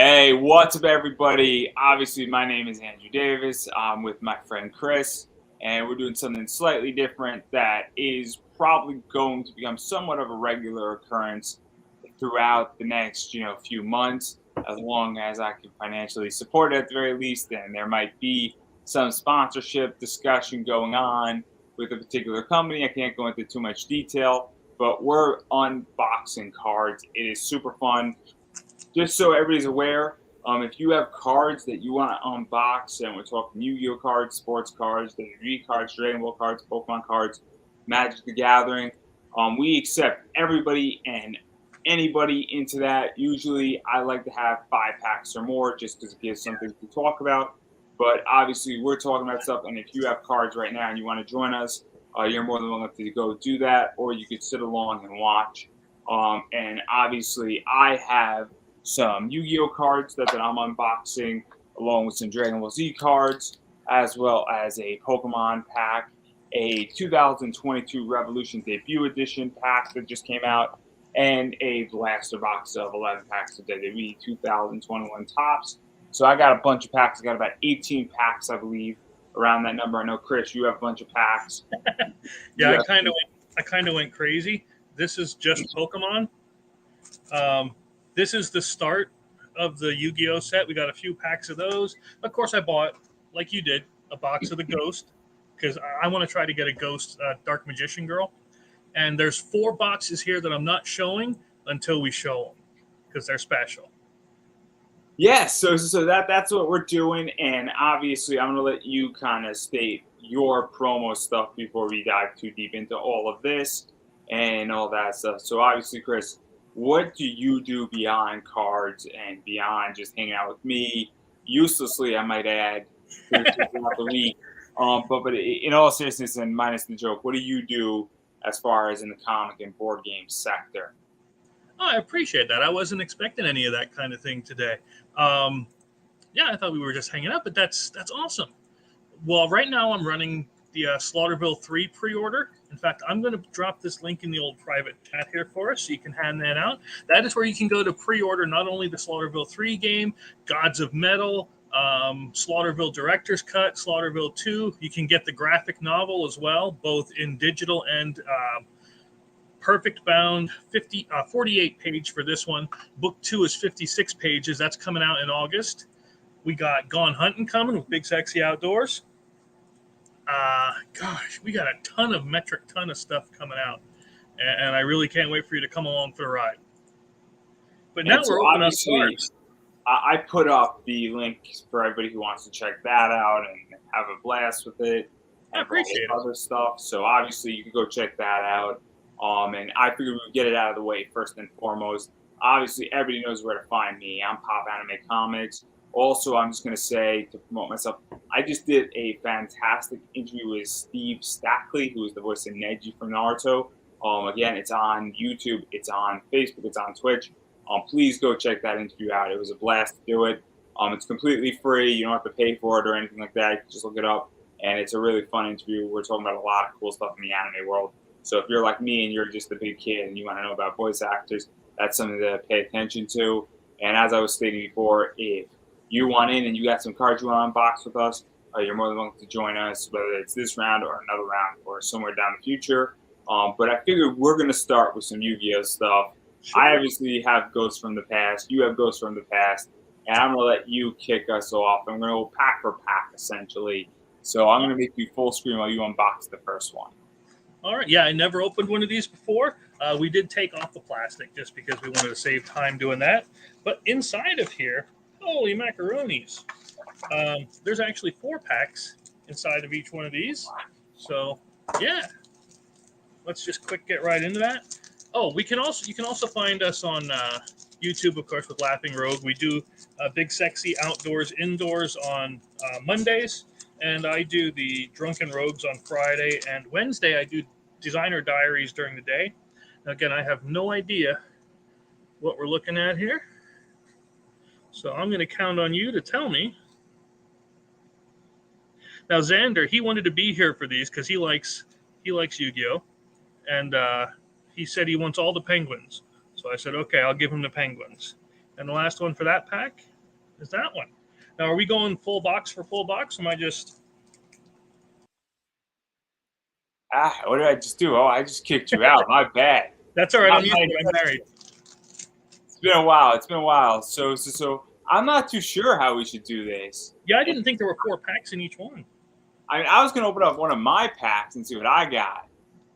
Hey, what's up, everybody? Obviously, my name is Andrew Davis. I'm with my friend Chris, and we're doing something slightly different that is probably going to become somewhat of a regular occurrence throughout the next, few months, as long as I can financially support it at the very least. And there might be some sponsorship discussion going on with a particular company. I can't go into too much detail, but we're unboxing cards. It is super fun. Just so everybody's aware, if you have cards that you want to unbox, and we're talking Yu-Gi-Oh cards, sports cards, WWE cards, Dragon Ball cards, Pokemon cards, Magic the Gathering, we accept everybody and anybody into that. Usually, I like to have 5 packs or more, just because it gives something to talk about. But obviously, we're talking about stuff, and if you have cards right now and you want to join us, you're more than welcome to go do that, or you could sit along and watch. And obviously, I have some Yu-Gi-Oh cards that I'm unboxing, along with some Dragon Ball Z cards, as well as a Pokemon pack, a 2022 Revolution Debut Edition pack that just came out, and a blaster box of 11 packs of WWE 2021 Tops. So I got a bunch of packs. I got about 18 packs, I believe, around that number. I know, Chris, you have a bunch of packs. Yeah, I kind of went crazy. This is just Pokemon. This is the start of the Yu-Gi-Oh set. We got a few packs of those. Of course, I bought, like you did, a box of the Ghost, because I want to try to get a Ghost Dark Magician Girl. And there's 4 boxes here that I'm not showing until we show them, because they're special. Yes, so that's what we're doing, and obviously I'm gonna let you kind of state your promo stuff before we dive too deep into all of this and all that stuff. So obviously, Chris, what do you do beyond cards and beyond just hanging out with me, uselessly, I might add, throughout the week? But in all seriousness and minus the joke, what do you do as far as in the comic and board game sector? Oh, I appreciate that. I wasn't expecting any of that kind of thing today. Yeah, I thought we were just hanging out, but that's awesome. Well, right now I'm running the Slaughterville 3 pre-order. In fact, I'm going to drop this link in the old private chat here for us so you can hand that out. That is where you can go to pre-order not only the Slaughterville 3 game, Gods of Metal, Slaughterville Director's Cut, Slaughterville 2. You can get the graphic novel as well, both in digital and perfect bound, 48 page for this one. Book 2 is 56 pages. That's coming out in August. We got Gone Hunting coming with Big Sexy Outdoors. Gosh, we got a metric ton of stuff coming out. And I really can't wait for you to come along for the ride. But now we're opening up cards. I put up the link for everybody who wants to check that out and have a blast with it. I appreciate it. Other stuff. So obviously you can go check that out. And I figured we would get it out of the way first and foremost. Obviously, everybody knows where to find me. I'm Pop Anime Comics. Also, I'm just going to say, to promote myself, I just did a fantastic interview with Steve Stackley, who is the voice of Neji from Naruto. Again, it's on YouTube, it's on Facebook, it's on Twitch. Please go check that interview out. It was a blast to do it. It's completely free. You don't have to pay for it or anything like that. You can just look it up. And it's a really fun interview. We're talking about a lot of cool stuff in the anime world. So if you're like me and you're just a big kid and you want to know about voice actors, that's something to pay attention to. And as I was stating before, if you want in and you got some cards you want to unbox with us, you're more than welcome to join us, whether it's this round or another round or somewhere down the future. But I figured we're going to start with some Yu-Gi-Oh stuff. Sure. I obviously have Ghosts from the past. You have Ghosts from the past. And I'm going to let you kick us off. I'm going to go pack for pack, essentially. So I'm going to make you full screen while you unbox the first one. All right. Yeah, I never opened one of these before. We did take off the plastic just because we wanted to save time doing that. But inside of here, holy macaronis. There's actually 4 packs inside of each one of these. So, yeah. Let's just get right into that. Oh, you can also find us on YouTube, of course, with Laughing Rogue. We do Big Sexy Outdoors Indoors on Mondays. And I do the Drunken Rogues on Friday. And Wednesday, I do Designer Diaries during the day. Now, again, I have no idea what we're looking at here. So I'm going to count on you to tell me. Now, Xander, he wanted to be here for these because he likes Yu-Gi-Oh! And he said he wants all the penguins. So I said, okay, I'll give him the penguins. And the last one for that pack is that one. Now, are we going full box for full box? Or am I just... What did I just do? Oh, I just kicked you out. My bad. That's all right. I'm used to it. I'm married. It's been a while. It's been a while. So I'm not too sure how we should do this. Yeah, I didn't think there were 4 packs in each one. I mean, I was going to open up one of my packs and see what I got.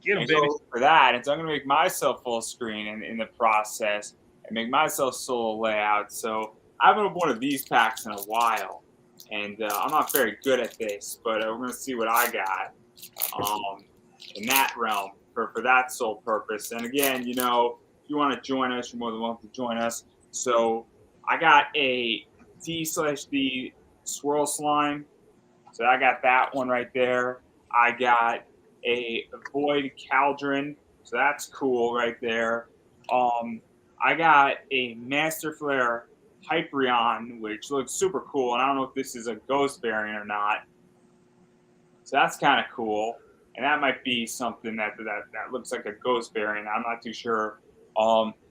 Get them, And baby. go for that. And so I'm going to make myself full screen in the process and make myself solo layout. So I haven't opened one of these packs in a while. And I'm not very good at this, but we're going to see what I got in that realm for that sole purpose. And again, you know, if you want to join us, you're more than welcome to join us. So I got a D/D swirl slime. So I got that one right there. I got a void cauldron. So that's cool right there. I got a Master Flare Hyperion, which looks super cool. And I don't know if this is a ghost variant or not. So that's kind of cool. And that might be something that looks like a ghost variant. I'm not too sure.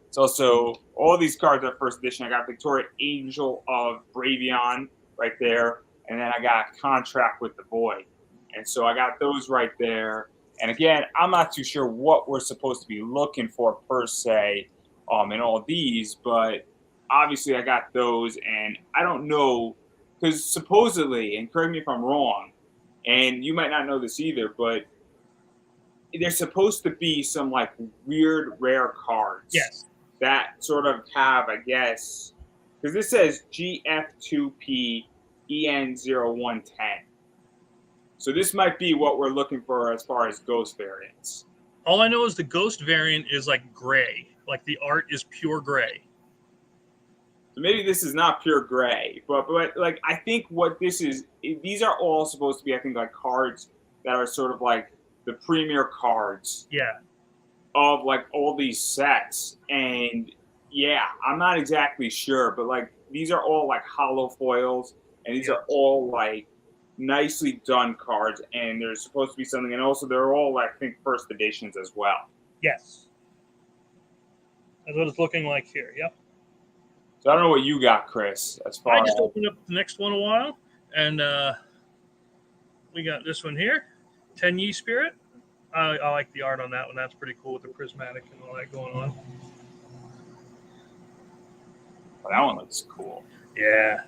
It's also, all these cards are first edition. I got Victoria Angel of Bravion right there. And then I got Contract with the Void. And so I got those right there. And again, I'm not too sure what we're supposed to be looking for per se in all these. But obviously I got those. And I don't know, because supposedly, and correct me if I'm wrong, and you might not know this either, but there's supposed to be some like weird rare cards. Yes. That sort of have, I guess, because this says GF2P EN0110. So this might be what we're looking for as far as ghost variants. All I know is the ghost variant is like gray. Like the art is pure gray. So maybe this is not pure gray, but like I think what this is, these are all supposed to be, I think, like cards that are sort of like the premier cards. Yeah. Of like all these sets. And yeah, I'm not exactly sure, but like these are all like hollow foils, and these are all like nicely done cards, and there's supposed to be something, and also they're all, I think, first editions as well. Yes. That's what it's looking like here. Yep. So I don't know what you got, Chris, as far I just opened up the next one a while, and we got this one here, Tenyi Spirit. I like the art on that one. That's pretty cool with the prismatic and all that going on. Well, that one looks cool. Yeah.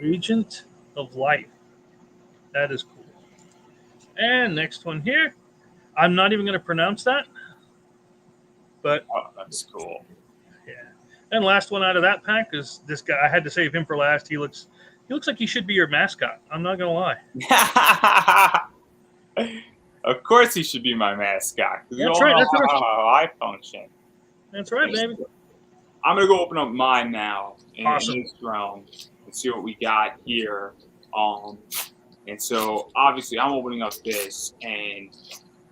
Regent of Life. That is cool. And next one here. I'm not even going to pronounce that. But that's cool. Yeah. And last one out of that pack is this guy. I had to save him for last. He looks like he should be your mascot. I'm not going to lie. Of course he should be my mascot. That's right. That's how I function. That's right, baby. I'm going to go open up mine now in Awesome. this realm and see what we got here. And so, obviously, I'm opening up this, and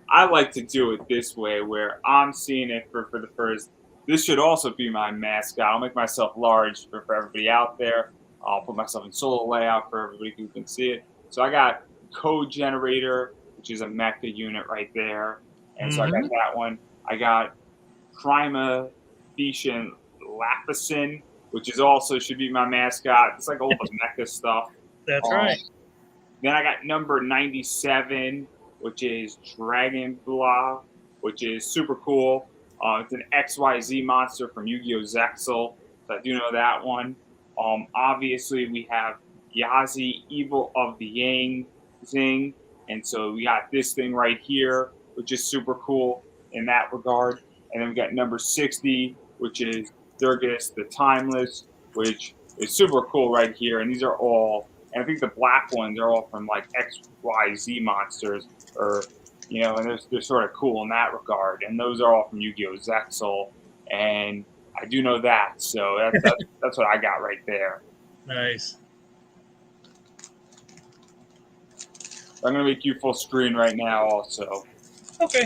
I like to do it this way, where I'm seeing it for the first. This should also be my mascot. I'll make myself large for everybody out there. I'll put myself in solo layout for everybody who can see it. So I got Code Generator, which is a mecha unit right there. And so I got that one. I got Prima Thetian Lapison, which is also should be my mascot. It's like all the mecha stuff. That's right. Then I got number 97, which is Dragon Blah, which is super cool. It's an XYZ monster from Yu-Gi-Oh! Zexal. So I do know that one. Obviously, we have Yazi, Evil of the Yang Zing. And so we got this thing right here, which is super cool in that regard. And then we got number 60, which is Durgus the Timeless, which is super cool right here. And these are all, and I think the black ones are all from like XYZ monsters, or, you know, and they're sort of cool in that regard. And those are all from Yu-Gi-Oh! Zexal. And I do know that. So that's what I got right there. Nice. I'm going to make you full screen right now also. Okay.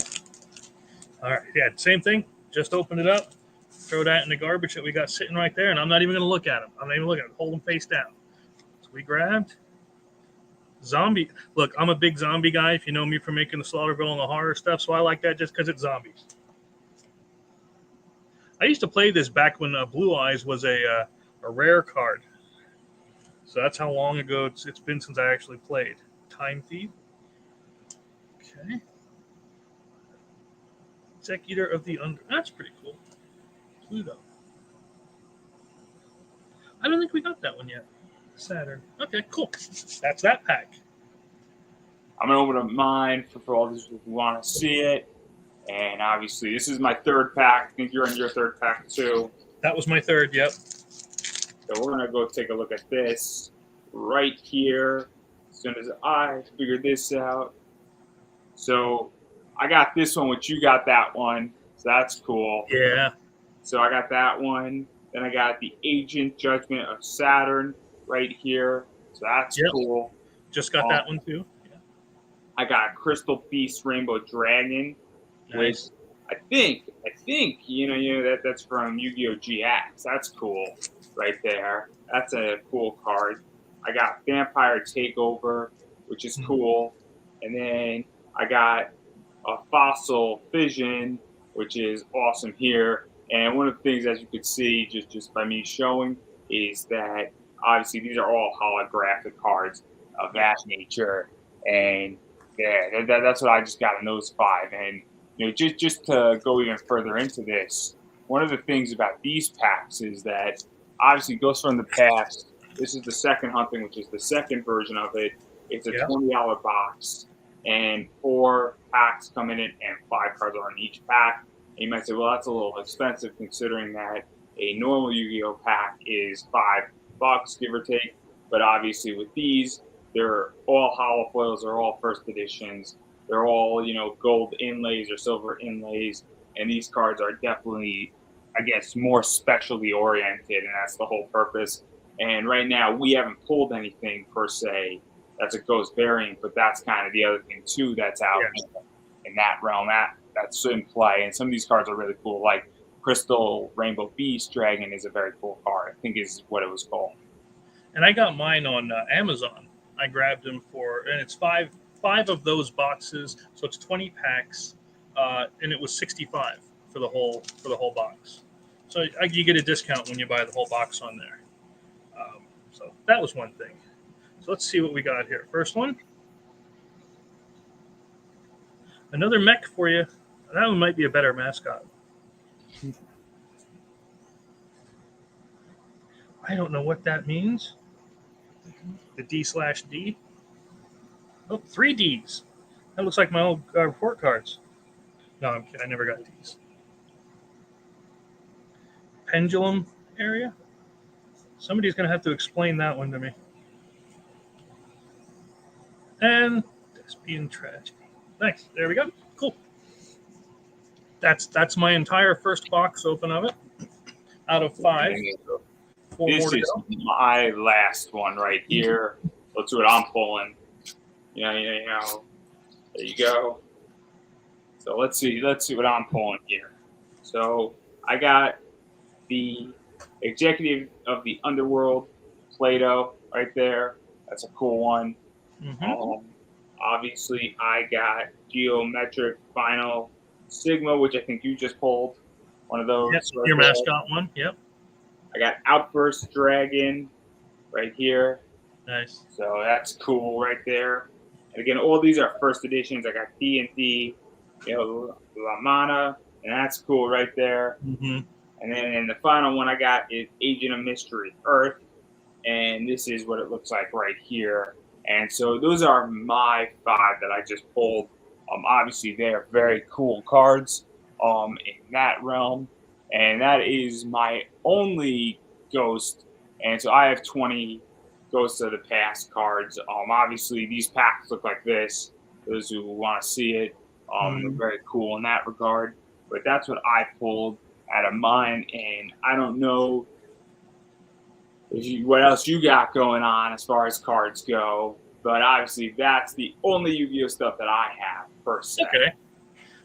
All right. Yeah, same thing. Just open it up. Throw that in the garbage that we got sitting right there, and I'm not even going to look at them. I'm not even looking at them. Hold them face down. So we grabbed zombie. Look, I'm a big zombie guy, if you know me from making the Slaughterville and the horror stuff, so I like that just because it's zombies. I used to play this back when Blue Eyes was a rare card. So that's how long ago it's been since I actually played. Time Thief. Okay. Executor of the Under. That's pretty cool. Pluto. I don't think we got that one yet. Saturn. Okay, cool. That's that pack. I'm going to open up mine for all those who want to see it. And obviously, this is my third pack. I think you're in your third pack too. That was my third, yep. So we're going to go take a look at this right here as soon as I figure this out. So I got this one, which you got that one. So that's cool. Yeah. So I got that one. Then I got the Agent Judgment of Saturn right here. So that's cool. Just got that one too. Yeah. I got Crystal Beast Rainbow Dragon. Nice. Which I think that's from Yu-Gi-Oh! GX. That's cool right there. That's a cool card. I got Vampire Takeover, which is cool. And then I got a Fossil Fission, which is awesome here. And one of the things, as you could see, just by me showing, is that obviously these are all holographic cards of that nature. And yeah, that's what I just got in those 5. And just to go even further into this, one of the things about these packs is that obviously Ghosts from the Past. This is the second hunting, which is the second version of it. It's a $20 box, and 4 packs come in it, and 5 cards are in each pack. And you might say, well, that's a little expensive considering that a normal Yu-Gi-Oh pack is $5, give or take. But obviously with these, they're all hollow foils, they're all first editions. They're all, gold inlays or silver inlays. And these cards are definitely, I guess, more specially oriented, and that's the whole purpose. And right now, we haven't pulled anything per se that's a ghost variant, but that's kind of the other thing, too, that's out in that realm. That's in play. And some of these cards are really cool, like Crystal Rainbow Beast Dragon is a very cool card, I think is what it was called. And I got mine on Amazon. I grabbed them and it's five of those boxes, so it's 20 packs, and it was $65 for the whole box. So you get a discount when you buy the whole box on there. So that was one thing. So let's see what we got here. First one, another mech for you. That one might be a better mascot. I don't know what that means. The D/D. Oh, 3 Ds. That looks like my old report cards. No, I'm kidding. I never got Ds. Pendulum area. Somebody's going to have to explain that one to me. And Thespian Tragedy. Nice. There we go. Cool. That's my entire first box open of it. Out of 5. 4 this more to is go. my last one right here. Let's see what I'm pulling. There you go. So let's see what I'm pulling here. So I got the Executive of the Underworld, Plato, right there. That's a cool one. Mm-hmm. Obviously, I got Geometric Final Sigma, which I think you just pulled. One of those. Yep, right your there. mascot one. Yep. I got Outburst Dragon right here. Nice. So that's cool right there. And again, all these are first editions. I got D&D, La Mana, and that's cool right there. Mm-hmm. And then the final one I got is Agent of Mystery Earth. And this is what it looks like right here. And so those are my 5 that I just pulled. Obviously, they're very cool cards in that realm. And that is my only Ghost. And so I have 20 Ghosts of the Past cards. Obviously, these packs look like this. Those who want to see it, they're very cool in that regard. But that's what I pulled out of mine. And I don't know what else you got going on as far as cards go. But obviously, that's the only Yu-Gi-Oh stuff that I have, per se. Okay.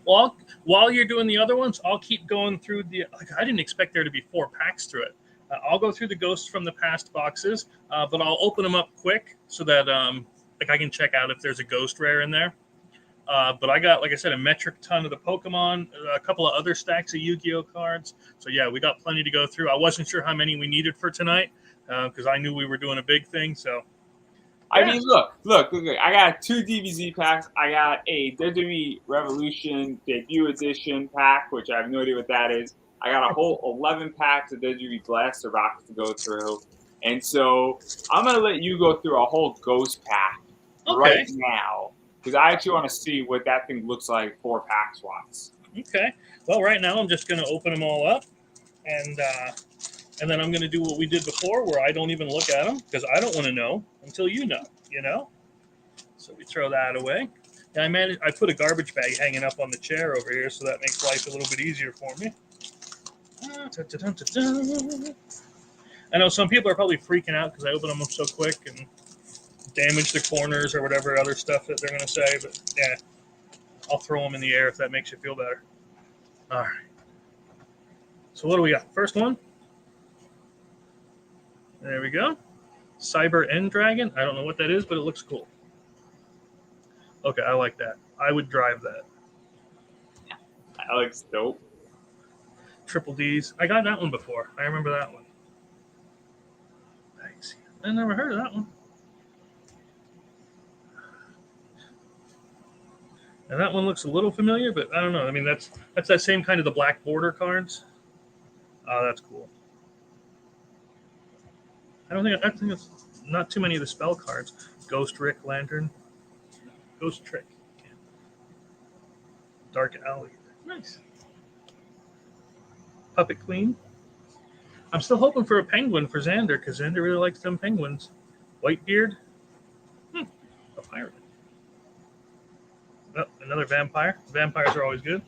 Well, while you're doing the other ones, I'll keep going through I didn't expect there to be 4 packs through it. I'll go through the Ghosts from the Past boxes, but I'll open them up quick so that I can check out if there's a Ghost Rare in there. But I got, like I said, a metric ton of the Pokemon, a couple of other stacks of Yu-Gi-Oh cards. So yeah, we got plenty to go through. I wasn't sure how many we needed for tonight because I knew we were doing a big thing. So I mean, look. I got 2 DBZ packs. I got a WWE Revolution Debut Edition pack, which I have no idea what that is. I got a whole 11 packs of WWE Blaster Box to go through. And so I'm going to let you go through a whole Ghost pack right now because I actually want to see what that thing looks like 4 pack swaps. Okay. Well, right now I'm just going to open them all up and then I'm going to do what we did before where I don't even look at them because I don't want to know until you know. So we throw that away. And I put a garbage bag hanging up on the chair over here so that makes life a little bit easier for me. I know some people are probably freaking out because I open them up so quick and damage the corners or whatever other stuff that they're going to say. But yeah, I'll throw them in the air if that makes you feel better. All right. So what do we got? First one. There we go. Cyber End Dragon. I don't know what that is, but it looks cool. Okay, I like that. I would drive that. That looks dope. Triple D's. I got that one before. I remember that one. Nice. I never heard of that one. And that one looks a little familiar, but I don't know. I mean, that's that same kind of the black border cards. Oh, that's cool. I think it's not too many of the spell cards. Ghost Rick Lantern. Ghost Trick. Yeah. Dark Alley. Nice. Puppet Queen. I'm still hoping for a penguin for Xander because Xander really likes them penguins. Whitebeard. A pirate. Oh, another vampire. Vampires are always good.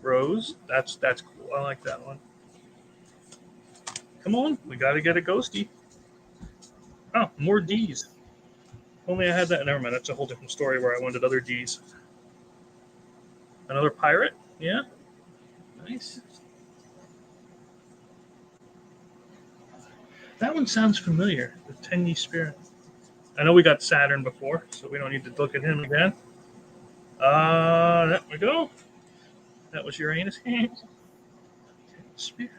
Rose. That's cool. I like that one. Come on. We got to get a ghosty. Oh, more D's. Only I had that. Never mind. That's a whole different story where I wanted other D's. Another pirate. Yeah. Nice. That one sounds familiar. The Tenyi Spirit. I know we got Saturn before, so we don't need to look at him again. There we go. That was Uranus. Spirit.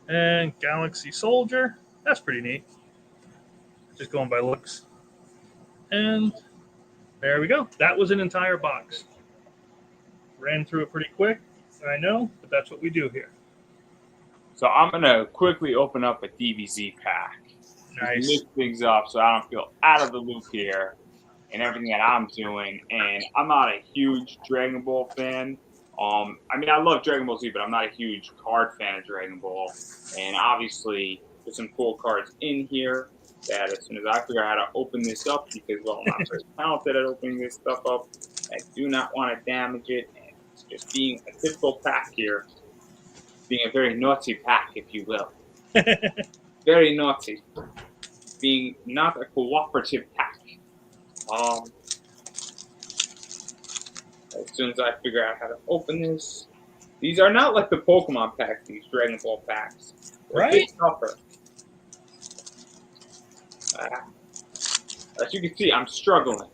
And Galaxy Soldier. That's pretty neat. Just going by looks. And there we go. That was an entire box. Ran through it pretty quick, I know, but that's what we do here. So I'm going to quickly open up a DBZ pack. Nice. Mix things up so I don't feel out of the loop here and everything that I'm doing. And I'm not a huge Dragon Ball fan. I mean, I love Dragon Ball Z, but I'm not a huge card fan of Dragon Ball. And obviously, there's some cool cards in here that as soon as I figure out how to open this up, because, well, I'm not very talented at opening this stuff up, I do not want to damage it. And it's just being a typical pack here, being a very naughty pack, if you will. Very naughty. Being not a cooperative pack. As soon as I figure out how to open this, these are not like the Pokemon packs, these Dragon Ball packs. They're a bit tougher. As you can see, I'm struggling.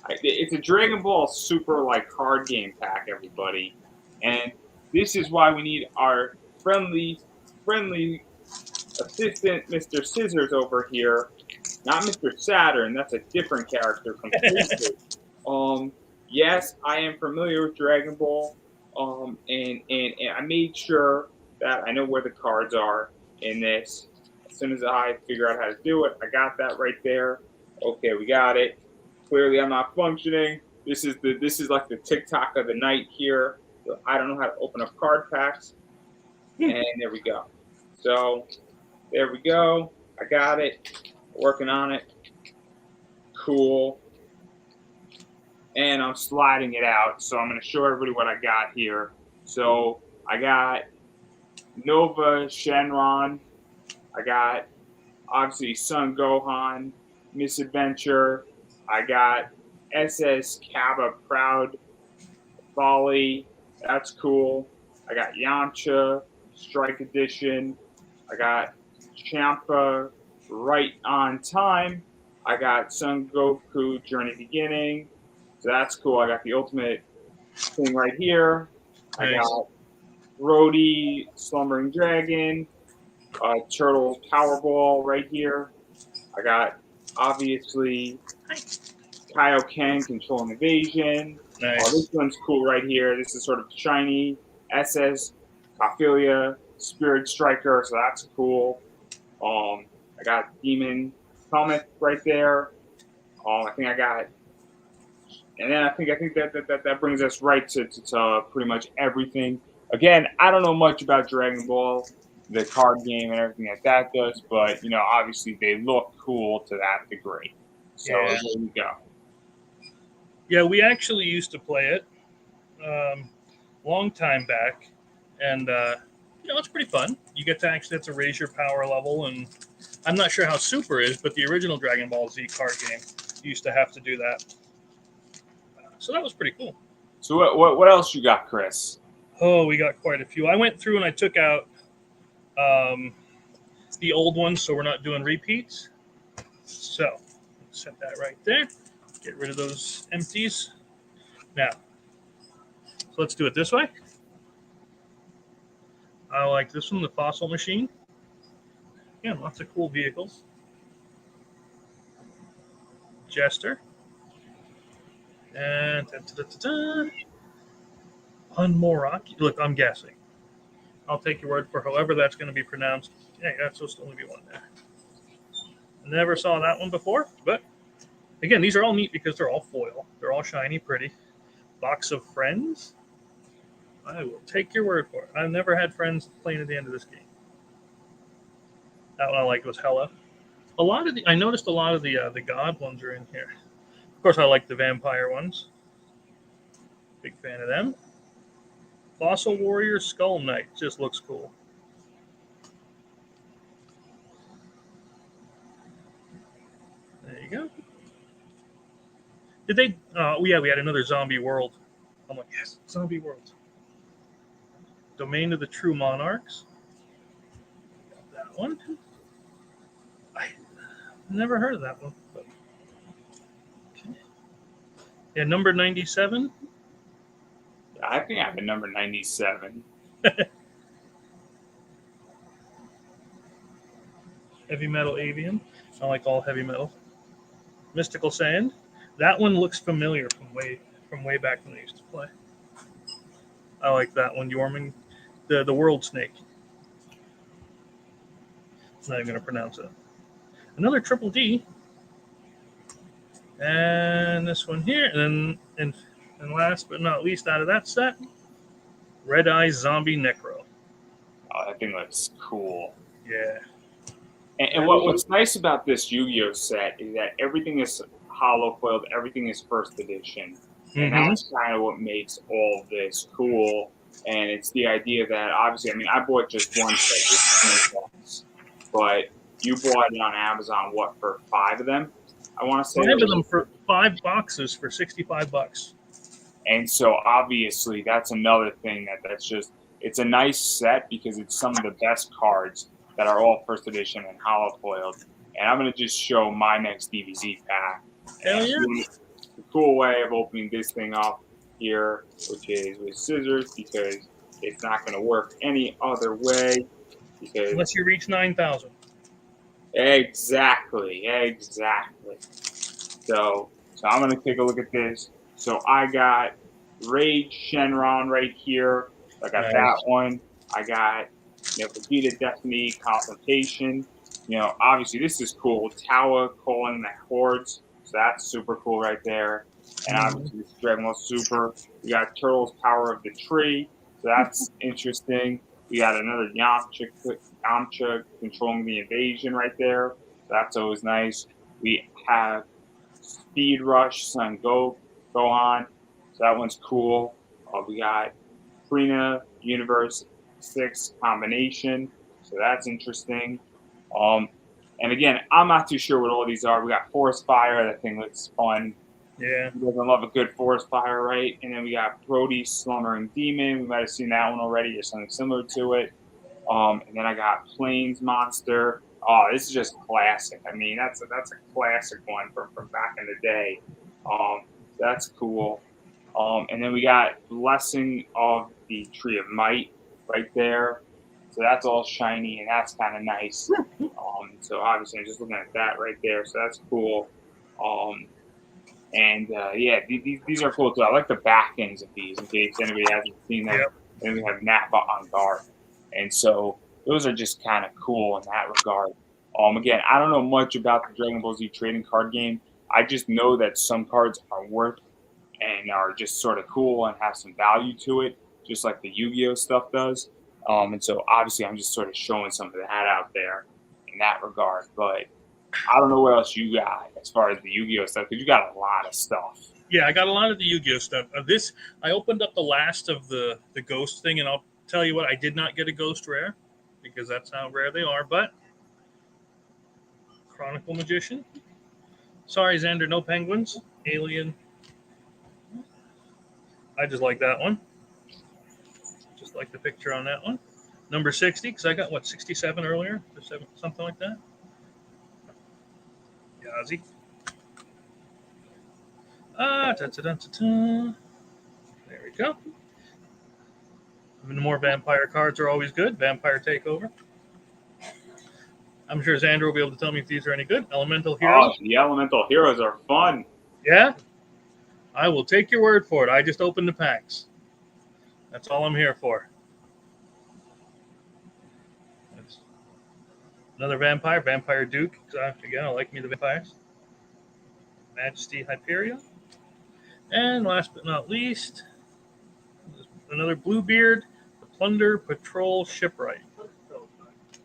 It's a Dragon Ball Super like card game pack, everybody, and this is why we need our friendly assistant, Mr. Scissors over here. Not Mr. Saturn. That's a different character completely. Yes, I am familiar with Dragon Ball. And I made sure that I know where the cards are in this. As soon as I figure out how to do it, I got that right there. Okay, we got it. Clearly, I'm not functioning. This is like the TikTok of the night here. So I don't know how to open up card packs. And there we go. So there we go. I got it. Working on it. Cool. And I'm sliding it out. So I'm going to show everybody what I got here. So I got Nova Shenron. I got, obviously, Son Gohan, Misadventure. I got SS Kappa Proud Folly. That's cool. I got Yamcha, Strike Edition. I got Champa Right on Time. I got Son Goku Journey Beginning. So that's cool. I got the ultimate thing right here. I Nice. got Brody Slumbering Dragon, Turtles Powerball right here. I got obviously Kaioken Controlling Evasion. Nice. This one's cool right here. This is sort of shiny. SS Ophelia Spirit Striker, so that's cool. I got Demon Helmet right there. I think I got, and then I think that brings us right to pretty much everything. Again, I don't know much about Dragon Ball, the card game and everything that does, but obviously they look cool to that degree. So Yeah. there you go. Yeah, we actually used to play it long time back, and it's pretty fun. You get to actually have to raise your power level, and I'm not sure how Super is, but the original Dragon Ball Z card game used to have to do that. So that was pretty cool. So what else you got, Chris? Oh, we got quite a few. I went through and I took out the old ones, so we're not doing repeats. So set that right there. Get rid of those empties. Now, so let's do it this way. I like this one, the Fossil Machine. Again, lots of cool vehicles. Jester. And Unmoraki. Look, I'm guessing. I'll take your word for however that's going to be pronounced. Hey, that's supposed to only be one there. Never saw that one before, but again, these are all neat because they're all foil. They're all shiny, pretty. Box of Friends. I will take your word for it. I've never had friends playing at the end of this game. That one I liked was Hella. I noticed a lot of the God ones are in here. Of course, I like the vampire ones. Big fan of them. Fossil Warrior Skull Knight just looks cool. There you go. Did they? We had another Zombie World. I'm like, yes, Zombie World. Domain of the True Monarchs. Got that one. I never heard of that one. But... Okay. Yeah, number 97. I think I have a number 97. Heavy Metal Avian. I like all heavy metal. Mystical Sand. That one looks familiar from way back when I used to play. I like that one. Yorman, the World Snake. I'm not even going to pronounce it. Another Triple D. And this one here. And last but not least out of that set, Red Eye Zombie Necro. Oh, that thing looks cool. Yeah. And what's nice about this Yu-Gi-Oh set is that everything is hollow foiled, everything is first edition. And that's kind of what makes all of this cool. And it's the idea that, obviously, I bought just one set, but you bought it on Amazon, for 5 of them? I want to say 5 of them for 5 boxes for $65. And so, obviously, that's another thing that's just, it's a nice set because it's some of the best cards that are all first edition and hollow foiled. And I'm going to just show my next DBZ pack. Hell yeah. The cool way of opening this thing up here, which is with scissors, because it's not going to work any other way. Unless you reach 9,000. Exactly. So I'm going to take a look at this. So I got Rage Shenron right here. I got that one. I got Vegeta Destiny Confrontation. Obviously this is cool. Tower calling the hordes. So that's super cool right there. And obviously this is Dragon Ball Super. We got Turtles Power of the Tree. So that's interesting. We got another Yamcha controlling the invasion right there. So that's always nice. We have Speed Rush Son Gohan. So that one's cool. We got Krina Universe 6 combination. So that's interesting. And again, I'm not too sure what all these are. We got Forest Fire. That thing looks fun. Yeah. Who doesn't love a good Forest Fire, right? And then we got Brody Slumbering Demon. We might have seen that one already or something similar to it. And then I got Plains Monster. Oh, this is just classic. I mean, that's a classic one from back in the day. That's cool. And then we got Blessing of the Tree of Might right there. So that's all shiny and that's kind of nice. So obviously I'm just looking at that right there. So that's cool. Um, and yeah, these are cool too. I like the back ends of these in case anybody hasn't seen them. Yep. And we have Nappa on guard. And so those are just kind of cool in that regard. Again, I don't know much about the Dragon Ball Z trading card game. I just know that some cards are worth and are just sort of cool and have some value to it, just like the Yu-Gi-Oh stuff does. And so obviously I'm just sort of showing some of that out there in that regard. But I don't know what else you got as far as the Yu-Gi-Oh stuff, because you got a lot of stuff. Yeah, I got a lot of the Yu-Gi-Oh stuff. This I opened up the last of the ghost thing, and I'll tell you what, I did not get a ghost rare because that's how rare they are. But Chronicle Magician. Sorry, Xander, no penguins. Alien. I just like that one. Just like the picture on that one. Number 60, because I got, what, 67 earlier? Or something like that? Yazi. There we go. The more vampire cards are always good. Vampire Takeover. I'm sure Xander will be able to tell me if these are any good. Elemental Heroes. Oh, the Elemental Heroes are fun. Yeah? I will take your word for it. I just opened the packs. That's all I'm here for. That's another vampire, Vampire Duke. Again, I like me the vampires. Majesty Hyperion. And last but not least, another Bluebeard, the Plunder Patrol Shipwright.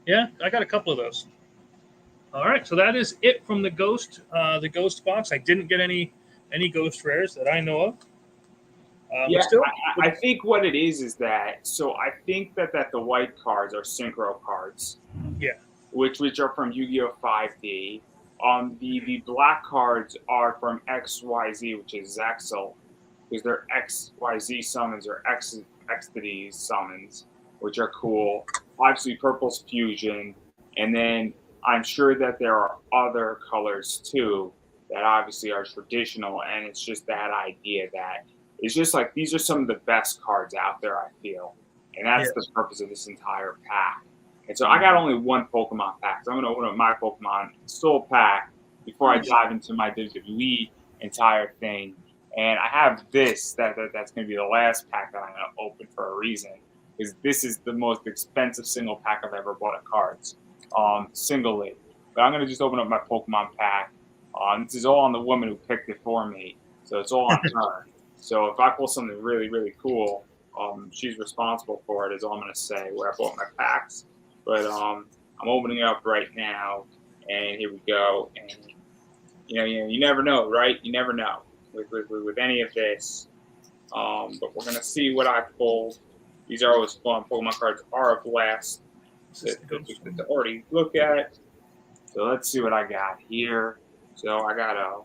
Yeah, I got a couple of those. All right, so that is it from the Ghost box. I didn't get any Ghost rares that I know of. Yeah, still, I think what it is that, so I think that the white cards are synchro cards. Yeah. Which are from Yu-Gi-Oh 5D. The black cards are from XYZ, which is Zexal, because they're XYZ summons or Xtd summons, which are cool. Obviously, purple's fusion, and then I'm sure that there are other colors too that obviously are traditional, and it's just that idea that it's just like these are some of the best cards out there, I feel, and that's the purpose of this entire pack. And so I got only one Pokemon pack, so I'm going to open up my Pokemon Soul pack before I dive into my WWE entire thing. And I have this that's going to be the last pack that I'm going to open for a reason, because this is the most expensive single pack I've ever bought of cards, singly. But I'm going to just open up my Pokemon pack. This is all on the woman who picked it for me, so it's all on her. So if I pull something really, really cool, she's responsible for it, is all I'm going to say, where I bought my packs. But I'm opening it up right now, and here we go. And you never know, right? You never know with any of this. But we're gonna see what I pulled. These are always fun. Pokemon cards are a blast to already look at. So let's see what I got here. So I got a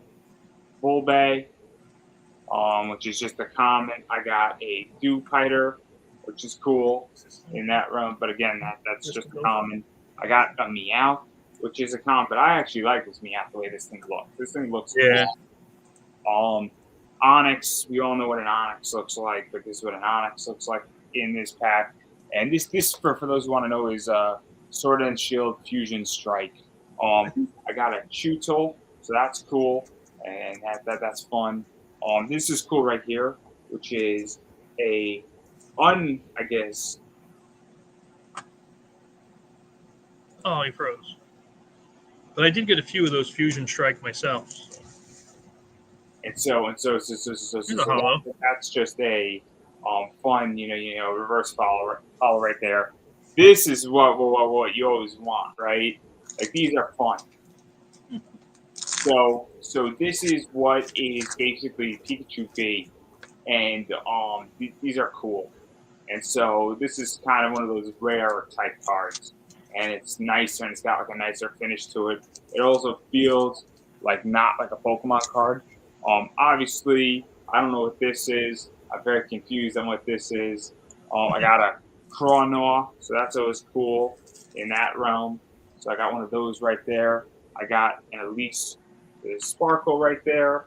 Wwe, which is just a common. I got a Dewpider, which is cool in that realm. But again, that's just a common. I got a Meowth, which is a common. But I actually like this Meowth, the way this thing looks. This thing looks cool. Onyx, we all know what an Onyx looks like, but this is what an Onyx looks like in this pack. And this for those who want to know, is Sword and Shield Fusion Strike. I got a Chewtle, so that's cool, and that's fun. This is cool right here, which is a I guess. Oh, he froze. But I did get a few of those Fusion Strike myself. So that's just a fun, reverse follow right there. This is what you always want, right? Like, these are fun. So this is what is basically Pikachu V, and these are cool. And so this is kind of one of those rare type cards, and it's nicer, and it's got like a nicer finish to it. It also feels like not like a Pokemon card. Obviously, I don't know what this is. I'm very confused on what this is. I got a Chronaw, so that's always cool in that realm. So I got one of those right there. I got an Elise the Sparkle right there.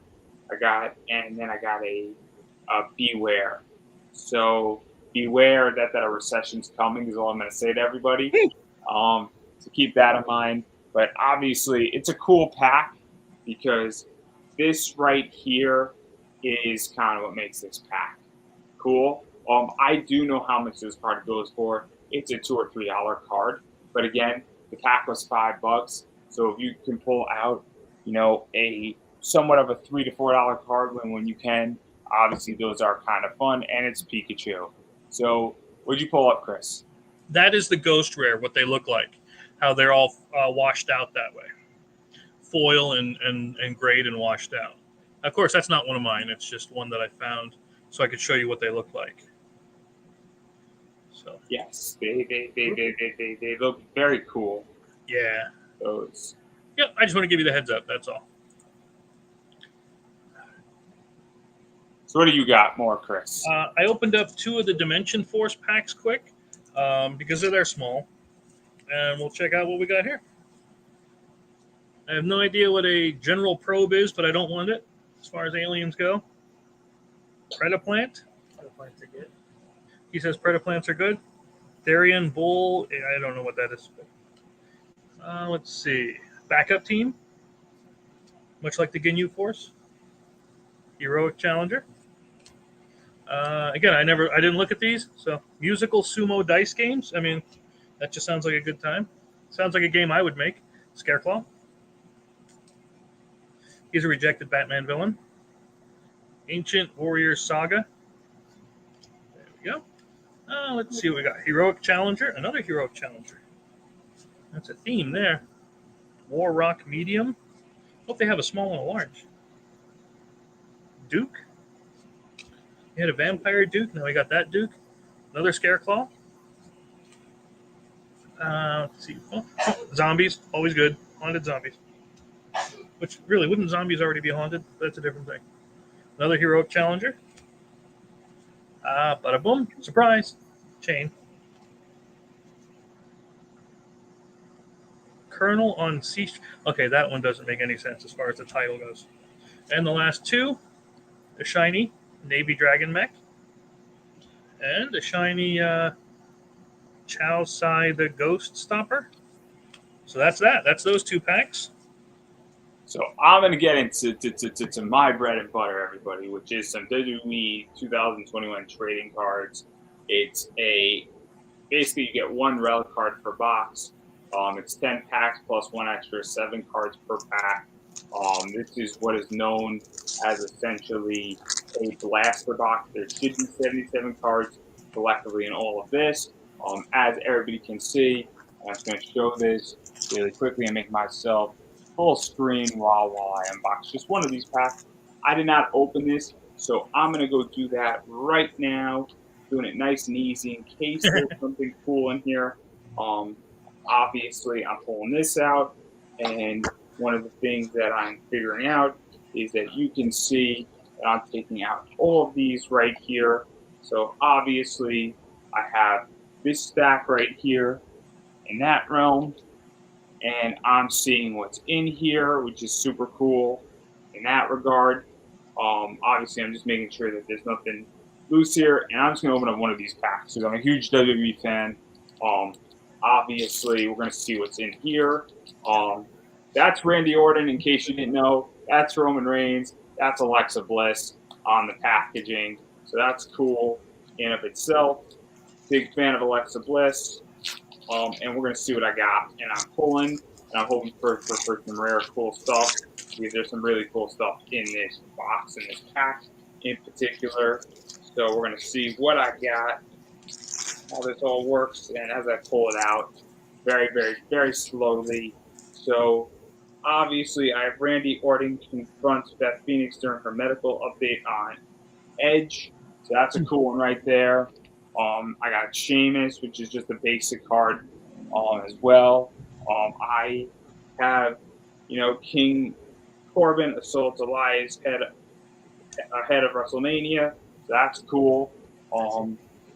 And then I got a Beware. So beware that a recession's coming is all I'm going to say to everybody. So keep that in mind. But obviously, it's a cool pack because this right here is kind of what makes this pack cool. I do know how much this card goes for. It's a $2 or $3 card, but again, the pack was $5. So if you can pull out, a somewhat of a $3 to $4 card when you can, obviously those are kind of fun, and it's Pikachu. So what'd you pull up, Chris? That is the ghost rare, what they look like, how they're all washed out that way. Foil and grayed and washed out. Of course, that's not one of mine. It's just one that I found so I could show you what they look like. So yes, they look very cool. Yeah. Those. Yep, I just want to give you the heads up. That's all. So what do you got more, Chris? I opened up 2 of the Dimension Force packs quick because they're small. And we'll check out what we got here. I have no idea what a General Probe is, but I don't want it as far as aliens go. Predaplant. Predaplants are good. He says Predaplants are good. Darien Bull. I don't know what that is. Let's see. Backup team. Much like the Ginyu Force. Heroic Challenger. Again, I didn't look at these. So musical sumo dice games. I mean, that just sounds like a good time. Sounds like a game I would make. Scareclaw. He's a rejected Batman villain. Ancient Warrior Saga. There we go. Let's see what we got. Heroic Challenger. Another Heroic Challenger. That's a theme there. War Rock Medium. Hope they have a small and a large. Duke. We had a Vampire Duke. Now we got that Duke. Another Scareclaw. Let's see. Oh, zombies. Always good. Haunted zombies. Which, really, wouldn't zombies already be haunted? That's a different thing. Another Heroic Challenger. Bada boom. Surprise. Chain. Colonel on Sea. Okay, that one doesn't make any sense as far as the title goes. And the last 2, the shiny Navy Dragon Mech. And the shiny Chow Sai the Ghost Stopper. So that's that. That's those 2 packs. So I'm going to get into my bread and butter, everybody, which is some WWE 2021 trading cards. It's basically you get 1 relic card per box. It's 10 packs plus 1 extra, 7 cards per pack. This is what is known as essentially a blaster box. There should be 77 cards collectively in all of this. As everybody can see, I'm just going to show this really quickly and make myself full screen while I unbox just one of these packs. I did not open this, so I'm going to go do that right now, doing it nice and easy in case there's something cool in here. Obviously, I'm pulling this out, and one of the things that I'm figuring out is that you can see that I'm taking out all of these right here. So obviously, I have this stack right here in that realm, and I'm seeing what's in here, which is super cool in that regard. Obviously, I'm just making sure that there's nothing loose here, and I'm just going to open up one of these packs because I'm a huge WWE fan. Obviously, we're going to see what's in here. That's Randy Orton, in case you didn't know. That's Roman Reigns. That's Alexa Bliss on the packaging. So that's cool in of itself. Big fan of Alexa Bliss. And we're going to see what I got. And I'm pulling, and I'm hoping for some rare cool stuff, because there's some really cool stuff in this box, in this pack in particular. So we're going to see what I got, how this all works, and as I pull it out very, very, very slowly. So obviously I have Randy Orton confronts Beth Phoenix during her medical update on Edge. So that's a cool one right there. I got Sheamus, which is just a basic card as well. I have, King Corbin assaults Elias ahead of WrestleMania. So that's cool.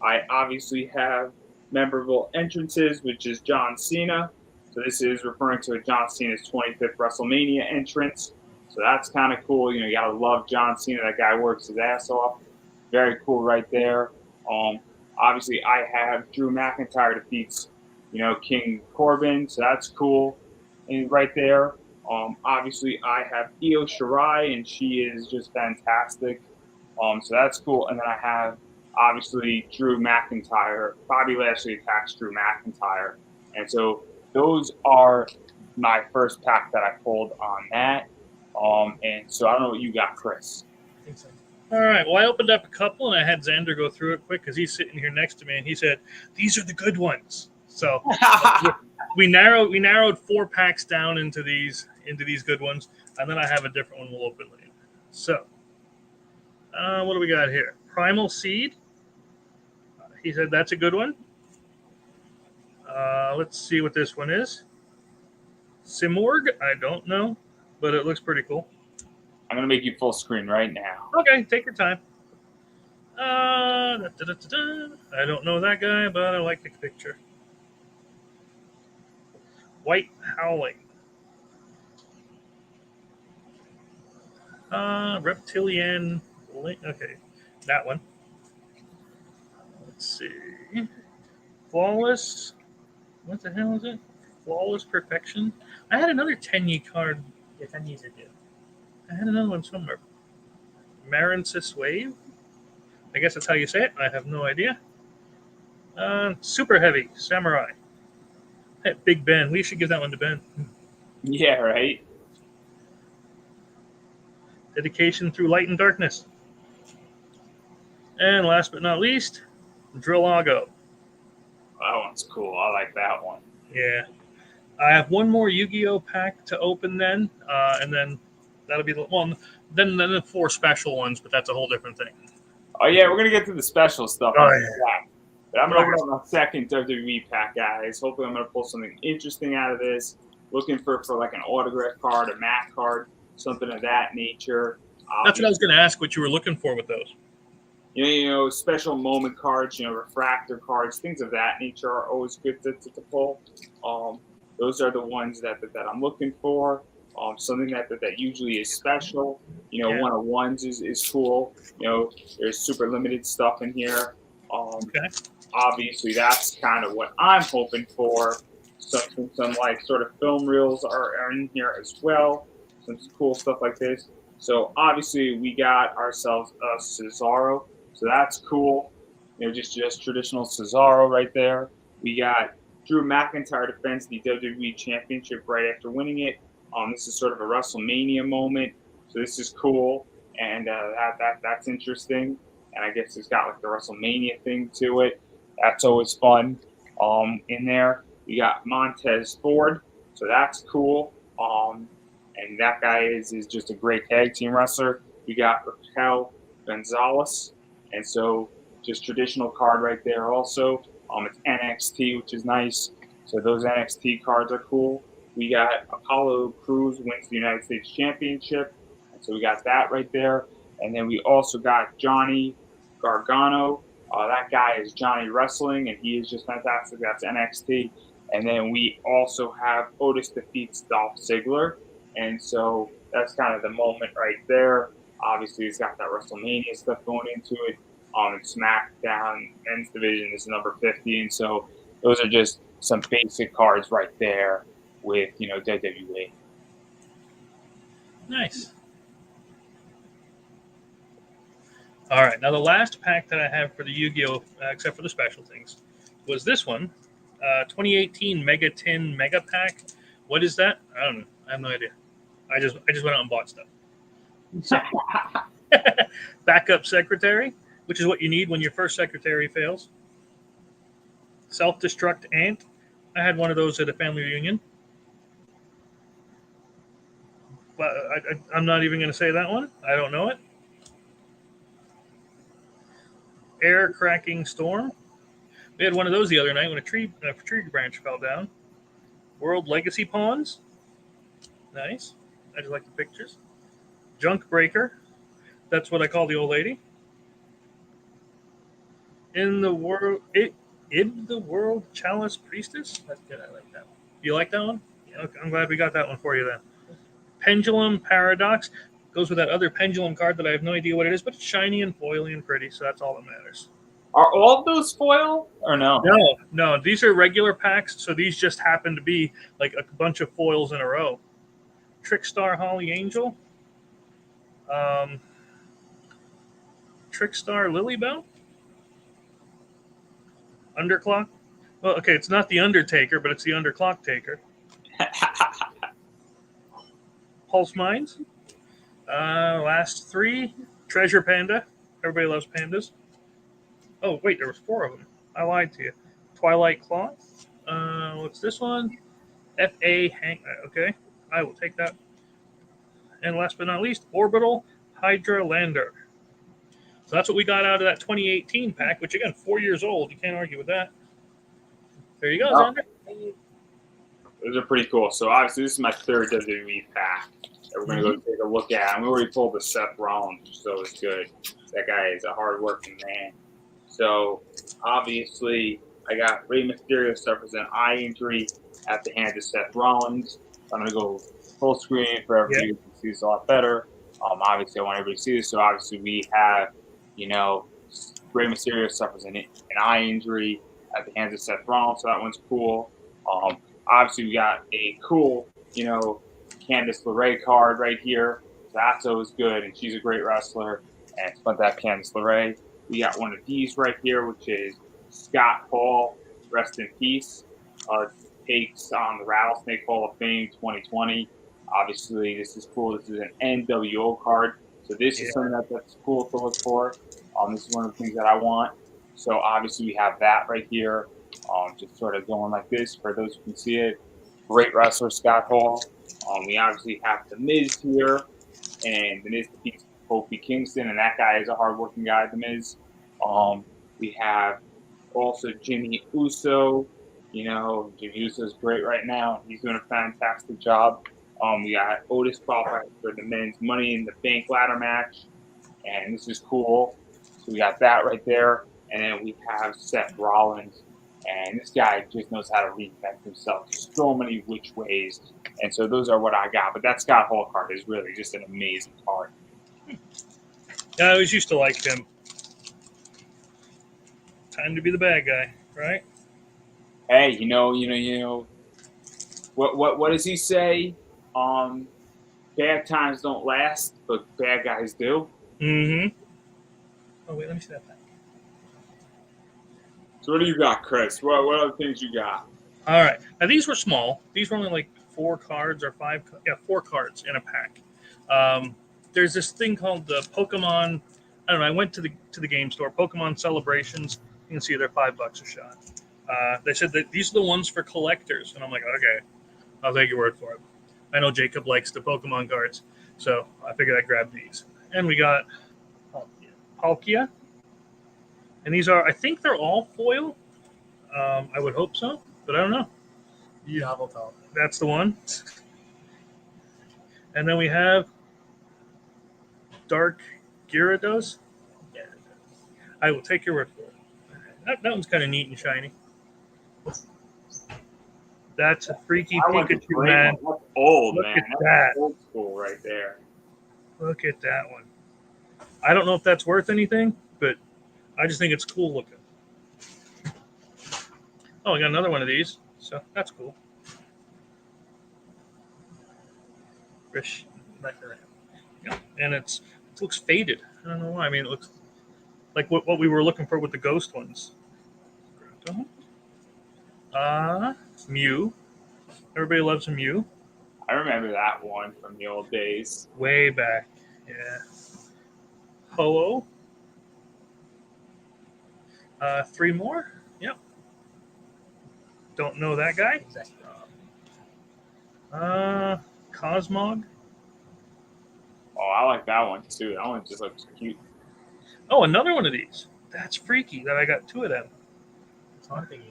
I obviously have memorable entrances, which is John Cena. So this is referring to John Cena's 25th WrestleMania entrance. So that's kind of cool. You gotta love John Cena. That guy works his ass off. Very cool right there. Obviously, I have Drew McIntyre defeats, King Corbin. So that's cool. And right there. Obviously, I have Io Shirai, and she is just fantastic. So that's cool. And then I have, obviously, Drew McIntyre. Bobby Lashley attacks Drew McIntyre. And so those are my first pack that I pulled on that. And so I don't know what you got, Chris. All right. Well, I opened up a couple, and I had Xander go through it quick because he's sitting here next to me, and he said, "These are the good ones." So we narrowed 4 packs down into these good ones, and then I have a different one we'll open later. So, what do we got here? Primal Seed. He said that's a good one. Let's see what this one is. Simorg. I don't know, but it looks pretty cool. I'm gonna make you full screen right now. Okay, take your time. I don't know that guy, but I like the picture. White Howling. Reptilian. Okay, that one. Let's see. Flawless. What the hell is it? Flawless Perfection. I had another Tenyi card. Yeah, Tenyi's a deal. I had another one somewhere. Maransis Wave. I guess that's how you say it. I have no idea. Super Heavy Samurai. Hey, Big Ben. We should give that one to Ben. Yeah, right. Dedication Through Light and Darkness. And last but not least, Drillago. That one's cool. I like that one. Yeah. I have one more Yu-Gi-Oh pack to open then, and then that'll be the one. Then the 4 special ones, but that's a whole different thing. Oh yeah, we're gonna get to the special stuff. Oh, yeah. But I'm gonna open up my second WWE pack, guys. Hopefully, I'm gonna pull something interesting out of this. Looking for like an autograph card, a MAC card, something of that nature. That's what I was gonna ask. What you were looking for with those? Special moment cards, refractor cards, things of that nature are always good to pull. Those are the ones that I'm looking for. Something that usually is special. One-of-ones is cool. There's super limited stuff in here. Okay. Obviously, that's kind of what I'm hoping for. Some like sort of film reels are in here as well. Some cool stuff like this. So obviously, we got ourselves a Cesaro. So that's cool. Just traditional Cesaro right there. We got Drew McIntyre defends the WWE Championship right after winning it. This is sort of a WrestleMania moment. So this is cool. And that's interesting. And I guess it's got like the WrestleMania thing to it. That's always fun. In there, we got Montez Ford. So that's cool. And that guy is just a great tag team wrestler. We got Raquel Gonzalez. And so just traditional card right there also. It's NXT, which is nice. So those NXT cards are cool. We got Apollo Crews wins the United States Championship. And so we got that right there. And then we also got Johnny Gargano. That guy is Johnny Wrestling, and he is just fantastic. That's NXT. And then we also have Otis defeats Dolph Ziggler. And so that's kind of the moment right there. Obviously, it's got that WrestleMania stuff going into it. SmackDown Men's Division is number 50. And so those are just some basic cards right there with, WWE. Nice. All right. Now, the last pack that I have for the Yu-Gi-Oh, except for the special things, was this one. 2018 Mega Tin Mega Pack. What is that? I don't know. I have no idea. I just went out and bought stuff. So, backup secretary, which is what you need when your first secretary fails. Self-destruct ant. I had one of those at a family reunion. But I'm not even going to say that one. I don't know it. Air cracking storm. We had one of those the other night when a tree branch fell down. World Legacy Pawns. Nice. I just like the pictures. Junk Breaker. That's what I call the old lady. In the world Chalice Priestess. That's good. I like that one. You like that one? Okay, I'm glad we got that one for you then. Pendulum Paradox goes with that other pendulum card that I have no idea what it is, but it's shiny and foily and pretty, so that's all that matters. Are all of those foil or no? No. These are regular packs, so these just happen to be like a bunch of foils in a row. Trickstar Holly Angel. Trickstar Lilybell. Underclock. Well, okay, it's not the Undertaker, but it's the Underclock Taker. Pulse Mines. Last three. Treasure Panda. Everybody loves pandas. Oh, wait, there was 4 of them. I lied to you. Twilight Claw. What's this one? F.A. Hang. Okay, I will take that. And last but not least, Orbital Hydra Lander. So that's what we got out of that 2018 pack, which, again, 4 years old. You can't argue with that. There you go, Xander. Those are pretty cool. So, obviously, this is my third WWE pack that we're going to go take a look at. And we already pulled the Seth Rollins, which is always good. That guy is a hard-working man. So, obviously, I got Rey Mysterio suffers an eye injury at the hands of Seth Rollins. I'm going to go full screen for everybody who can see this a lot better. Obviously, I want everybody to see this. So, obviously, we have, Rey Mysterio suffers an eye injury at the hands of Seth Rollins. So, that one's cool. Obviously, we got a cool, Candice LeRae card right here. So, that's always good. And she's a great wrestler. And it's fun to have Candice LeRae. We got one of these right here, which is Scott Hall, rest in peace. Takes on the Rattlesnake Hall of Fame 2020. Obviously, this is cool. This is an NWO card. So this is something that's cool to look for. This is one of the things that I want. So obviously, we have that right here. Just sort of going like this for those who can see it. Great wrestler, Scott Hall. We obviously have The Miz here. And The Miz defeats Kofi Kingston, and that guy is a hardworking guy, The Miz. We have also Jimmy Uso. Jimmy Uso is great right now. He's doing a fantastic job. We got Otis qualified for the men's Money in the Bank ladder match, and this is cool. So we got that right there. And then we have Seth Rollins, and this guy just knows how to reinvent himself so many which ways. And so those are what I got. But that Scott Hall card is really just an amazing card. Yeah, I always used to like him. Time to be the bad guy, right? Hey, what does he say? Bad times don't last, but bad guys do. Mm-hmm. Oh, wait, let me see that back. So what do you got, Chris? What other things you got? All right. Now, these were small. These were only like 4 cards or 5. Yeah, 4 cards in a pack. There's this thing called the Pokemon. I don't know. I went to the game store, Pokemon Celebrations. You can see they're $5 a shot. They said that these are the ones for collectors, and I'm like, okay, I'll take your word for it. I know Jacob likes the Pokemon cards, so I figured I'd grab these. And we got Palkia, and these are, I think they're all foil. I would hope so, but I don't know. Yeah, that's the one. And then we have Dark Gyarados. I will take your word for it. That one's kind of neat and shiny. That's a freaky Pikachu, man. That's old, Look man. at That's that. old school right there. Look at that one. I don't know if that's worth anything, but I just think it's cool looking. Oh, we got another one of these, so that's cool. Yeah, and it looks faded. I don't know why. I mean, it looks like what we were looking for with the ghost ones. Mew. Everybody loves a Mew. I remember that one from the old days. Way back. Yeah. Ho-Oh. 3 more. Yep. Don't know that guy. Cosmog. Oh, I like that one too. That one just looks cute. Oh, another one of these. That's freaky that I got 2 of them. It's haunting you.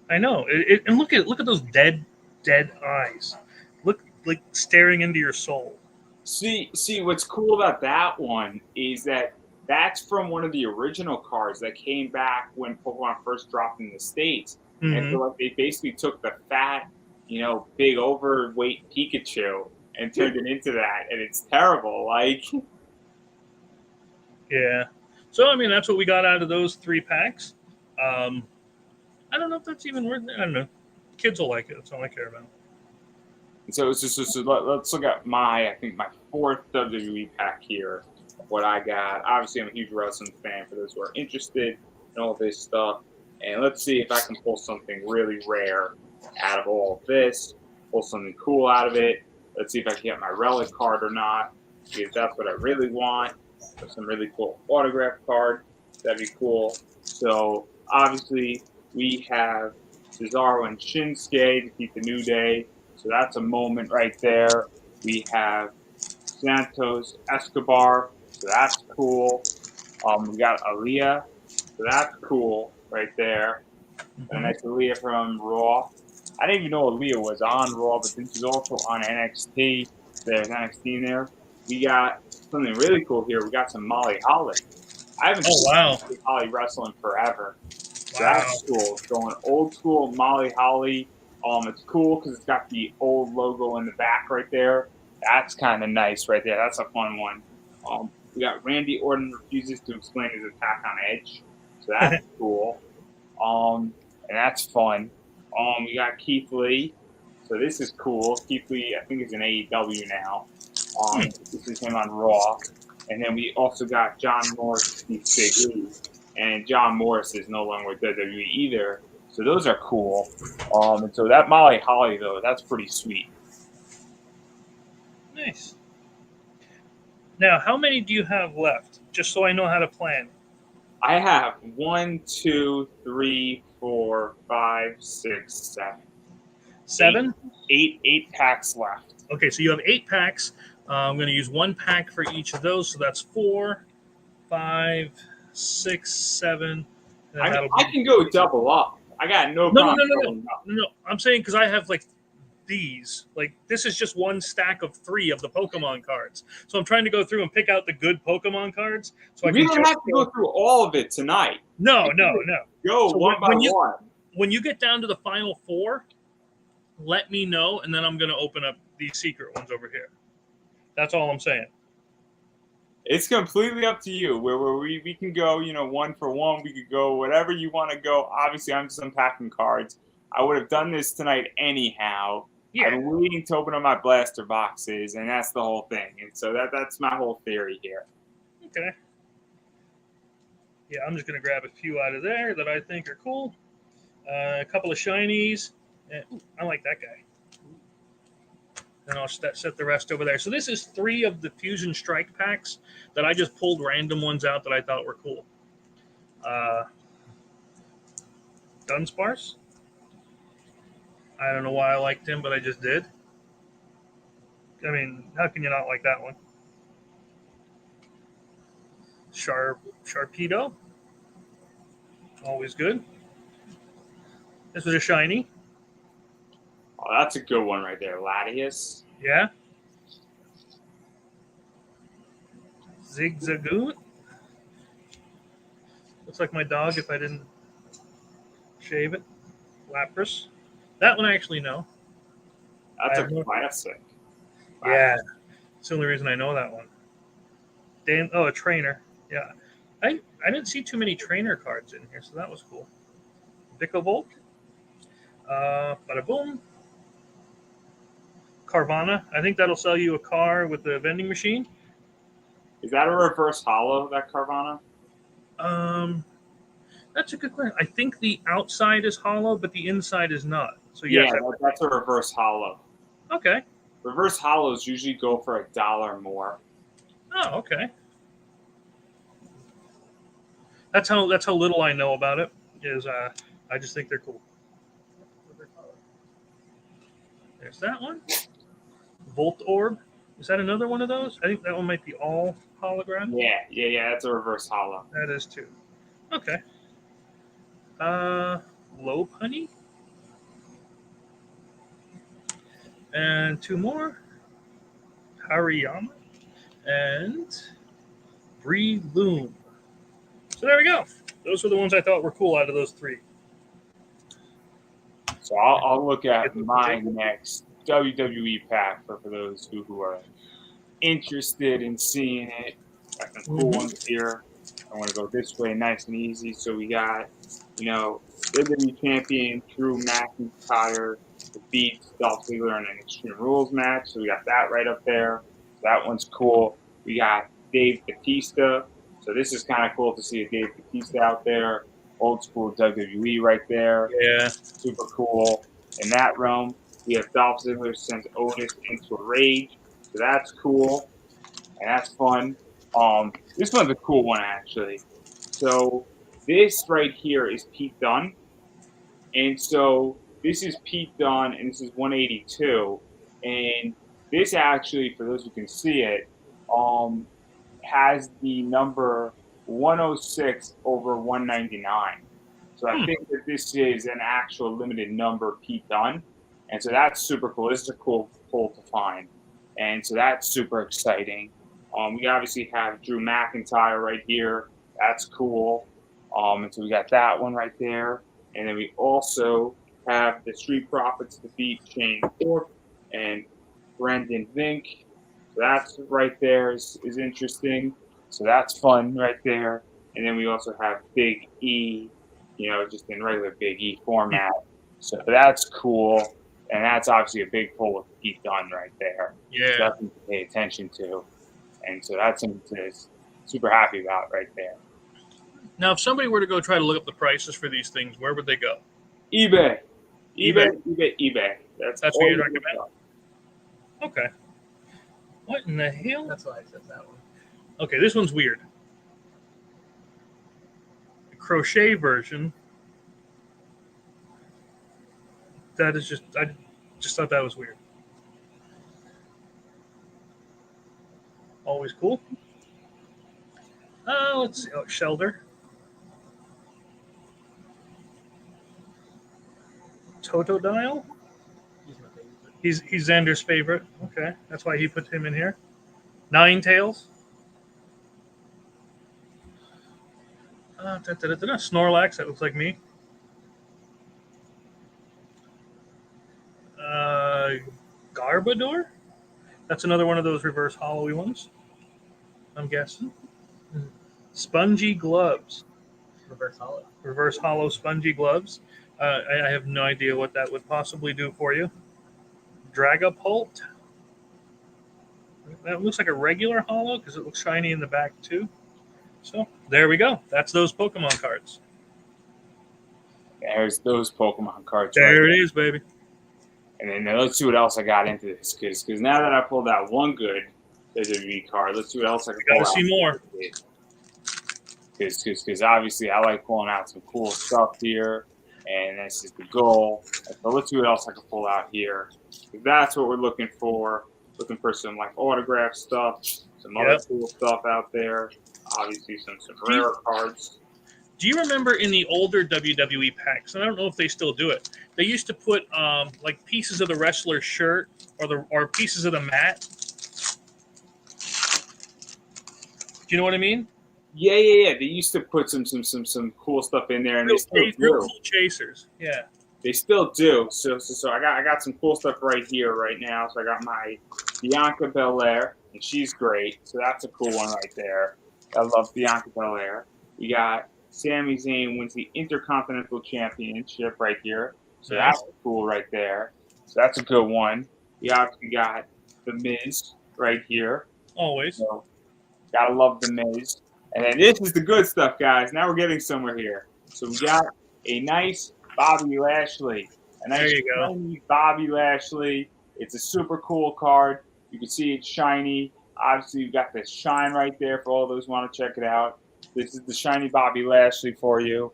I know. And look at those dead eyes. Look like staring into your soul. See, what's cool about that one is that that's from one of the original cards that came back when Pokemon first dropped in the States. Mm-hmm. And so like they basically took the fat, big overweight Pikachu and turned it into that, and it's terrible. Like, Yeah. So I mean, that's what we got out of those 3 packs. I don't know if that's even worth it. I don't know. Kids will like it. That's all I care about. so let's look at I think my 4th WWE pack here. What I got. Obviously, I'm a huge wrestling fan. For those who are interested in all this stuff, and let's see if I can pull something really rare out of all of this. Pull something cool out of it. Let's see if I can get my relic card or not, because that's what I really want. Some really cool autograph card. That'd be cool. So obviously we have Cesaro and Shinsuke to keep the New Day. So that's a moment right there. We have Santos Escobar. So that's cool. We got Aaliyah. So that's cool right there. And a nice Aaliyah from Raw. I didn't even know Aaliyah was on Raw, but this is also on NXT. There's NXT in there. We got something really cool here. We got some Molly Holly. I haven't seen Molly Holly wrestling forever. So that's cool. Going old school Molly Holly. It's cool because it's got the old logo in the back right there. That's kind of nice right there. That's a fun one. We got Randy Orton refuses to explain his attack on Edge. So that's cool. And that's fun. We got Keith Lee. So this is cool. Keith Lee, I think, is in AEW now. This is him on Raw. And then we also got John Morris, Big Lee. And John Morris is no longer with WWE either. So those are cool. And so that Molly Holly, though, that's pretty sweet. Nice. Now, how many do you have left? Just so I know how to plan. I have 1, 2, 3, 4, 5, 6, 7. 7? 8 packs left. Okay, so you have 8 packs. I'm going to use 1 pack for each of those. So that's 4, 5, 6, 7. I can go double up. I got no problem. No. I'm saying because I have like these. Like this is just 1 stack of 3 of the Pokemon cards. So I'm trying to go through and pick out the good Pokemon cards. So we don't have to go through all of it tonight. No. Go so one by one. When you get down to the final 4, let me know, and then I'm going to open up these secret ones over here. That's all I'm saying. It's completely up to you. Where we can go, 1 for 1. We could go whatever you want to go. Obviously, I'm just unpacking cards. I would have done this tonight anyhow. Yeah. I've been waiting to open up my blaster boxes, and that's the whole thing. And so that's my whole theory here. Okay. Yeah, I'm just going to grab a few out of there that I think are cool. A couple of shinies. I like that guy. And I'll set the rest over there. So this is 3 of the Fusion Strike packs that I just pulled random ones out that I thought were cool. Dunsparce. I don't know why I liked him, but I just did. I mean, how can you not like that one? Sharpedo. Always good. This was a shiny. Oh, that's a good one right there. Latias. Yeah. Zigzagoon. Looks like my dog if I didn't shave it. Lapras. That one I actually know. That's a classic. Yeah. It's the only reason I know that one. A trainer. Yeah. I didn't see too many trainer cards in here, so that was cool. Vikavolt. Bada boom. Carvana. I think that'll sell you a car with the vending machine. Is that a reverse holo, that Carvana? That's a good question. I think the outside is hollow, but the inside is not. So yes, that's a reverse holo. Okay. Reverse holos usually go for $1 more. Oh, okay. That's how little I know about it. Is I just think they're cool. There's that one. Volt Orb. Is that another one of those? I think that one might be all hologram. Yeah. That's a reverse holo. That is too. Okay. Lopunny. And 2 more. Hariyama. And Breloom. So there we go. Those were the ones I thought were cool out of those 3. So I'll look at my next WWE pack for those who are interested in seeing it. Got some cool ones here. I want to go this way, nice and easy. So we got, WWE Champion Drew McIntyre beats Dolph Ziggler in an Extreme Rules match. So we got that right up there. So that one's cool. We got Dave Bautista. So this is kind of cool to see a Dave Bautista out there. Old school WWE right there. Yeah. Super cool. In that realm, we have Dolph Ziggler sends Otis into a rage. So that's cool. And that's fun. This one's a cool one, actually. So this right here is Pete Dunne. And so this is Pete Dunne, and this is 182. And this actually, for those who can see it, has the number 106 over 199. So I think that this is an actual limited number Pete Dunne. And so that's super cool. This is a cool pull to find. And so that's super exciting. We obviously have Drew McIntyre right here. That's cool. And so we got that one right there. And then we also have the Street Profits defeat Shane Thorpe and Brendan Vink. So that's right there is interesting. So that's fun right there. And then we also have Big E, just in regular Big E format. So that's cool. And that's obviously a big pull with Pete Dunne right there. Yeah. So that's something to pay attention to. And so that's something to super happy about right there. Now, if somebody were to go try to look up the prices for these things, where would they go? eBay. That's what you're talking about? Okay. What in the hell? That's why I said that one. Okay, this one's weird. The crochet version. That is I just thought that was weird. Always cool. Let's see. Oh, Shelder. Totodile. He's my favorite. He's Xander's favorite. Okay, that's why he put him in here. Ninetales. Snorlax. That looks like me. Garbodor. That's another one of those reverse hollowy ones, I'm guessing. Spongy gloves. Reverse hollow spongy gloves. I have no idea what that would possibly do for you. Dragapult. That looks like a regular hollow because it looks shiny in the back too. So there we go. That's those Pokemon cards. There's those Pokemon cards. There it is, baby. And then let's see what else I got into this. Because now that I pulled out one good WWE card, let's see what else I can pull out. Gotta see more. Because obviously I like pulling out some cool stuff here. And this is the goal. So let's see what else I can pull out here. That's what we're looking for. Looking for some autograph stuff, some other cool stuff out there. Obviously some rare cards. Do you remember in the older WWE packs, and I don't know if they still do it, they used to put pieces of the wrestler's shirt or pieces of the mat? Do you know what I mean? Yeah. They used to put some cool stuff in there, and they still do. Real cool chasers. Yeah. They still do. So I got some cool stuff right here right now. So I got my Bianca Belair, and she's great. So that's a cool one right there. I love Bianca Belair. We got Sami Zayn wins the Intercontinental Championship right here. So that's cool right there. So that's a good one. We obviously got The Miz right here. Always. So gotta love The Miz. And then this is the good stuff, guys. Now we're getting somewhere here. So we got a nice Bobby Lashley. A nice shiny Bobby Lashley. It's a super cool card. You can see it's shiny. Obviously, you got the shine right there for all those who want to check it out. This is the shiny Bobby Lashley for you.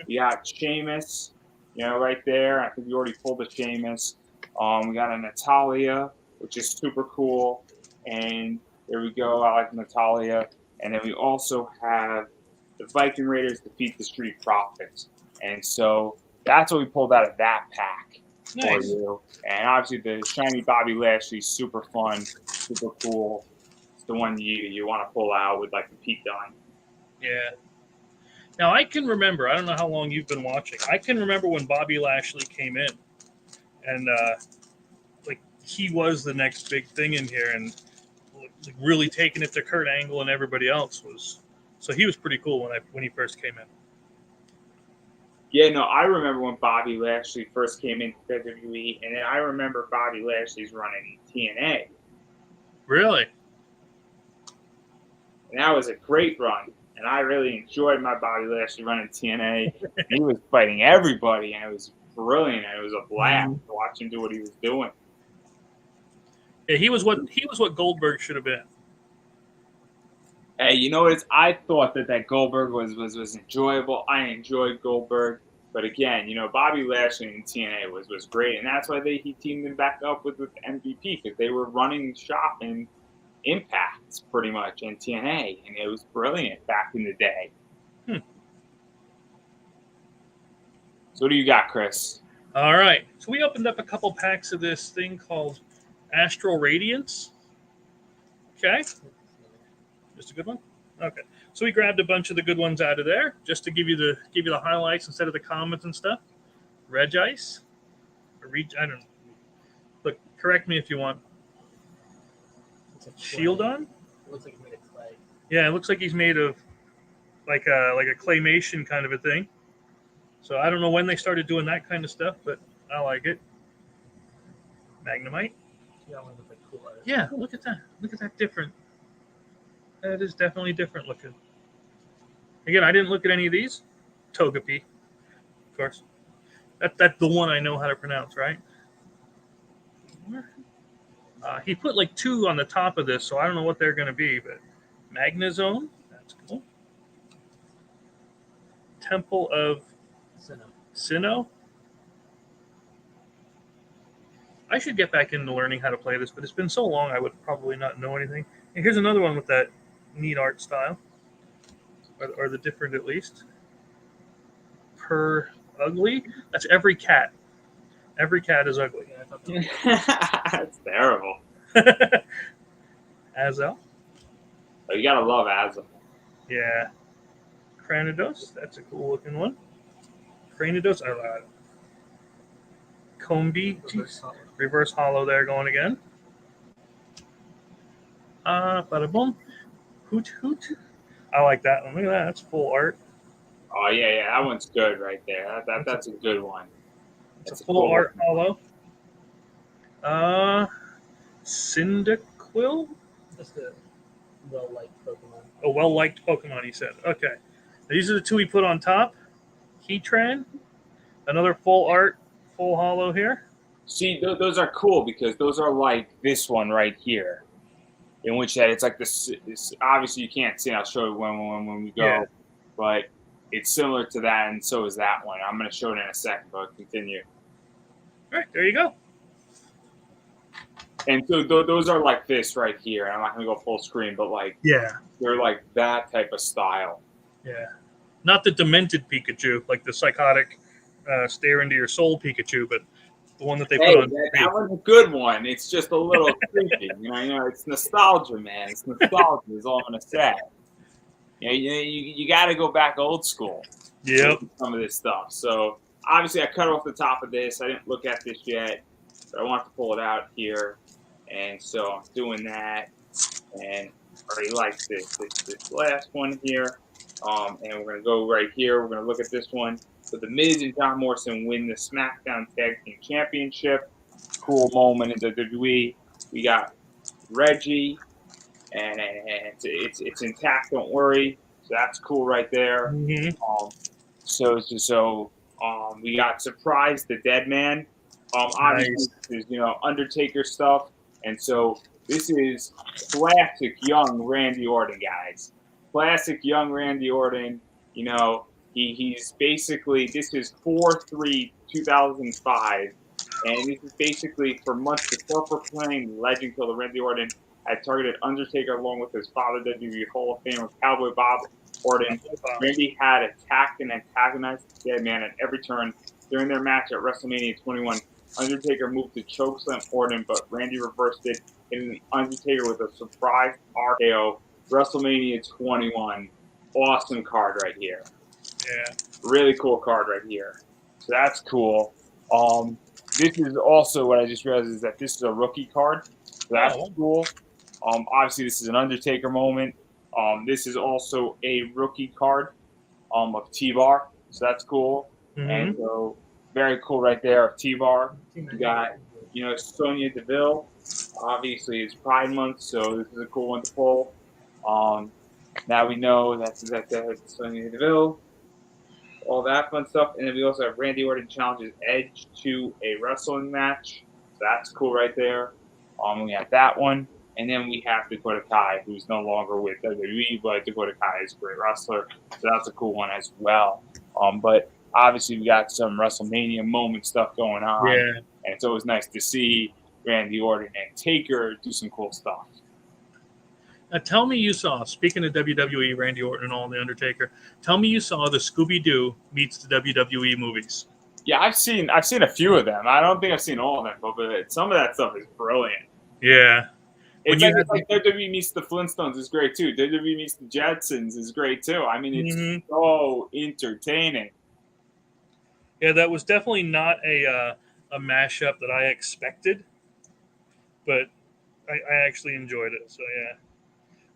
We got Sheamus, right there. I think we already pulled the Sheamus. We got a Natalia, which is super cool. And there we go. I like Natalia. And then we also have the Viking Raiders defeat the Street Profits. And so that's what we pulled out of that pack for you. And obviously the shiny Bobby Lashley is super fun, super cool. It's the one you want to pull out with the Pete Dunne. Yeah. Now, I can remember, I don't know how long you've been watching. I can remember when Bobby Lashley came in, and like he was the next big thing in here, and like, really taking it to Kurt Angle and everybody else was. So he was pretty cool when he first came in. Yeah, no, I remember when Bobby Lashley first came into WWE, and then I remember Bobby Lashley's running TNA, Really? and that was a great run. And I really enjoyed my Bobby Lashley running TNA. He was fighting everybody, and it was brilliant, and it was a blast to watch him do what he was doing. Yeah, he was what Goldberg should have been. Hey, you know what? I thought that Goldberg was enjoyable. I enjoyed Goldberg, but again, you know, Bobby Lashley in TNA was great, and that's why he teamed him back up with MVP, because they were running shop in Impact pretty much in TNA, and it was brilliant back in the day. So what do you got, Chris? All right, so we opened up a couple packs of this thing called Astral Radiance. Okay. Just a good one? Okay. So we grabbed a bunch of the good ones out of there just to give you the highlights instead of the comments and stuff. Reg Ice. I don't know. Look, correct me if you want. Shield on? It looks like he's made of clay. Yeah, it looks like he's made of like a claymation kind of a thing. So I don't know when they started doing that kind of stuff, but I like it. Magnemite. Yeah, one looks like cool art. Yeah, look at that. Look at that different. That is definitely different looking. Again, I didn't look at any of these. Togepi, of course. That's the one I know how to pronounce, right? He put like 2 on the top of this, so I don't know what they're going to be, but Magnezone, that's cool. Temple of Sinnoh. I should get back into learning how to play this, but it's been so long I would probably not know anything. And here's another one with that neat art style, or the different at least. Per ugly. That's every cat. Every cat is ugly. That's terrible. Azel. Oh, you gotta love Azel. Yeah. Cranidos. That's a cool looking one. Cranidos. I like it. Combi. Reverse hollow there going again. Bada boom. Hoot hoot. I like that one. Look at that. That's full art. Oh yeah, that one's good right there. That's a good one. It's a full art hollow. Cyndaquil? Just a well-liked Pokemon. A well-liked Pokemon, he said. Okay. These are the 2 we put on top. Heatran. Another full art, full hollow here. See, those are cool because those are like this one right here, in which that it's like this obviously you can't see. I'll show you when we go, yeah. But it's similar to that, and so is that one. I'm going to show it in a second, but continue. All right, there you go. And so those are like this right here. I'm not going to go full screen, but like they're like that type of style. Yeah, not the demented Pikachu, like the psychotic stare into your soul Pikachu, but the one that they put on. That one's a good one. It's just a little creepy. You know, it's nostalgia, man. It's nostalgia is all I'm going to say. You got to go back old school. Yep. Some of this stuff. So obviously I cut off the top of this. I didn't look at this yet, but I want to pull it out here. And so I'm doing that. And I already like this last one here. And we're going to go right here. We're going to look at this one. So the Miz and John Morrison win the SmackDown Tag Team Championship. Cool moment in WWE. We got Reggie. And it's intact, don't worry. So that's cool right there. Mm-hmm. So we got Surprise the Dead Man. Obviously, Nice. This is, Undertaker stuff. And so this is classic young Randy Orton, guys. Classic young Randy Orton. He's basically, this is 4/3/2005. And this is basically for months the self-proclaimed legend killer Randy Orton had targeted Undertaker along with his father, WWE Hall of Famer Cowboy Bob Orton. Randy had attacked and antagonized the Dead Man at every turn. During their match at WrestleMania 21, Undertaker moved to chokeslam Orton, but Randy reversed it, hitting Undertaker with a surprise RKO. WrestleMania 21. Awesome card right here. Yeah. Really cool card right here. So that's cool. This is also what I just realized is that this is a rookie card. So that's cool. Obviously this is an Undertaker moment. This is also a rookie card of T-Bar. So that's cool. And so very cool right there of T-Bar. You got, Sonya Deville. Obviously it's Pride Month, so this is a cool one to pull. Now we know that's Sonya Deville. All that fun stuff. And then we also have Randy Orton challenges Edge to a wrestling match. So that's cool right there. We have that one. And then we have Dakota Kai, who's no longer with WWE, but Dakota Kai is a great wrestler. So that's a cool one as well. But obviously we got some WrestleMania moment stuff going on. Yeah. And it's always nice to see Randy Orton and Taker do some cool stuff. Now tell me you saw, speaking of WWE, Randy Orton and all, and The Undertaker, tell me you saw the Scooby-Doo meets the WWE movies. Yeah, I've seen a few of them. I don't think I've seen all of them, but some of that stuff is brilliant. Yeah. It's like WWE meets the Flintstones is great too. WWE meets the Jetsons is great too. I mean, it's so entertaining. Yeah, that was definitely not a mashup that I expected, but I actually enjoyed it. So yeah,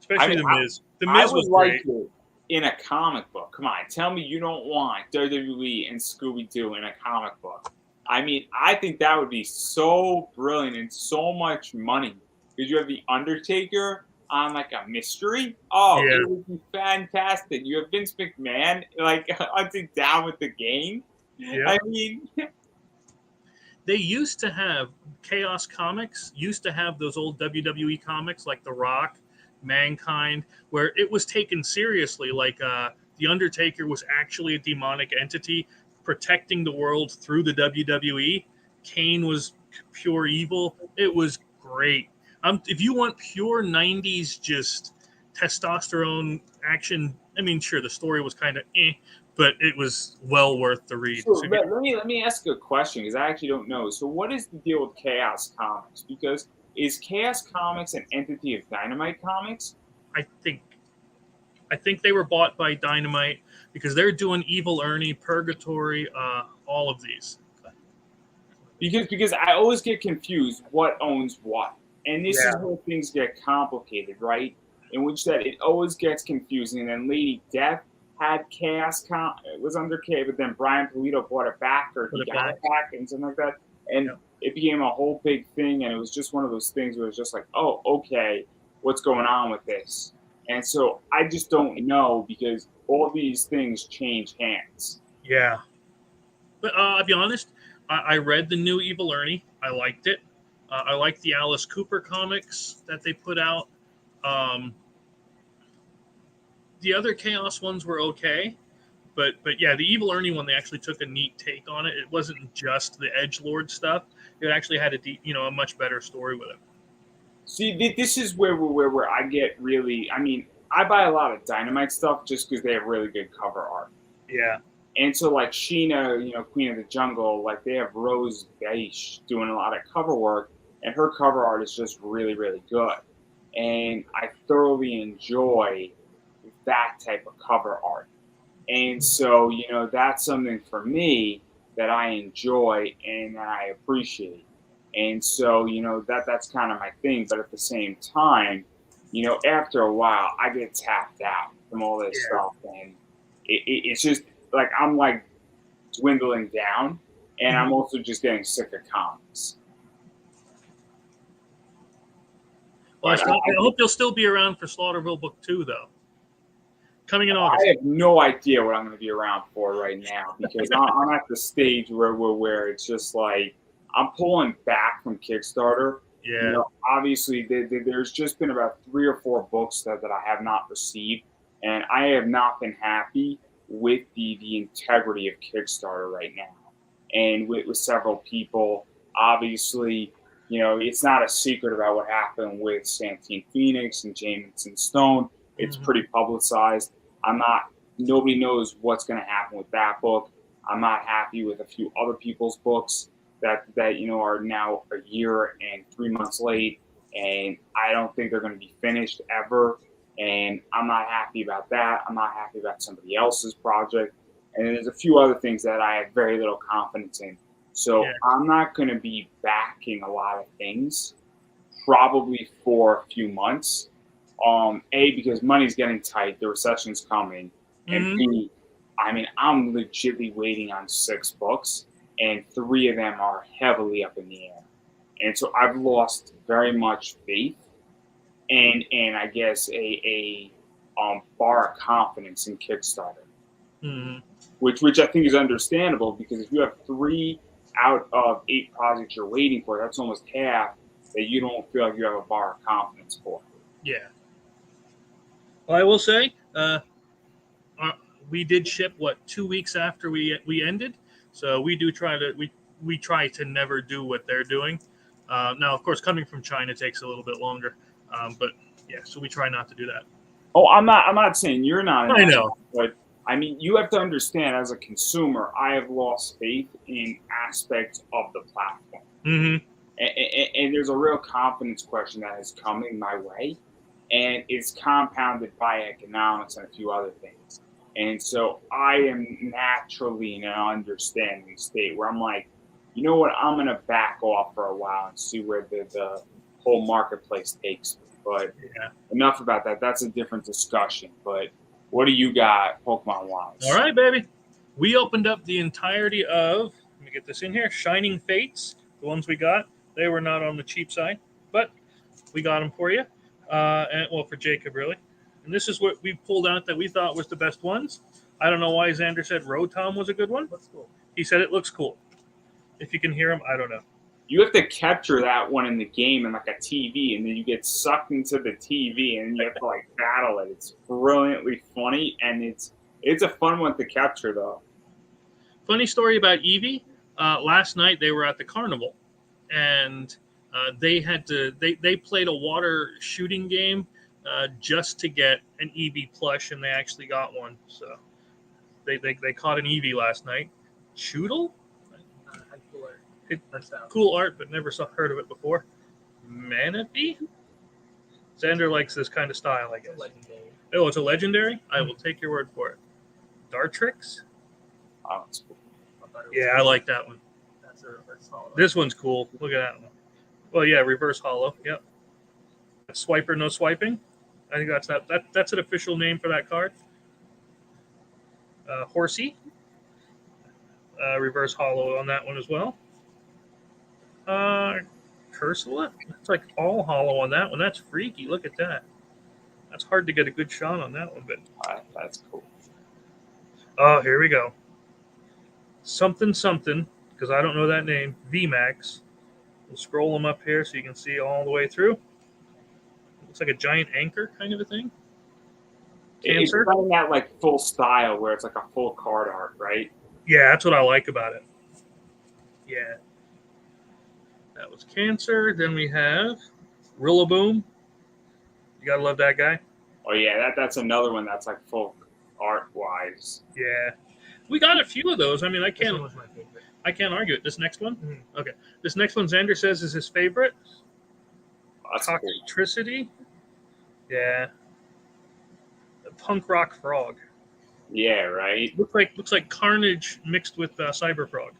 especially The Miz. The Miz was great. It in a comic book. Come on, tell me you don't want WWE and Scooby-Doo in a comic book. I mean, I think that would be so brilliant and so much money. Because you have The Undertaker on like a mystery. Oh, Yeah. It would be fantastic. You have Vince McMahon like down with the game. Yeah. I mean, they used to have Chaos Comics, used to have those old WWE comics like The Rock, Mankind, where it was taken seriously. Like The Undertaker was actually a demonic entity protecting the world through the WWE. Kane was pure evil. It was great. If you want pure 90s just testosterone action, I mean, sure, the story was kind of but it was well worth the read. So let me ask you a question because I actually don't know. So what is the deal with Chaos Comics? Because is Chaos Comics an entity of Dynamite Comics? I think they were bought by Dynamite because they're doing Evil Ernie, Purgatory, all of these. Because I always get confused what owns what. And this is where things get complicated, right? In which that it always gets confusing. And then Lady Death had it was under K, but then Brian Pulido bought it back, or he got it back, and something like that. And it became a whole big thing, and it was just one of those things where it's just like, oh, okay, what's going on with this? And so I just don't know because all these things change hands. Yeah. But I'll be honest, I read the new Evil Ernie. I liked it. I liked the Alice Cooper comics that they put out. The other Chaos ones were okay, but yeah, the Evil Ernie one, they actually took a neat take on it. It wasn't just the edgelord stuff; it actually had a much better story with it. See, this is where I get really. I mean, I buy a lot of Dynamite stuff just because they have really good cover art. Yeah. And so, like Sheena, Queen of the Jungle, like they have Rose Beish doing a lot of cover work, and her cover art is just really, really good. And I thoroughly enjoy that type of cover art. And so, that's something for me that I enjoy and that I appreciate. And so, that's kind of my thing. But at the same time, after a while, I get tapped out from all this stuff. And it's just like I'm like dwindling down. And I'm also just getting sick of comics. Well, I hope you'll still be around for Slaughterville Book 2, though. Coming in August. I have no idea what I'm going to be around for right now because I'm at the stage where it's just like I'm pulling back from Kickstarter. Yeah. Obviously, there's just been about 3 or 4 books that I have not received, and I have not been happy with the integrity of Kickstarter right now. And with several people, obviously, it's not a secret about what happened with Santine Phoenix and Jameson Stone. It's pretty publicized. Nobody knows what's going to happen with that book. I'm not happy with a few other people's books that are now a year and 3 months late, and I don't think they're going to be finished ever. And I'm not happy about that. I'm not happy about somebody else's project. And then there's a few other things that I have very little confidence in. So Yeah. I'm not going to be backing a lot of things probably for a few months. A, because money's getting tight, the recession's coming. And Mhm. B, I mean, I'm legitimately waiting on 6 books, and 3 of them are heavily up in the air. And so I've lost very much faith and I guess a bar of confidence in Kickstarter, Mhm. which I think is understandable because if you have 3 out of 8 projects you're waiting for, that's almost half that you don't feel like you have a bar of confidence for. Yeah. Well, I will say, we did ship 2 weeks after we ended, so we do try to we try to never do what they're doing. Now, of course, coming from China takes a little bit longer, but yeah, so we try not to do that. Oh, I'm not saying you're not, I know. but I mean you have to understand as a consumer, I have lost faith in aspects of the platform. Mm-hmm. And there's a real confidence question that is coming my way, and it's compounded by economics and a few other things. And so I am naturally in an understanding state where I'm like, you know what, I'm gonna back off for a while and see where the whole marketplace takes me. But Yeah. enough about that. That's a different discussion. But what do you got, Pokemon wise? All right, baby. We opened up the entirety of. Let me get this in here. Shining Fates. The ones we got, they were not on the cheap side, but we got them for you. And well, for Jacob, really. And this is what we pulled out that we thought was the best ones. I don't know why Xander said Rotom was a good one. Looks cool. He said it looks cool. If you can hear him, I don't know. You have to capture that one in the game in like a TV, and then you get sucked into the TV, and you have to like battle it. It's brilliantly funny, and it's a fun one to capture though. Funny story about Eevee. Last night they were at the carnival, and they played a water shooting game just to get an Eevee plush, and they actually got one. So they caught an Eevee last night. Choodle? Cool art, but never heard of it before. Manaphy? Xander likes this kind of style, I guess. Legendary. Oh, it's a legendary? I will take your word for it. Dartrix? Oh, it's cool. Yeah, I like that one. That's a reverse hollow. This one's cool. Look at that one. Well, yeah, reverse hollow. Yep. Swiper, no swiping. I think that's an official name for that card. Horsey. Reverse hollow on that one as well. Cursula. It's like all hollow on that one. That's freaky. Look at that. That's hard to get a good shot on that one, but That's cool. oh, here we go. Something, because I don't know that name. VMAX. We'll scroll them up here so you can see all the way through. Looks like a giant anchor kind of a thing. Cancer. It's running that like full style where it's like a full card art, right? Yeah, that's what I like about it. Yeah. That was Cancer. Then we have Rillaboom. You gotta love that guy. Oh yeah, that's another one that's like full art wise. Yeah. We got a few of those. I mean, This one was my favorite. I can't argue it. This next one? Mhm. Okay. This next one, Xander says, is his favorite. That's cool. Toxicity. Yeah. The punk rock frog. Yeah, right. Looks like Carnage mixed with Cyber Frog.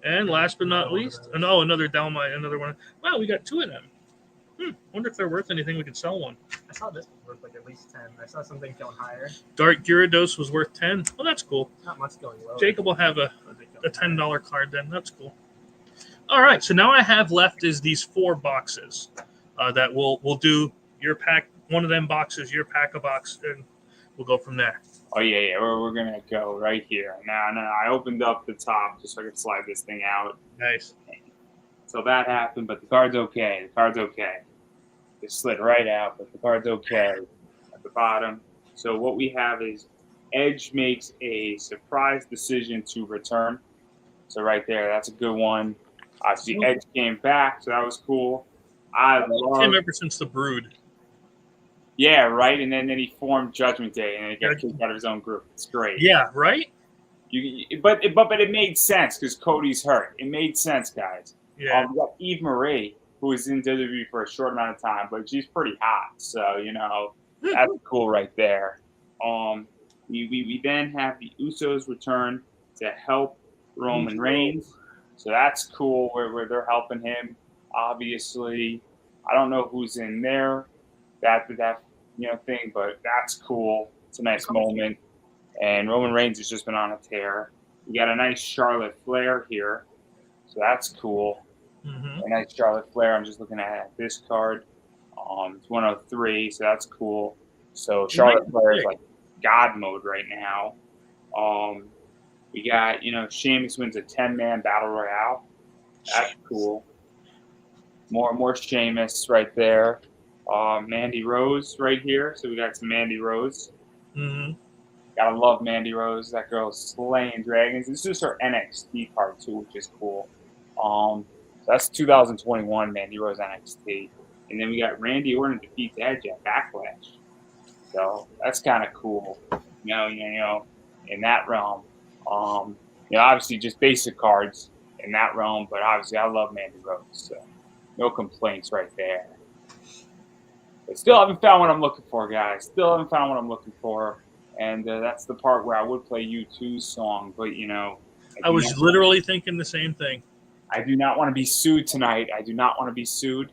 And last but not least, another Dalmite, another one. Wow, we got 2 of them. Wonder if they're worth anything. We could sell one. I saw this was worth like at least 10. I saw something going higher. Dark Gyarados was worth 10. Well, that's cool. Not much going low. Jacob will have a $10 card then. That's cool. All right, so now I have left is these 4 boxes that we'll do your pack. One of them boxes, your pack a box, and we'll go from there. Oh yeah. We're gonna go right here. Now I opened up the top just so I could slide this thing out. Nice. So that happened, but the card's okay. It slid right out, but the card's okay at the bottom. So what we have is Edge makes a surprise decision to return. So right there, that's a good one. Obviously, Edge came back, so that was cool. I love him ever since the Brood. Yeah, right. And then he formed Judgment Day, and he got kicked out of his own group. It's great. Yeah, right. But it made sense because Cody's hurt. It made sense, guys. Yeah. We got Eve Marie. who was in WWE for a short amount of time, but she's pretty hot. So, that's cool right there. We then have the Usos return to help Roman Reigns. So that's cool where they're helping him. Obviously, I don't know who's in there, that thing, but that's cool. It's a nice moment. And Roman Reigns has just been on a tear. We got a nice Charlotte Flair here. So that's cool. A nice Charlotte Flair. I'm just looking at this card. It's 103, so that's cool. So Charlotte Flair is like God mode right now. We got, Sheamus wins a 10-man battle royale. That's cool. More Sheamus right there. Mandy Rose right here. So we got some Mandy Rose. Gotta love Mandy Rose. That girl's slaying dragons. This is her NXT card too, which is cool. So that's 2021 Mandy Rose NXT. And then we got Randy Orton defeats Edge at Backlash. So that's kind of cool. In that realm. Obviously just basic cards in that realm, but obviously I love Mandy Rose. So no complaints right there. But still haven't found what I'm looking for, guys. Still haven't found what I'm looking for. And that's the part where I would play U2's song, but I was literally thinking the same thing. I do not want to be sued tonight. I do not want to be sued.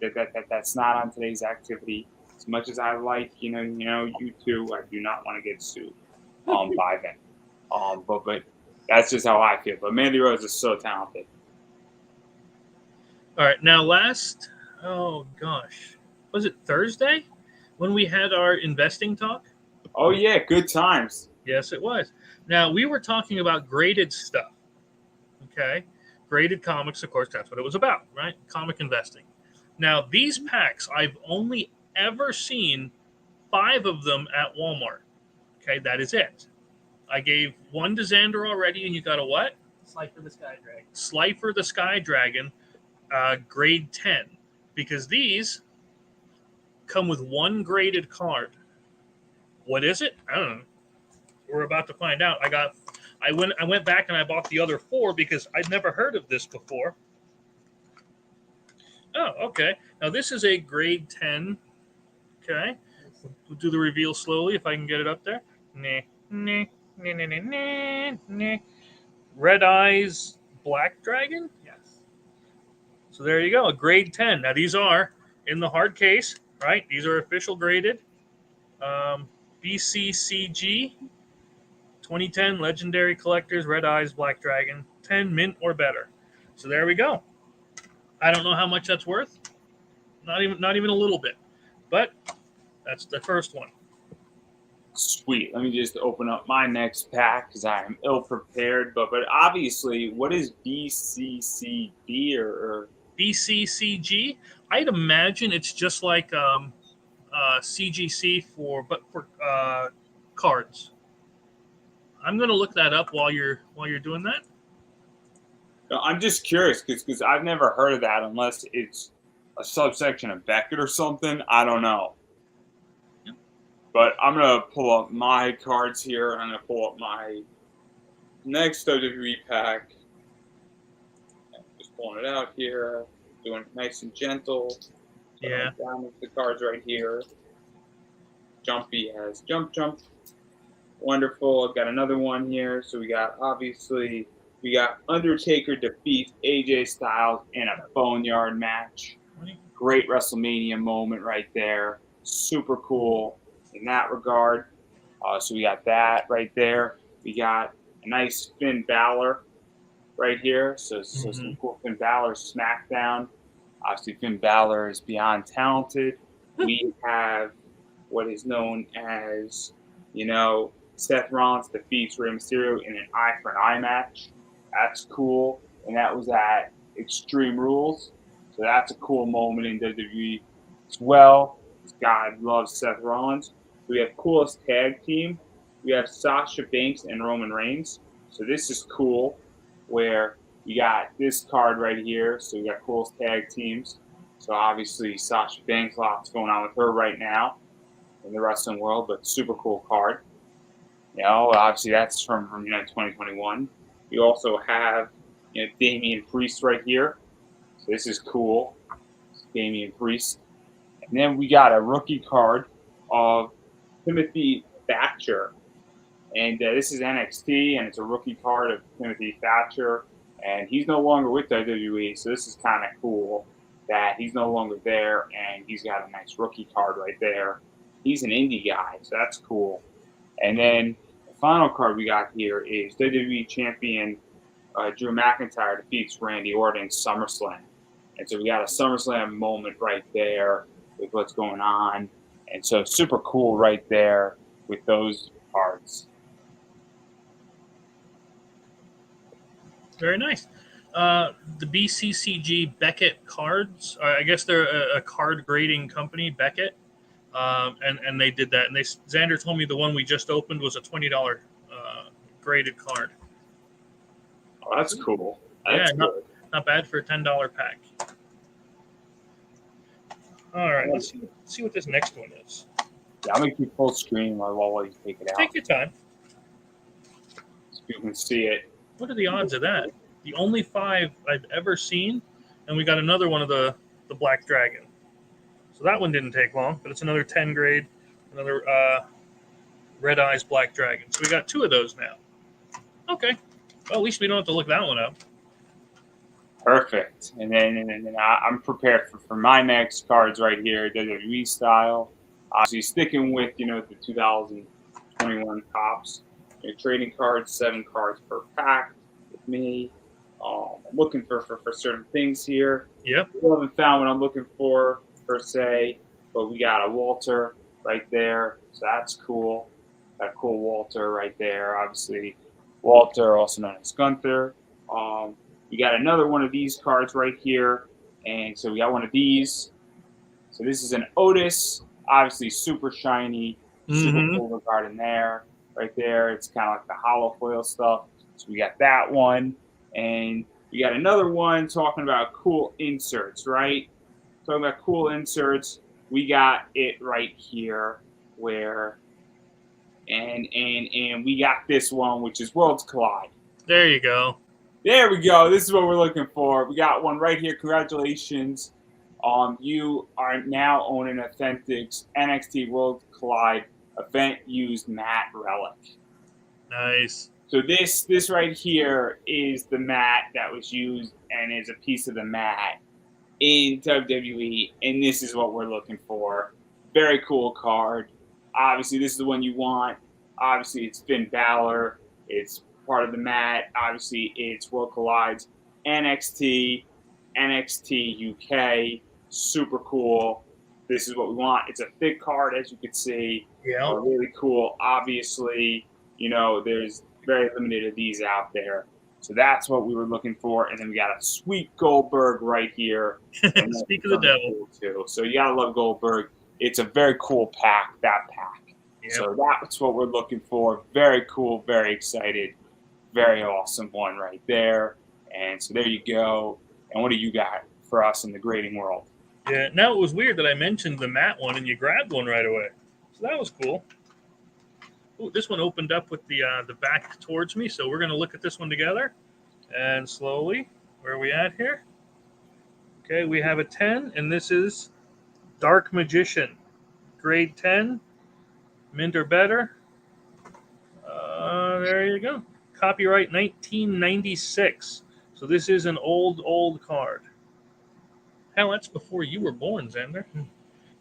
That's not on today's activity. As much as I like, U2, I do not want to get sued by them. But that's just how I feel. But Mandy Rose is so talented. All right, now was it Thursday when we had our investing talk? Oh, yeah, good times. Yes, it was. Now, we were talking about graded stuff, okay? Graded comics, of course, that's what it was about, right? Comic investing. Now, these packs, I've only ever seen 5 of them at Walmart, okay? That is it. I gave 1 to Xander already, and you got a what? Slifer the Sky Dragon. Slifer the Sky Dragon, grade 10, because these come with 1 graded card. What is it? I don't know. We're about to find out. I went back and I bought the other 4 because I'd never heard of this before. Oh, okay. Now this is a grade 10. Okay. We'll do the reveal slowly if I can get it up there. Red Eyes Black Dragon? Yes. So there you go, a grade 10. Now these are in the hard case, right? These are official graded. BCCG 2010 Legendary Collectors Red Eyes Black Dragon 10 mint or better. So there we go. I don't know how much that's worth. Not even a little bit. But that's the first one. Sweet. Let me just open up my next pack because I am ill prepared. But obviously, what is BCCB or BCCG? I'd imagine it's just like CGC for cards. I'm going to look that up while you're doing that. No, I'm just curious because I've never heard of that unless it's a subsection of Beckett or something. I don't know. Yep. But I'm going to pull up my cards here. I'm going to pull up my next WWE pack. Just pulling it out here. Doing it nice and gentle. Yeah. Down with the cards right here. Jumpy has jump. Wonderful. I've got another one here. So we got Undertaker defeats AJ Styles in a boneyard match. Great WrestleMania moment right there. Super cool in that regard. So we got that right there. We got a nice Finn Balor right here. So some cool Finn Balor SmackDown. Obviously, Finn Balor is beyond talented. We have what is known as, Seth Rollins defeats Rey Mysterio in an eye for an eye match. That's cool. And that was at Extreme Rules. So that's a cool moment in WWE as well. God loves Seth Rollins. We have coolest tag team. We have Sasha Banks and Roman Reigns. So this is cool where you got this card right here. So we got coolest tag teams. So obviously Sasha Banks, lots going on with her right now in the wrestling world, but super cool card. Obviously that's from 2021. You also have Damian Priest right here. So this is cool. Damian Priest. And then we got a rookie card of Timothy Thatcher. And this is NXT, and it's a rookie card of Timothy Thatcher. And he's no longer with WWE, so this is kind of cool that he's no longer there, and he's got a nice rookie card right there. He's an indie guy, so that's cool. And then the final card we got here is WWE Champion Drew McIntyre defeats Randy Orton in SummerSlam. And so we got a SummerSlam moment right there with what's going on. And so super cool right there with those cards. Very nice. The BCCG Beckett cards, I guess they're a card grading company, Beckett. And they did that. And Xander told me the one we just opened was a $20 graded card. Oh, that's cool. That's not bad for a $10 pack. All right, let's see what this next one is. Yeah, I'm going to keep full screen while you take it out. Take your time. So you can see it. What are the odds of that? The only 5 I've ever seen, and we got another one of the Black Dragon. So that one didn't take long, but it's another 10 grade, another Red Eyes Black Dragon. So we got 2 of those now. Okay. Well, at least we don't have to look that one up. Perfect. And then I'm prepared for my next cards right here, WWE style. Obviously sticking with, the 2021 Topps. Trading cards, 7 cards per pack with me. I'm looking for certain things here. Yep. I haven't found what I'm looking for, per se, but we got a Walter right there, so that's cool. Got a cool Walter right there, obviously. Walter, also known as Gunther. We got another one of these cards right here, and so we got one of these. So this is an Otis, obviously super shiny, super cool regard in there. Right there, it's kind of like the hollow foil stuff. So we got that one, and we got another one talking about cool inserts, right? Talking about cool inserts, we got it right here, where, and we got this one, which is Worlds Collide. There you go. There we go. This is what we're looking for. We got one right here. Congratulations. You are now owning authentic NXT World Collide event used matte relic. Nice. So this right here is the mat that was used and is a piece of the mat in WWE, and this is what we're looking for. Very cool card. Obviously, this is the one you want. Obviously, it's Finn Balor. It's part of the mat. Obviously, it's World Collides, NXT UK. Super cool. This is what we want. It's a thick card, as you can see. Yeah. Really cool. Obviously, there's very limited of these out there. So that's what we were looking for. And then we got a sweet Goldberg right here. Speak of the devil. Cool too. So you got to love Goldberg. It's a very cool pack, that pack. Yep. So that's what we're looking for. Very cool, very excited. Very awesome one right there. And so there you go. And what do you got for us in the grading world? Yeah, now it was weird that I mentioned the matte one and you grabbed one right away. So that was cool. Ooh, this one opened up with the back towards me, so we're going to look at this one together. And slowly, where are we at here? Okay, we have a 10, and this is Dark Magician. Grade 10, mint or better. There you go. Copyright 1996. So this is an old card. Hell, that's before you were born, Xander.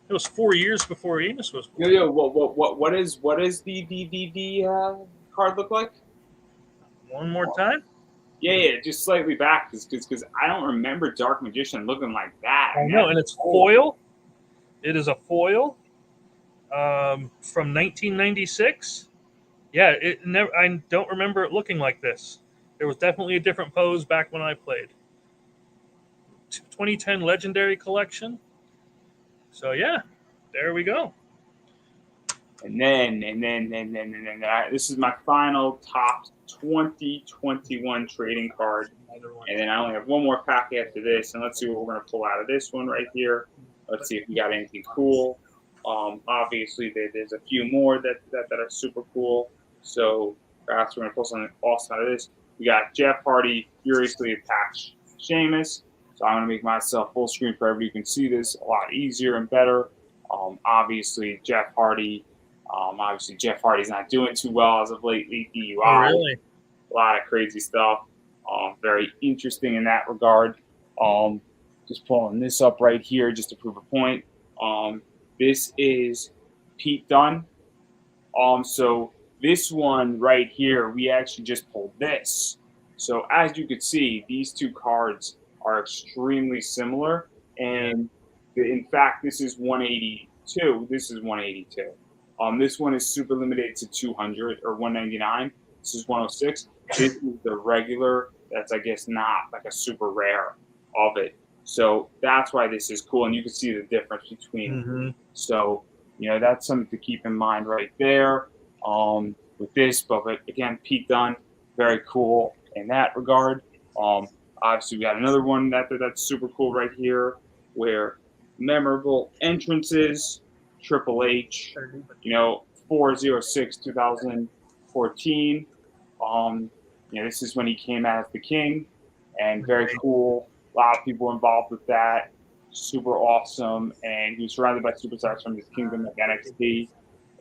It was 4 years before Amos was born. Yo, what is the card look like? One more time? Yeah, just slightly back, because I don't remember Dark Magician looking like that. I know, and it's foil. It is a foil from 1996. Yeah, I don't remember it looking like this. There was definitely a different pose back when I played. 2010 Legendary Collection. So yeah, there we go. And then this is my final top 2021 trading card. And then I only have one more pack after this, and let's see what we're going to pull out of this one right here. Let's see if we got anything cool. Obviously, there's a few more that are super cool. So perhaps we're going to pull something awesome out of this. We got Jeff Hardy, Furiously Attached Sheamus. So I'm going to make myself full screen for everybody. You can see this a lot easier and better. Obviously, Jeff Hardy. Obviously, Jeff Hardy's not doing too well as of lately. DUI. Oh, really? A lot of crazy stuff. Very interesting in that regard. Just pulling this up right here just to prove a point. This is Pete Dunne. So this one right here, we actually just pulled this. So as you can see, these two cards are extremely similar. And in fact, this is 182. This is 182. This one is super limited to 200 or 199. This is 106. This is the regular. That's, I guess, not like a super rare of it. So that's why this is cool. And you can see the difference between. So, that's something to keep in mind right there with this. But again, Pete Dunne, very cool in that regard. Obviously, we got another one that's super cool right here where memorable entrances, Triple H, 4/06, 2014. This is when he came out as the King, and very cool. A lot of people involved with that. Super awesome, and he was surrounded by superstars from his kingdom of NXT,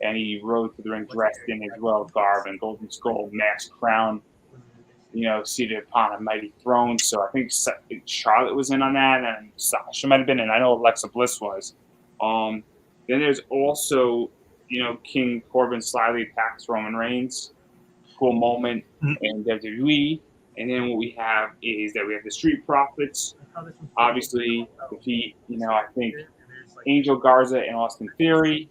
and he rode to the ring dressed in his royal garb and golden skull, masked crown, seated upon a mighty throne. So I think Charlotte was in on that, and Sasha might have been in. I know Alexa Bliss was. Then there's also, King Corbin slyly attacks Roman Reigns. Cool moment in WWE. And then what we have is that we have the Street Profits. Obviously, defeat, I think, Angel Garza and Austin Theory.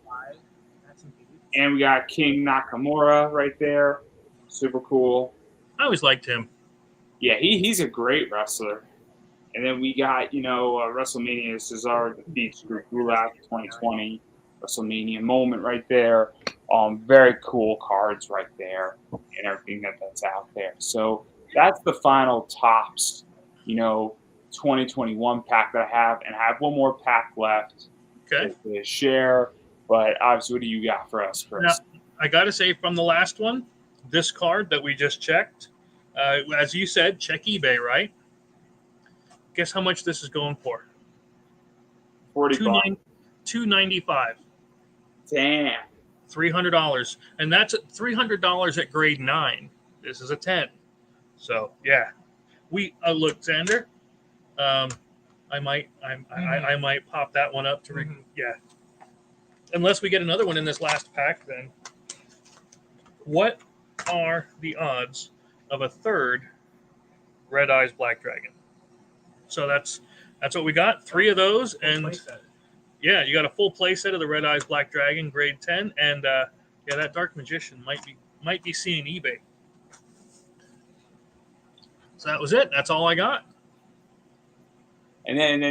And we got King Nakamura right there. Super cool. I always liked him. Yeah, he's a great wrestler. And then we got, WrestleMania Cesaro defeats Drew Gulak 2020. WrestleMania moment right there. Very cool cards right there and everything that's out there. So that's the final Topps, 2021 pack that I have. And I have one more pack left to share. But obviously, what do you got for us, Chris? Now, I got to say, from the last one, this card that we just checked, as you said, check eBay, right? Guess how much this is going for? $40. $295. Damn. $300, and that's $300 at grade 9. This is a 10. So yeah, we look, Xander. I might pop that one up to yeah. Unless we get another one in this last pack, then what are the odds of a third Red Eyes Black Dragon? So that's what we got. 3 of those, and yeah, you got a full play set of the Red Eyes Black Dragon, grade 10, and that Dark Magician might be seeing eBay. So that was it. That's all I got. And then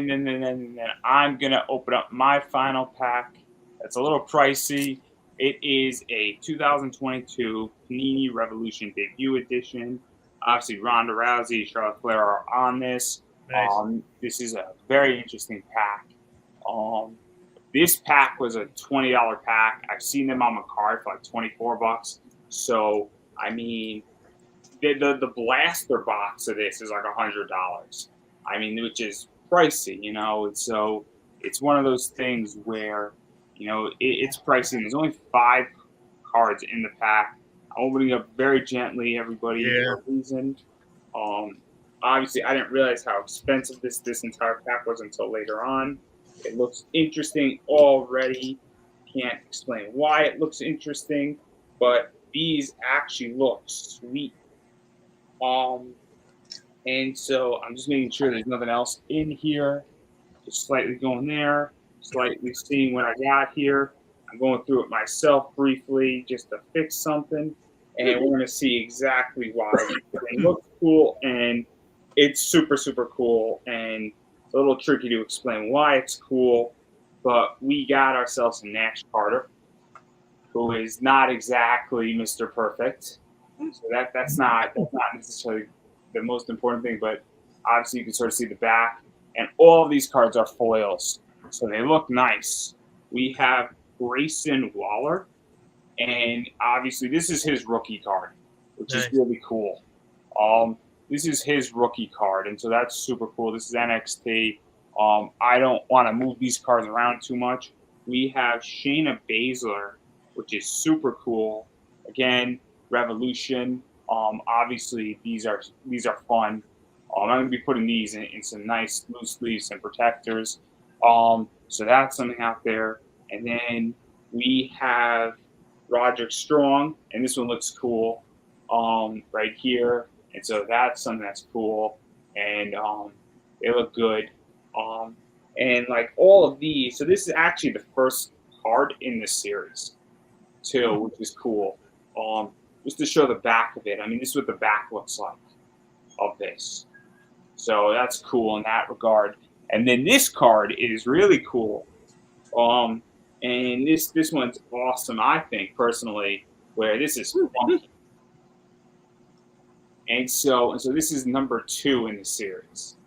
I'm gonna open up my final pack. It's a little pricey. It is a 2022 Panini Revolution debut edition. Obviously, Ronda Rousey, Charlotte Flair are on this. Nice. This is a very interesting pack. This pack was a $20 pack. I've seen them on my card for like $24. So I mean, the blaster box of this is like $100. I mean, which is pricey, So it's one of those things where, it's pricey. There's only 5 cards in the pack. I'm opening up very gently, everybody, for a reason. Obviously, I didn't realize how expensive this entire pack was until later on. It looks interesting already. Can't explain why it looks interesting, but these actually look sweet. And so I'm just making sure there's nothing else in here. Just slightly going there, slightly seeing what I got here. I'm going through it myself briefly just to fix something, and we're going to see exactly why. It looks cool, and it's super, super cool, and it's a little tricky to explain why it's cool, but we got ourselves a Nash Carter, who is not exactly Mr. Perfect. So that's not necessarily the most important thing, but obviously you can sort of see the back, and all of these cards are foils, so they look nice. We have Grayson Waller, and obviously this is his rookie card, which is really cool. this is his rookie card, and so that's super cool. This is NXT. I don't want to move these cards around too much. We have Shayna Baszler, which is super cool. Again, Revolution. Obviously, these are fun. I'm going to be putting these in some nice loose sleeves and protectors. So that's something out there. And then we have Roderick Strong, and this one looks cool right here. And so that's something that's cool. And they look good. And like all of these, so this is actually the first card in the series, too, which is cool. Just to show the back of it. I mean, this is what the back looks like of this. So that's cool in that regard. And then this card is really cool. And this one's awesome, I think, personally, where this is funky. And so this is number 2 in the series.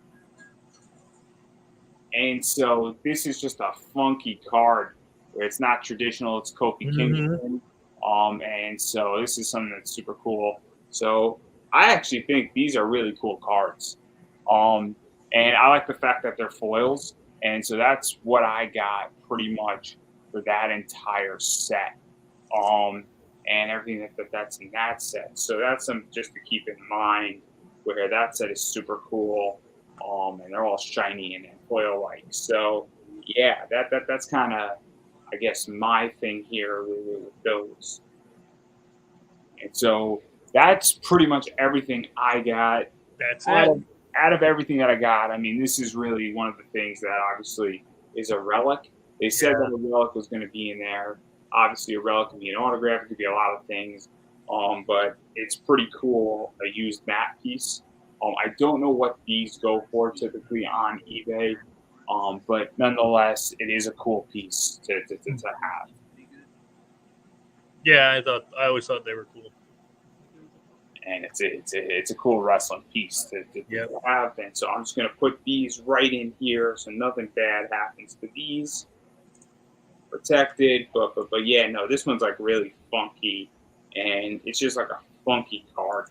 And so this is just a funky card where it's not traditional. It's Kofi Kingston. And so this is something that's super cool. So I actually think these are really cool cards. And I like the fact that they're foils. And so that's what I got pretty much for that entire set. And everything that's in that set. So that's something just to keep in mind, where that set is super cool. And they're all shiny and foil-like. So yeah, that's kind of, I guess, my thing here with those. And so that's pretty much everything I got. That's it. Out of everything that I got, I mean, this is really one of the things that obviously is a relic. They said that a relic was going to be in there. Obviously, a relic can be an autograph. It could be a lot of things. But it's pretty cool, a used matte piece. I don't know what these go for typically on eBay. But nonetheless, it is a cool piece to have. Yeah, I always thought they were cool. And it's a cool wrestling piece to have. And so I'm just going to put these right in here so nothing bad happens to these. Protected, but yeah, no, this one's like really funky, and it's just like a funky card.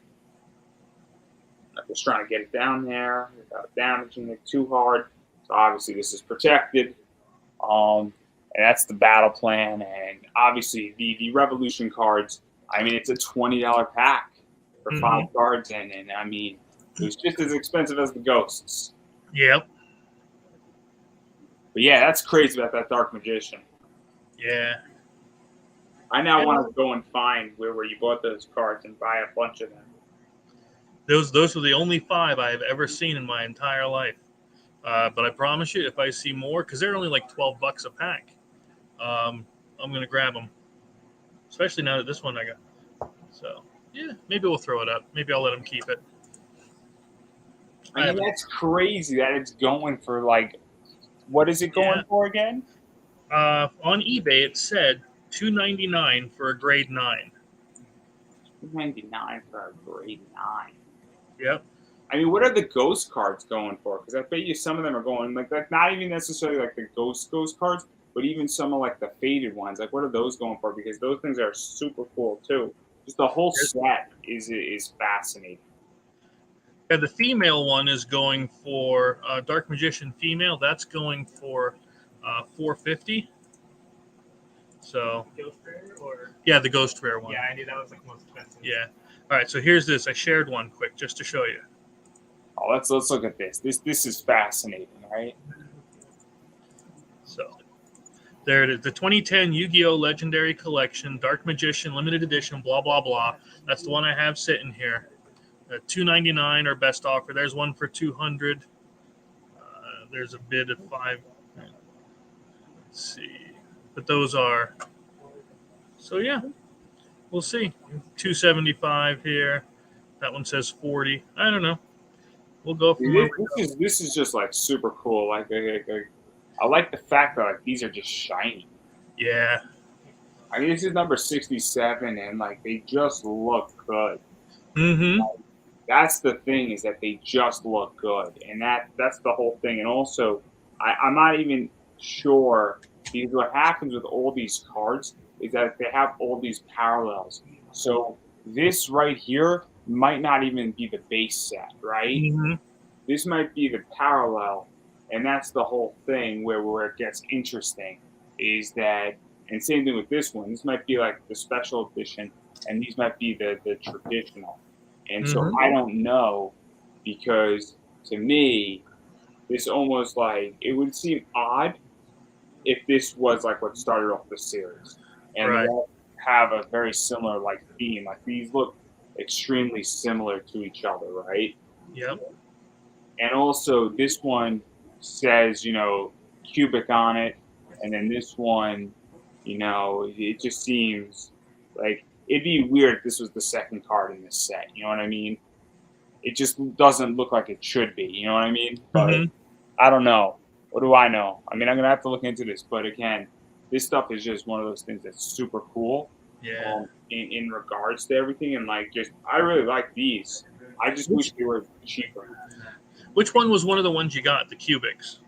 I'm just trying to get it down there without damaging it too hard. So obviously this is protected. And that's the battle plan. And obviously the Revolution cards, I mean, it's a $20 pack for 5 cards in. And I mean, it was just as expensive as the Ghosts. Yep. But yeah, that's crazy about that Dark Magician. Yeah. I now want to go and find where you bought those cards and buy a bunch of them. Those are the only 5 I have ever seen in my entire life. But I promise you, if I see more, because they're only like $12 a pack, I'm going to grab them. Especially now that this one I got. So, yeah, maybe we'll throw it up. Maybe I'll let them keep it. I mean, that's crazy that it's going for like, what is it going for again? On eBay, it said $2.99 for a grade 9. $2.99 for a grade 9. Yep. I mean, what are the ghost cards going for? Because I bet you some of them are going like not even necessarily like the ghost cards, but even some of like the faded ones. Like, what are those going for? Because those things are super cool too. Just the whole set is fascinating. Yeah, the female one is going for Dark Magician female. That's going for $450. So Ghost Rare or yeah, the Ghost Rare one. yeah, I knew that was like the most expensive. Yeah. All right. So here's this. I shared one quick just to show you. Oh, let's look at this. This is fascinating, right? So there it is. The 2010 Yu-Gi-Oh! Legendary Collection, Dark Magician, limited edition, blah blah blah. That's the one I have sitting here. $2.99 or best offer. There's one for $200. There's a bid at $5. Let's see. But those are, so yeah, we'll see. $275 here. That one says $40. I don't know. We'll go from there. This is just like super cool. Like I like the fact that like these are just shiny. Yeah. I mean, this is number 67, and like they just look good. Mm-hmm. Like, that's the thing, is that they just look good, and that's the whole thing. And also, I'm not even sure, because what happens with all these cards is that they have all these parallels. So this right here might not even be the base set, right? Mm-hmm. This might be the parallel, and that's the whole thing where it gets interesting. Is that, and same thing with this one. This might be like the special edition, and these might be the traditional. And so Mm-hmm. I don't know, because to me, this almost like it would seem odd if this was like what started off the series, and they Right. all have a very similar like theme. Like these look extremely similar to each other, right? Yep. And also this one says, cubic on it, and then this one, it just seems like it'd be weird if this was the second card in this set. You know what I mean? It just doesn't look like it should be. You know what I mean? But Mm-hmm. I don't know. What do I know? I mean, I'm gonna have to look into this. But again, this stuff is just one of those things that's super cool. Yeah. In regards to everything, and like just I really like these. I just wish they were cheaper. Which one was one of the ones you got? The cubics.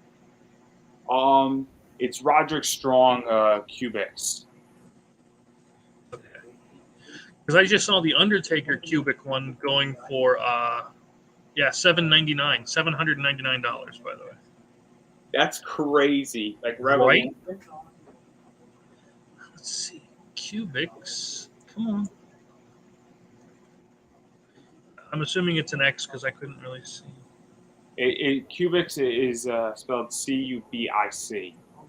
It's Roderick Strong Cubics. Okay. Because I just saw the Undertaker cubic one going for $799, by the way. That's crazy. Like Right? Revolution. Let's see. Cubics. Come on. I'm assuming it's an X because I couldn't really see. Cubics is spelled Cubic.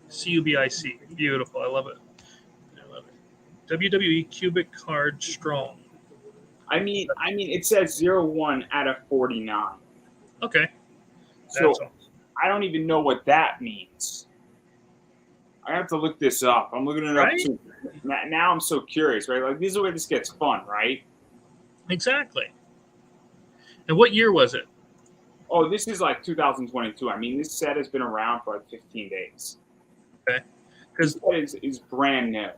Cubic. Beautiful. I love it. WWE cubic card strong. I mean, it says 01 out of 49. Okay. So That's awesome. I don't even know what that means. I have to look this up. I'm looking it Right? up too. Now I'm so curious, right? Like, this is where this gets fun, right? Exactly. And what year was it? Oh, this is like 2022. I mean, this set has been around for like 15 days. Okay. This Because set is brand new.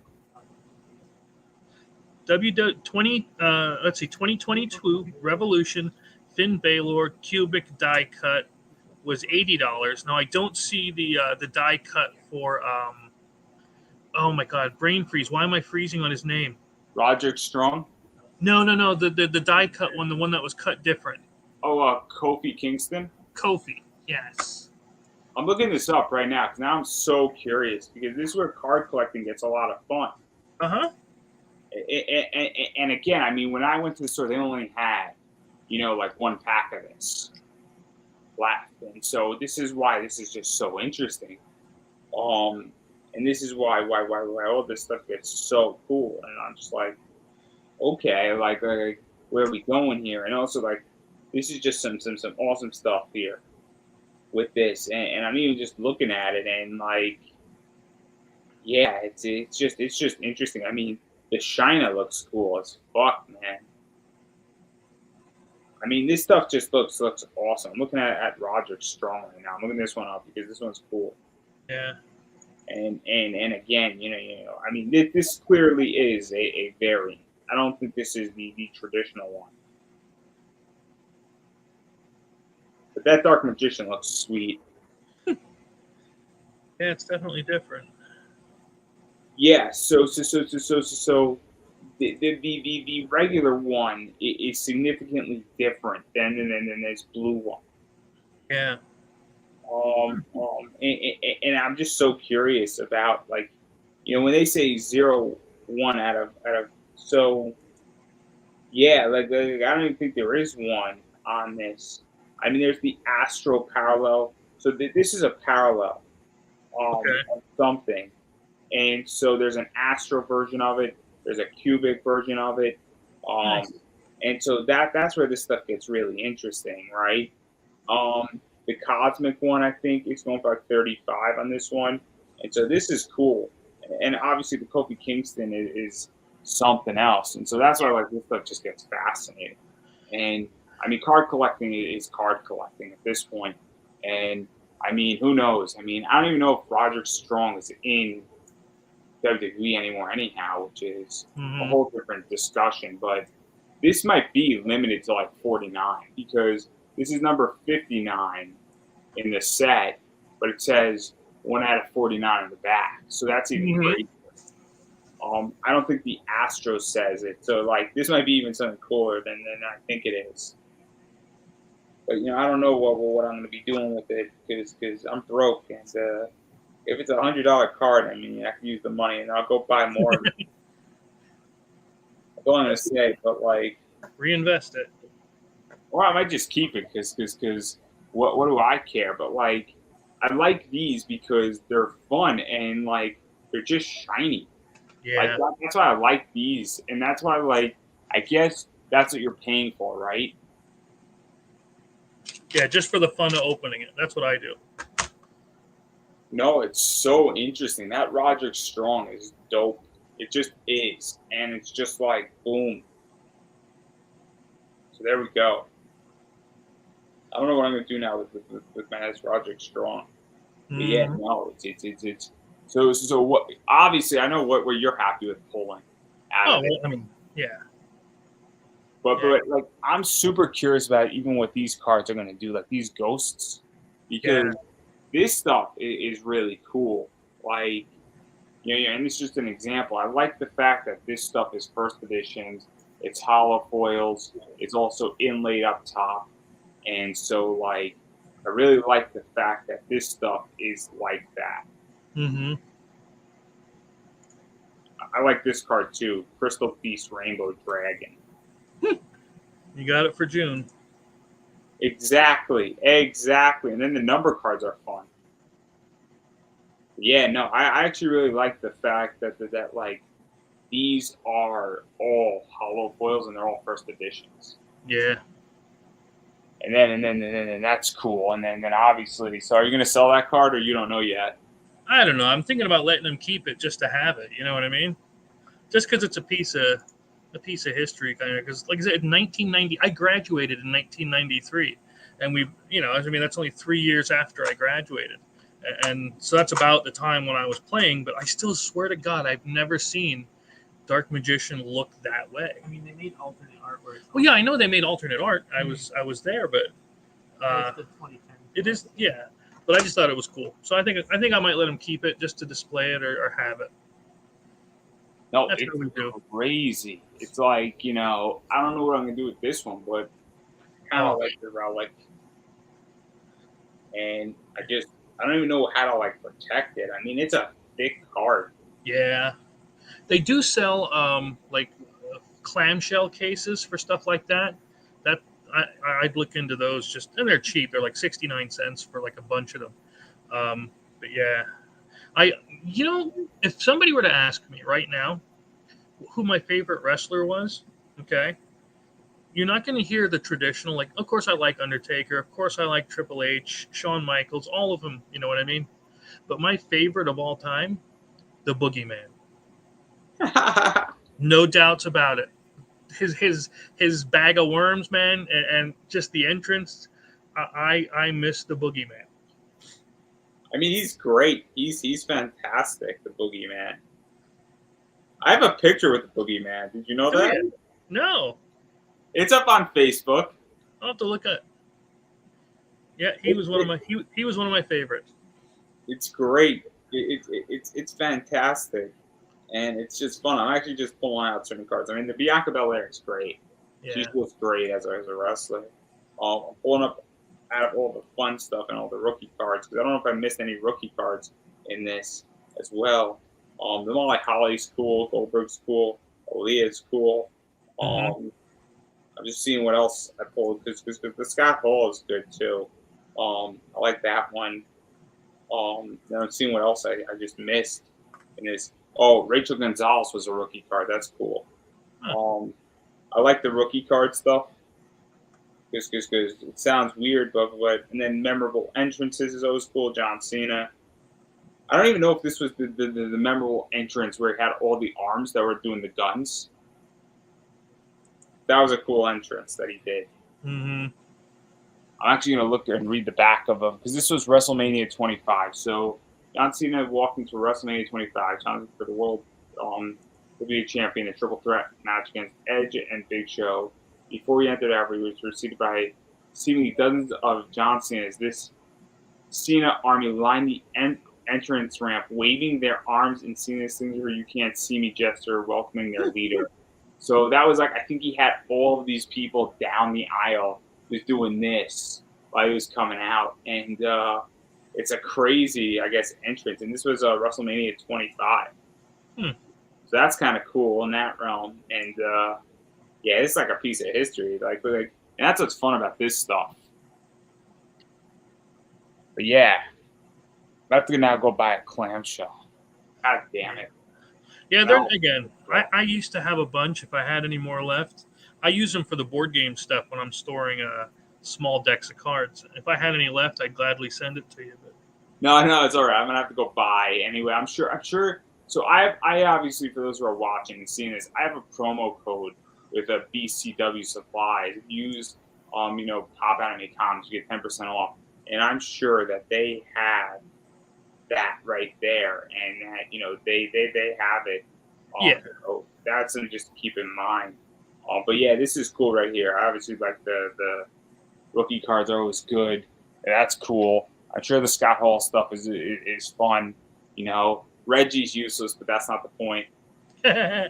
2022 Revolution Finn Balor cubic die cut was $80. Now I don't see the die cut for oh my god, brain freeze. Why am I freezing on his name? Roderick Strong. No. The die cut one, the one that was cut different. Oh, Kofi Kingston. Kofi. Yes. I'm looking this up right now because now I'm so curious, because this is where card collecting gets a lot of fun. Uh-huh. And again, I mean, when I went to the store, they only had, like one pack of this left, and so this is why this is just so interesting. And this is why all this stuff gets so cool, and I'm just like, okay, like where are we going here? And also, like, this is just some awesome stuff here with this, and I'm even just looking at it, and like, yeah, it's just interesting. I mean, the Shina looks cool as fuck, man. I mean, this stuff just looks awesome. I'm looking at Roderick Strong right now. I'm looking this one up because this one's cool. Yeah. And again, I mean, this clearly is a variant. I don't think this is the traditional one. But that Dark Magician looks sweet. Yeah, it's definitely different. Yeah, so the regular one is significantly different than this blue one. Yeah. And I'm just so curious about, like, when they say 01 out of so yeah, like I don't even think there is one on this. I mean, there's the Astro parallel, so this is a parallel of something, and so there's an Astro version of it. There's a cubic version of it, Nice. and so that's where this stuff gets really interesting, right? The Cosmic one, I think, is going for like 35 on this one, and so this is cool. And obviously, the Kofi Kingston is something else, and so that's why, like, this stuff just gets fascinating. And I mean, card collecting is card collecting at this point. And I mean, who knows? I mean, I don't even know if Roderick Strong is in WWE anymore, anyhow, which is a whole different discussion. But this might be limited to like 49, because this is number 59 in the set, but it says 1 out of 49 in the back. So that's even crazier. I don't think the Astro says it. So like this might be even something cooler than I think it is. But I don't know what I'm going to be doing with it because I'm broke, and if it's $100 card, I mean I can use the money and I'll go buy more of it. That's all I'm going to say. But like, Reinvest it. or I might just keep it because what do I care? But like, I like these because they're fun and like they're just shiny. Like Yeah. that's why I like these, and that's why like I guess that's what you're paying for, right? Yeah, just for the fun of opening it. That's what I do. No, it's so interesting. That Roderick Strong is dope. It just is, and it's just like boom. So there we go. I don't know what I'm gonna do now with my next Roderick Strong. But yeah, no, it's so what? Obviously, I know what you're happy with pulling out of it. Well, I mean, yeah. But like I'm super curious about even what these cards are gonna do, like these ghosts, because this stuff is really cool. Like and it's just an example. I like the fact that this stuff is first editions. It's hollow foils. It's also inlaid up top, and so like I really like the fact that this stuff is like that. Mm-hmm. I like this card too, Crystal Feast Rainbow Dragon. You got it for June. Exactly. And then the number cards are fun. Yeah, no, I actually really like the fact that like these are all hollow foils and they're all first editions. Yeah. And then that's cool. And then obviously, so are you gonna sell that card or you don't know yet? I don't know. I'm thinking about letting them keep it just to have it. You know what I mean? Just because it's a piece of history, kind of. Because like I said, in 1990, I graduated in 1993, and that's only 3 years after I graduated, and so that's about the time when I was playing. But I still swear to God, I've never seen Dark Magician look that way. I mean, they made alternate artwork. Well, yeah, I know they made alternate art. I was there, but It's the 2010. it is, yeah. But I just thought it was cool, so I think I might let them keep it just to display it or have it. No, That's it's what we do. crazy. It's like, I don't know what I'm gonna do with this one, but I kind of like the relic. And I don't even know how to like protect it. I mean, it's a thick card. Yeah, they do sell like clamshell cases for stuff like that. That I'd look into those and they're cheap. They're like 69 cents for like a bunch of them. But yeah, if somebody were to ask me right now who my favorite wrestler was, okay, you're not going to hear the traditional, like, of course I like Undertaker, of course I like Triple H, Shawn Michaels, all of them, you know what I mean? But my favorite of all time, the Boogeyman. No doubts about it. His bag of worms, man, and just the entrance, I miss the Boogeyman. I mean, he's great. He's fantastic, the Boogeyman. I have a picture with the Boogeyman. Did you know that? Yeah. No. It's up on Facebook. I'll have to look at. Yeah, he was one of my favorites. It's great. It's fantastic, and it's just fun. I'm actually just pulling out certain cards. I mean, the Bianca Belair is great. Yeah. She's just great as a wrestler. I'm pulling up out of all the fun stuff and all the rookie cards because I don't know if I missed any rookie cards in this as well. The Molly Holly's cool, Goldberg's cool, Aaliyah's cool. I'm just seeing what else I pulled because the Scott Hall is good too. I like that one. Then I'm seeing what else I just missed in this. Oh, Rachel Gonzalez was a rookie card. That's cool. I like the rookie card stuff because it sounds weird, but and then memorable entrances is always cool. John Cena. I don't even know if this was the memorable entrance where he had all the arms that were doing the guns. That was a cool entrance that he did. Mm-hmm. I'm actually going to look and read the back of them because this was WrestleMania 25. So John Cena walked into WrestleMania 25, challenging for the world heavyweight champion in a triple threat match against Edge and Big Show. Before he entered that, he was preceded by seemingly dozens of John Cena's. This Cena army lined the entrance ramp, waving their arms and seeing this thing where you can't see me gesture, welcoming their leader. So that was like, I think he had all of these people down the aisle just doing this while he was coming out. And it's a crazy, I guess, entrance. And this was WrestleMania 25. Hmm. So that's kind of cool in that realm. And yeah, it's like a piece of history. And that's what's fun about this stuff. But yeah, I have to now go buy a clamshell. God damn it. Yeah, then again, I used to have a bunch if I had any more left. I use them for the board game stuff when I'm storing small decks of cards. If I had any left, I'd gladly send it to you. But No, it's all right. I'm gonna have to go buy anyway. I'm sure. So I obviously, for those who are watching and seeing this, I have a promo code with a BCW supplies. Use Pop Anime Comics, you get 10% off, and I'm sure that they have that right there, and that they have it. Yeah. So that's something just to keep in mind. But yeah, this is cool right here. Obviously, like the rookie cards are always good. That's cool. I'm sure the Scott Hall stuff is fun. Reggie's useless, but that's not the point. The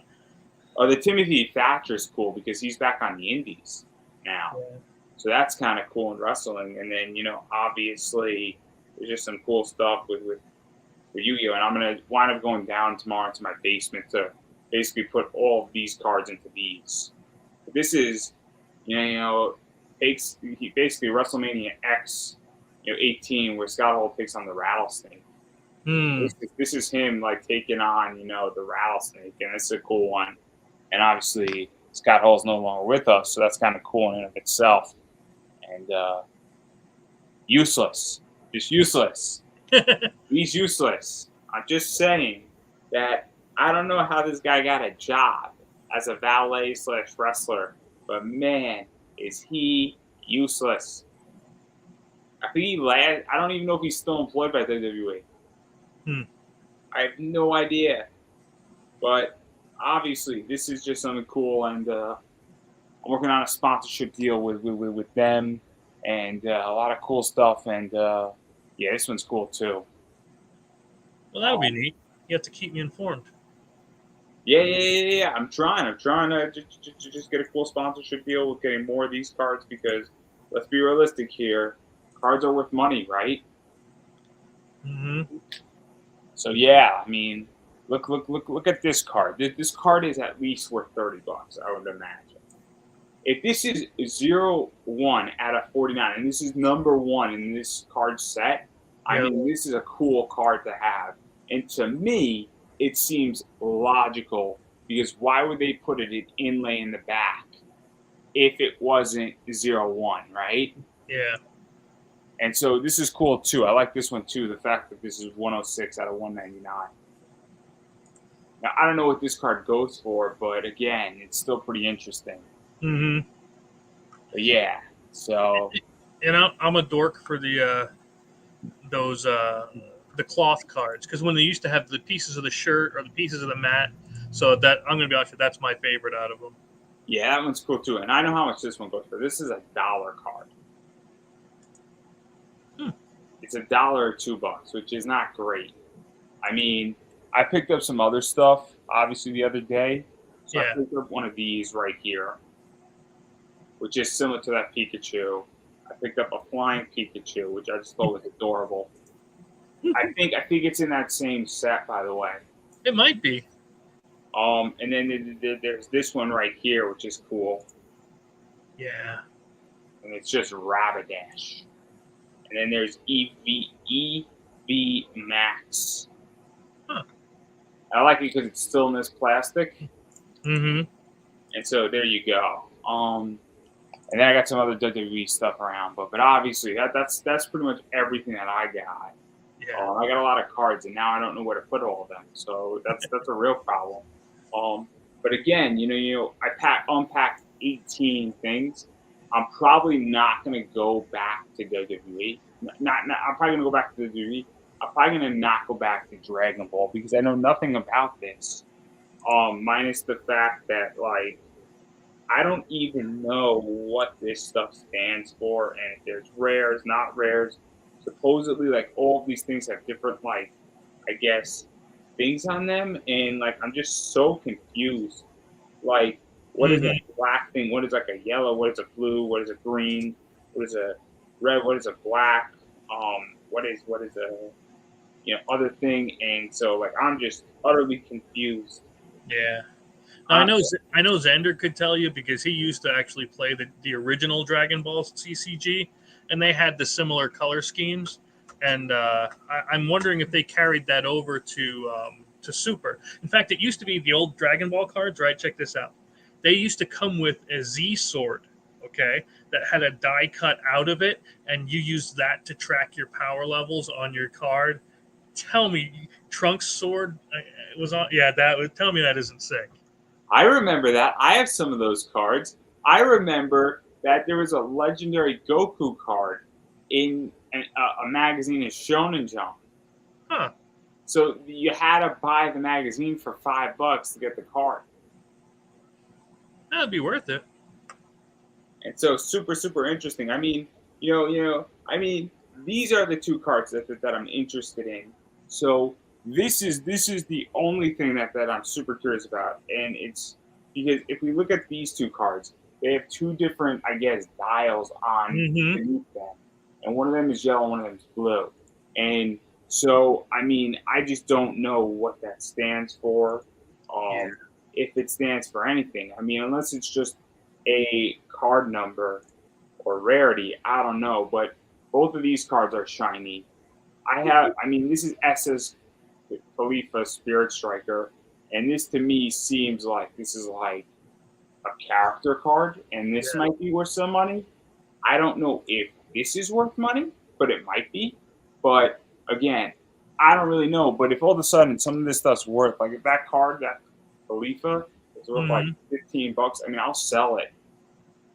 Timothy Thatcher is cool because he's back on the Indies now. Yeah. So that's kind of cool in wrestling. And then, obviously, there's just some cool stuff with Yugioh. And I'm going to wind up going down tomorrow into my basement to basically put all of these cards into these. But this is, basically WrestleMania X, 18, where Scott Hall takes on the Rattlesnake. This is him taking on the Rattlesnake, and it's a cool one. And obviously Scott Hall's no longer with us, so that's kind of cool in and of itself. And useless, just useless. He's useless. I'm just saying that I don't know how this guy got a job as a valet/wrestler, but man, is he useless. I think I don't even know if he's still employed by WWE. I have no idea. But obviously, this is just something cool, and I'm working on a sponsorship deal with them, and a lot of cool stuff. And yeah, this one's cool too. Well, that would be neat. You have to keep me informed. Yeah. I'm trying to just get a cool sponsorship deal with getting more of these cards because let's be realistic here. Cards are worth money, right? Mm-hmm. So yeah, I mean, look at this card. This card is at least worth $30, I would imagine. If this is 0-1 out of 49, and this is number 1 in this card set, I mean, this is a cool card to have. And to me, it seems logical because why would they put it in inlay in the back if it wasn't 0-1, right? Yeah. And so this is cool too. I like this one too. The fact that this is 106 out of 199. Now I don't know what this card goes for, but again, it's still pretty interesting. Mm-hmm. But yeah. So. And I'm a dork for the cloth cards because when they used to have the pieces of the shirt or the pieces of the mat, so that I'm gonna be honest, that's my favorite out of them. Yeah, that one's cool too. And I know how much this one goes for. This is $1 card. It's $1 or $2, which is not great. I mean, I picked up some other stuff, obviously, the other day. So I picked up one of these right here, which is similar to that Pikachu. I picked up a flying Pikachu, which I just thought was adorable. I think it's in that same set, by the way. It might be. And then there's this one right here, which is cool. Yeah. And it's just Rapidash. And then there's EV Max. Huh. I like it because it's still in this plastic. Mm-hmm. And so there you go. And then I got some other WWE stuff around, but obviously that's pretty much everything that I got. Yeah. I got a lot of cards, and now I don't know where to put all of them. So that's a real problem. But again, I unpacked 18 things. I'm probably not going to go back to WWE. I'm probably going to go back to WWE. I'm probably going to not go back to Dragon Ball because I know nothing about this. Minus the fact that, I don't even know what this stuff stands for, and if there's rares, not rares. Supposedly, all of these things have different, I guess, things on them, and like I'm just so confused. Like, what is a black thing? What is like a yellow? What is a blue? What is a green? What is a red? What is a black? What is a other thing? And so like I'm just utterly confused. Yeah. Now, I know Xander could tell you because he used to actually play the original Dragon Ball CCG, and they had the similar color schemes. And I'm wondering if they carried that over to Super. In fact, it used to be the old Dragon Ball cards, right? Check this out. They used to come with a Z sword, okay, that had a die cut out of it, and you use that to track your power levels on your card. Tell me, Trunks' sword was on. Yeah, that would tell me that isn't sick. I remember that. I have some of those cards. I remember that there was a legendary Goku card in a magazine as Shonen Jump. Huh. So you had to buy the magazine for $5 to get the card. That'd be worth it. And so super, super interesting. I mean, these are the two cards that I'm interested in. So this is the only thing that I'm super curious about. And it's because if we look at these two cards, they have two different, I guess, dials on beneath them. And one of them is yellow, one of them is blue. And so, I mean, I just don't know what that stands for. If it stands for anything. I mean, unless it's just a card number or rarity, I don't know. But both of these cards are shiny. This is SS Khalifa Spirit Striker, and this to me seems like this is like a character card, and this might be worth some money. I don't know if this is worth money, but it might be. But again, I don't really know. But if all of a sudden some of this stuff's worth, like if that card, that Khalifa, is worth like $15, I mean, I'll sell it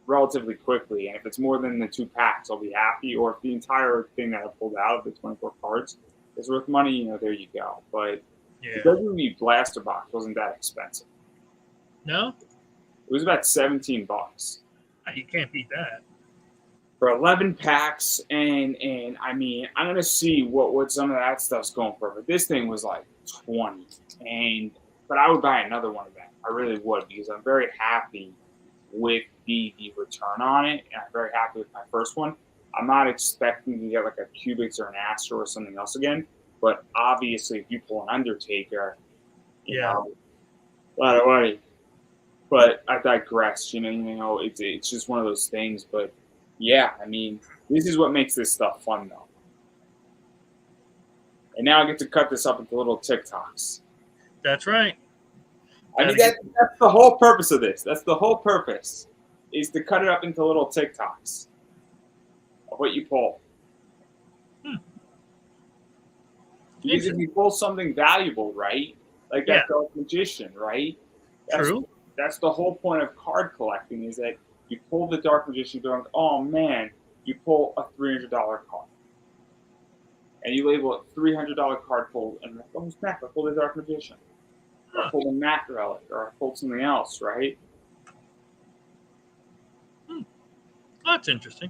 relatively quickly. And if it's more than the 2 packs, I'll be happy. Or if the entire thing that I pulled out of the 24 cards is worth money, there you go. But the WWE Blaster Box wasn't that expensive. No? It was about $17. You can't beat that. For 11 packs, and I mean, I'm gonna see what some of that stuff's going for. But this thing was like 20, but I would buy another one of them. I really would, because I'm very happy with the return on it, and I'm very happy with my first one. I'm not expecting to get like a Cubics or an Astro or something else again, but obviously if you pull an Undertaker, you know, a lot of money. But I digress. It's just one of those things. But yeah, I mean, this is what makes this stuff fun, though. And now I get to cut this up into little TikToks. That's right. I mean, that's the whole purpose of this. That's the whole purpose, is to cut it up into little TikToks of what you pull. Because if you pull something valuable, right? Like that Dark Magician, right? True. That's the whole point of card collecting, is that you pull the Dark Magician going, oh man, you pull a $300 card. And you label it $300 card pulled, and like, oh snap, I pulled the Dark Magician. Or I pulled a Matt Relic, or I pulled something else, right? That's interesting.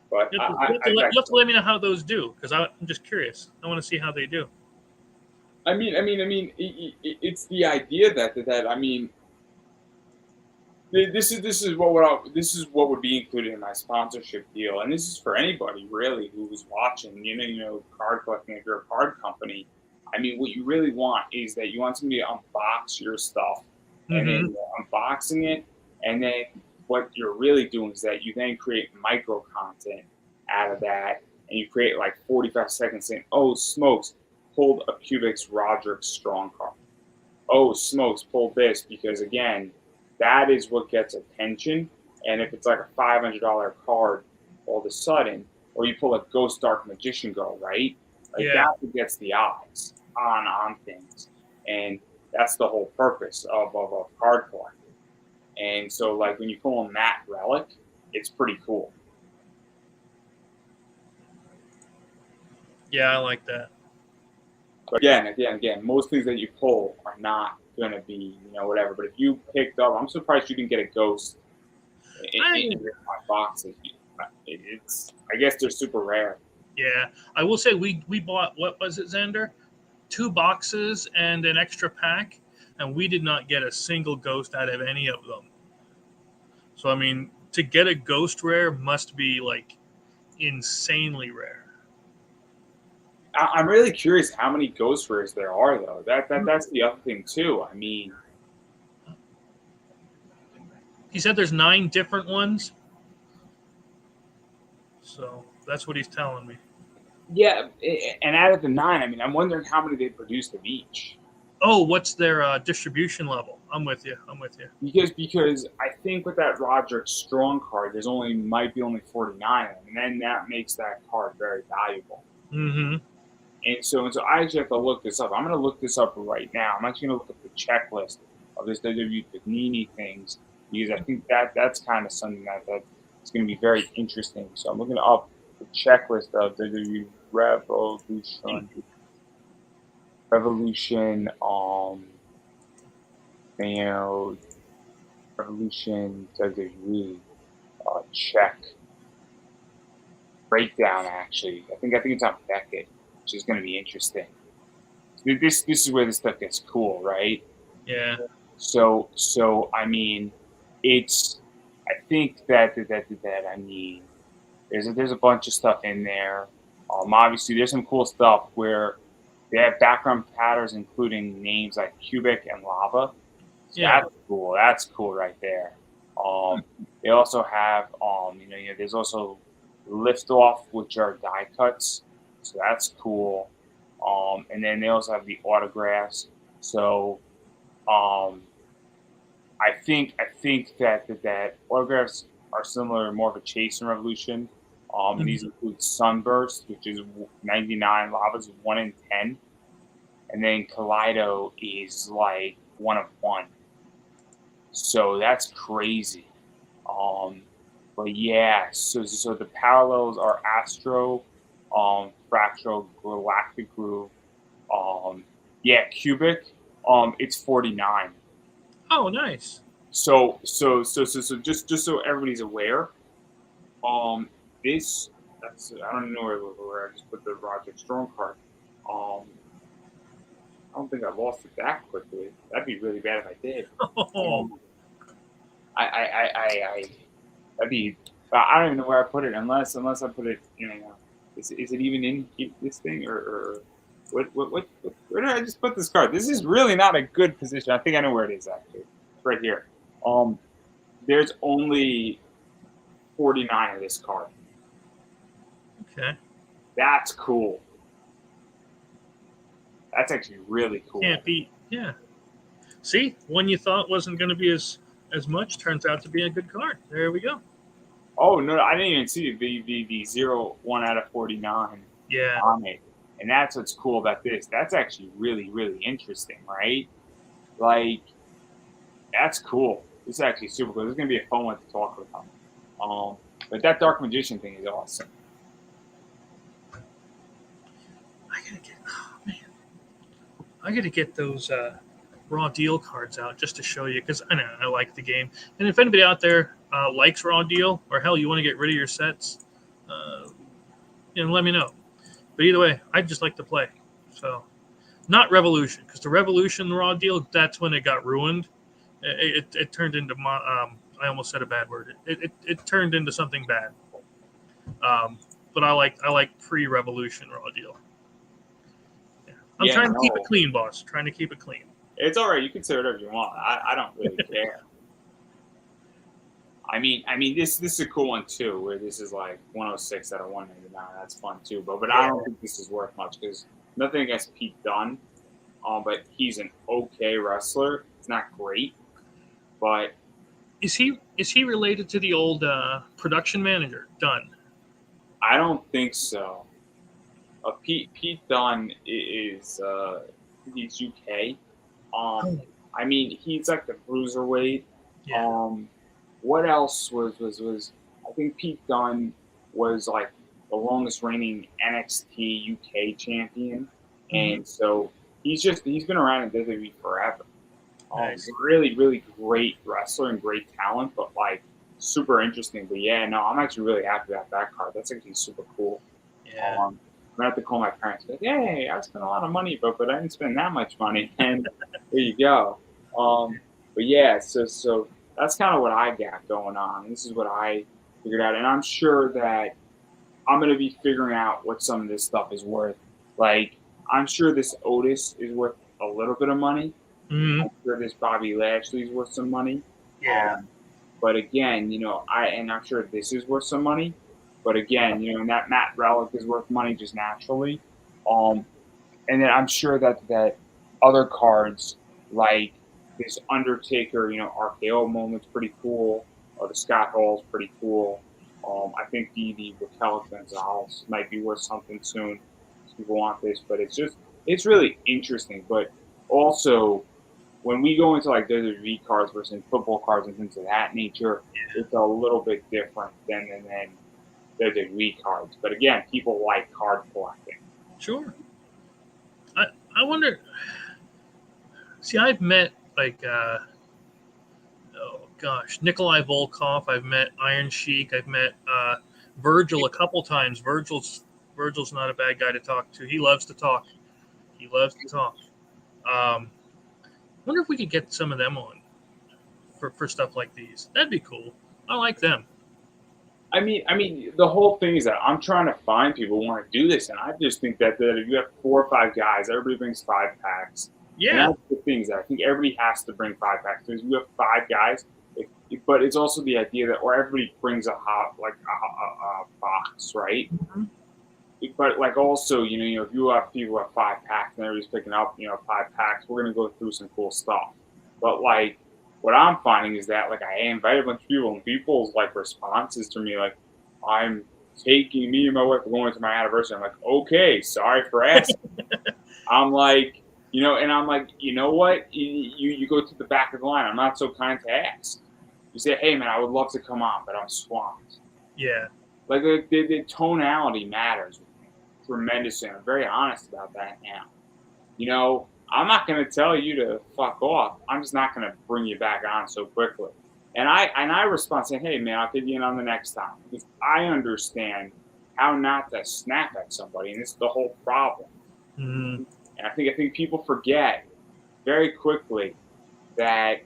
But you have to let me know how those do, because I'm just curious. I want to see how they do. I mean, it's the idea that I mean, this is what would be included in my sponsorship deal, and this is for anybody really who's watching. Card collecting. If you're a card company, I mean, what you really want is that you want somebody to unbox your stuff, and then you're unboxing it, and then what you're really doing is that you then create micro content out of that, and you create like 45 seconds saying, "Oh smokes, pulled a Cubics Roderick Strong card. Oh smokes, pulled this," because again, that is what gets attention. And if it's like a $500 card all of a sudden, or you pull a Ghost Dark Magician Go, right? Like that's what gets the eyes on things. And that's the whole purpose of card collecting. And so like when you pull a Matt Relic, it's pretty cool. Yeah, I like that. But again, most things that you pull are not going to be, whatever. But if you picked up, I'm surprised you didn't get a Ghost in your boxes. I guess they're super rare. Yeah, I will say we bought, what was it, Xander? 2 boxes and an extra pack, and we did not get a single ghost out of any of them. So I mean, to get a ghost rare must be like insanely rare. I'm really curious how many ghost rares there are, though. That's the other thing too. I mean, He said there's 9 different ones, so that's what he's telling me. yeah, and out of the 9, I mean, I'm wondering how many they produced of each. Oh, what's their distribution level? I'm with you. Because I think with that Roderick Strong card, might be only 49, and then that makes that card very valuable. Mm-hmm. And so I actually have to look this up. I'm going to look this up right now. I'm actually going to look up the checklist of this WWE Panini things, because I think that's kind of something that's going to be very interesting. So I'm looking up the checklist of WWE Revolution, Revolution WWE check breakdown. Actually, I think it's on Beckett, which is going to be interesting. This is where this stuff gets cool, right? Yeah. So I mean, I think that I mean, there's a bunch of stuff in there. Obviously, there's some cool stuff where they have background patterns, including names like Cubic and Lava. So Yeah. that's cool. That's cool right there. They also have there's also Liftoff, which are die cuts. So that's cool. And then they also have the autographs. So I think that autographs are similar, more of a chase in Revolution. And these include Sunburst, which is 99, Lava's 1 in 10, and then Kaleido is like 1 of 1. So that's crazy. But yeah, so the parallels are Astro, Fractal, Galactic Groove. Yeah, Cubic. It's 49. Oh, nice. So just so everybody's aware, this I don't know where I just put the Roger Strong card. I don't think I lost it that quickly. That'd be really bad if I did. Oh, I that'd be. I don't even know where I put it unless I put it. Is it even in this thing or what? Where did I just put this card? This is really not a good position. I think I know where it is actually. It's right here. There's only 49 of this card. okay. That's cool. That's actually really cool. Can't beat. Yeah. See, one you thought wasn't going to be as much turns out to be a good card. There we go. Oh no, I didn't even see the 0-1 out of 49 Yeah. on it, and that's what's cool about this. That's actually really interesting, right? Like, that's cool. This is actually super cool. This is gonna be a fun one to talk about. But that Dark Magician thing is awesome. I gotta get those raw deal cards out just to show you, because I know I like the game. And if anybody out there likes raw deal, or hell, you want to get rid of your sets, let me know. But either way, I just like to play. So, not Revolution, because the Revolution raw deal, that's when it got ruined. It turned into I almost said a bad word. It turned into something bad. But I like pre-Revolution raw deal. I'm trying to keep it clean, boss. Trying to keep it clean. It's all right. You can say whatever you want. I don't really care. I mean, this is a cool one too, where this is like 106 out of 199. That's fun too. But I don't think this is worth much because nothing against Pete Dunne. But he's an okay wrestler. It's not great, but is he related to the old production manager Dunne? I don't think so. Pete Dunne is he's UK. I mean, he's like the bruiserweight. Yeah. What else was I think Pete Dunne was like the longest reigning NXT UK champion, and so he's been around in WWE forever. Nice. Really great wrestler and great talent, but like super interesting. But yeah, no, I'm actually really happy about that card. That's actually super cool. Yeah. I'm gonna have to call my parents. Like, hey, I spent a lot of money, but I didn't spend that much money. And there you go. But yeah, so that's kind of what I got going on. This is what I figured out, and I'm sure that I'm gonna be figuring out what some of this stuff is worth. Like, I'm sure this Otis is worth a little bit of money. Hmm. I'm sure this Bobby Lashley is worth some money. Yeah. But again, I'm sure this is worth some money. But again, and that Matt Relic is worth money just naturally. Um, and then I'm sure that other cards like this Undertaker, RKO moment's pretty cool. Or the Scott Hall's pretty cool. I think the Raquel Gonzalez might be worth something soon. People want this, but it's really interesting. But also, when we go into like WWE cards versus football cards and things of that nature, it's a little bit different than WWE cards. But again, people like card collecting. Sure. I wonder. See, I've met like oh gosh, Nikolai Volkov. I've met Iron Sheik. I've met Virgil a couple times. Virgil's not a bad guy to talk to. He loves to talk. He loves to talk. Wonder if we could get some of them on for stuff like these. That'd be cool. I like them. I mean, the whole thing is that I'm trying to find people who want to do this, and I just think that if you have 4 or 5 guys, everybody brings 5 packs. And Yeah. that's the things that I think everybody has to bring 5 packs because you have 5 guys. But it's also the idea that, or everybody brings a box, right? Mhm. But like also, if you have people who have 5 packs and everybody's picking up, 5 packs, we're gonna go through some cool stuff. But like, what I'm finding is that like I invited a bunch of people and people's like responses to me like, I'm taking me and my wife are going to my anniversary. I'm like, okay, sorry for asking. I'm like, and I'm like, you know what? You go to the back of the line. I'm not so kind to ask. You say, hey man, I would love to come on, but I'm swamped. Yeah. Like the tonality matters tremendously. I'm very honest about that now. I'm not going to tell you to fuck off. I'm just not going to bring you back on so quickly. And I respond saying, hey man, I'll get you in on the next time because I understand how not to snap at somebody, and it's the whole problem. Mm-hmm. And I think people forget very quickly that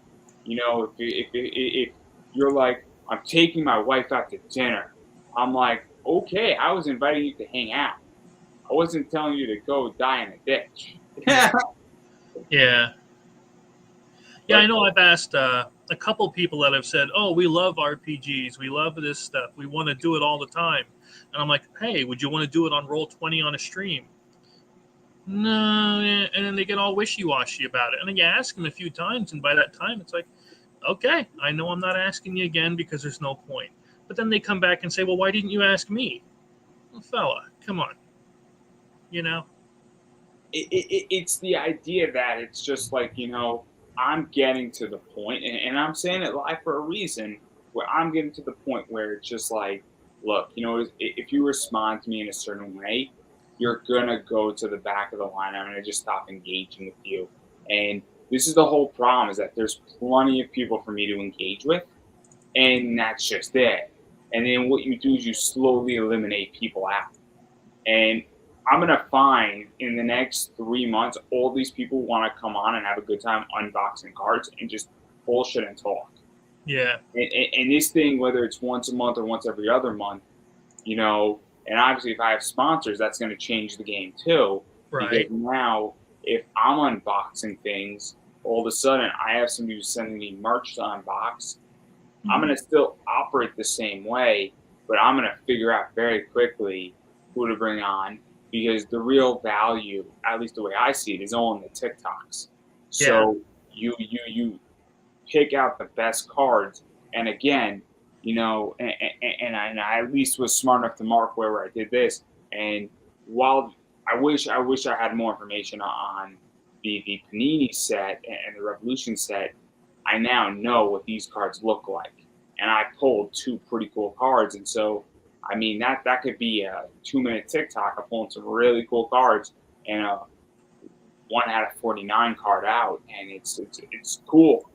if you're like, I'm taking my wife out to dinner, I'm like, okay, I was inviting you to hang out. I wasn't telling you to go die in a ditch. Yeah. Yeah, I know I've asked a couple people that have said, oh, we love RPGs. We love this stuff. We want to do it all the time. And I'm like, hey, would you want to do it on Roll20 on a stream? No. And then they get all wishy-washy about it. And then you ask them a few times, and by that time, it's like, okay, I know I'm not asking you again because there's no point. But then they come back and say, well, why didn't you ask me? Well, fella, come on. It's the idea that it's just like, I'm getting to the point, and I'm saying it live for a reason, where I'm getting to the point where it's just like, look, if you respond to me in a certain way, you're going to go to the back of the line. I'm going to just stop engaging with you. And this is the whole problem, is that there's plenty of people for me to engage with, and that's just it. And then what you do is you slowly eliminate people out. And I'm going to find in the next 3 months, all these people want to come on and have a good time unboxing cards and just bullshit and talk. Yeah. And this thing, whether it's once a month or once every other month, and obviously if I have sponsors, that's going to change the game too. Right. Because now, if I'm unboxing things, all of a sudden I have somebody who's sending me merch to unbox. Mm-hmm. I'm going to still operate the same way, but I'm going to figure out very quickly who to bring on, because the real value, at least the way I see it, is on the TikToks. So you pick out the best cards, and again, and I at least was smart enough to mark where I did this. And while I wish I had more information on the Panini set and the Revolution set, I now know what these cards look like, and I pulled 2 pretty cool cards, and so. I mean, that could be a 2-minute TikTok. I'm pulling some really cool cards and a 1 out of 49 card out, and it's cool.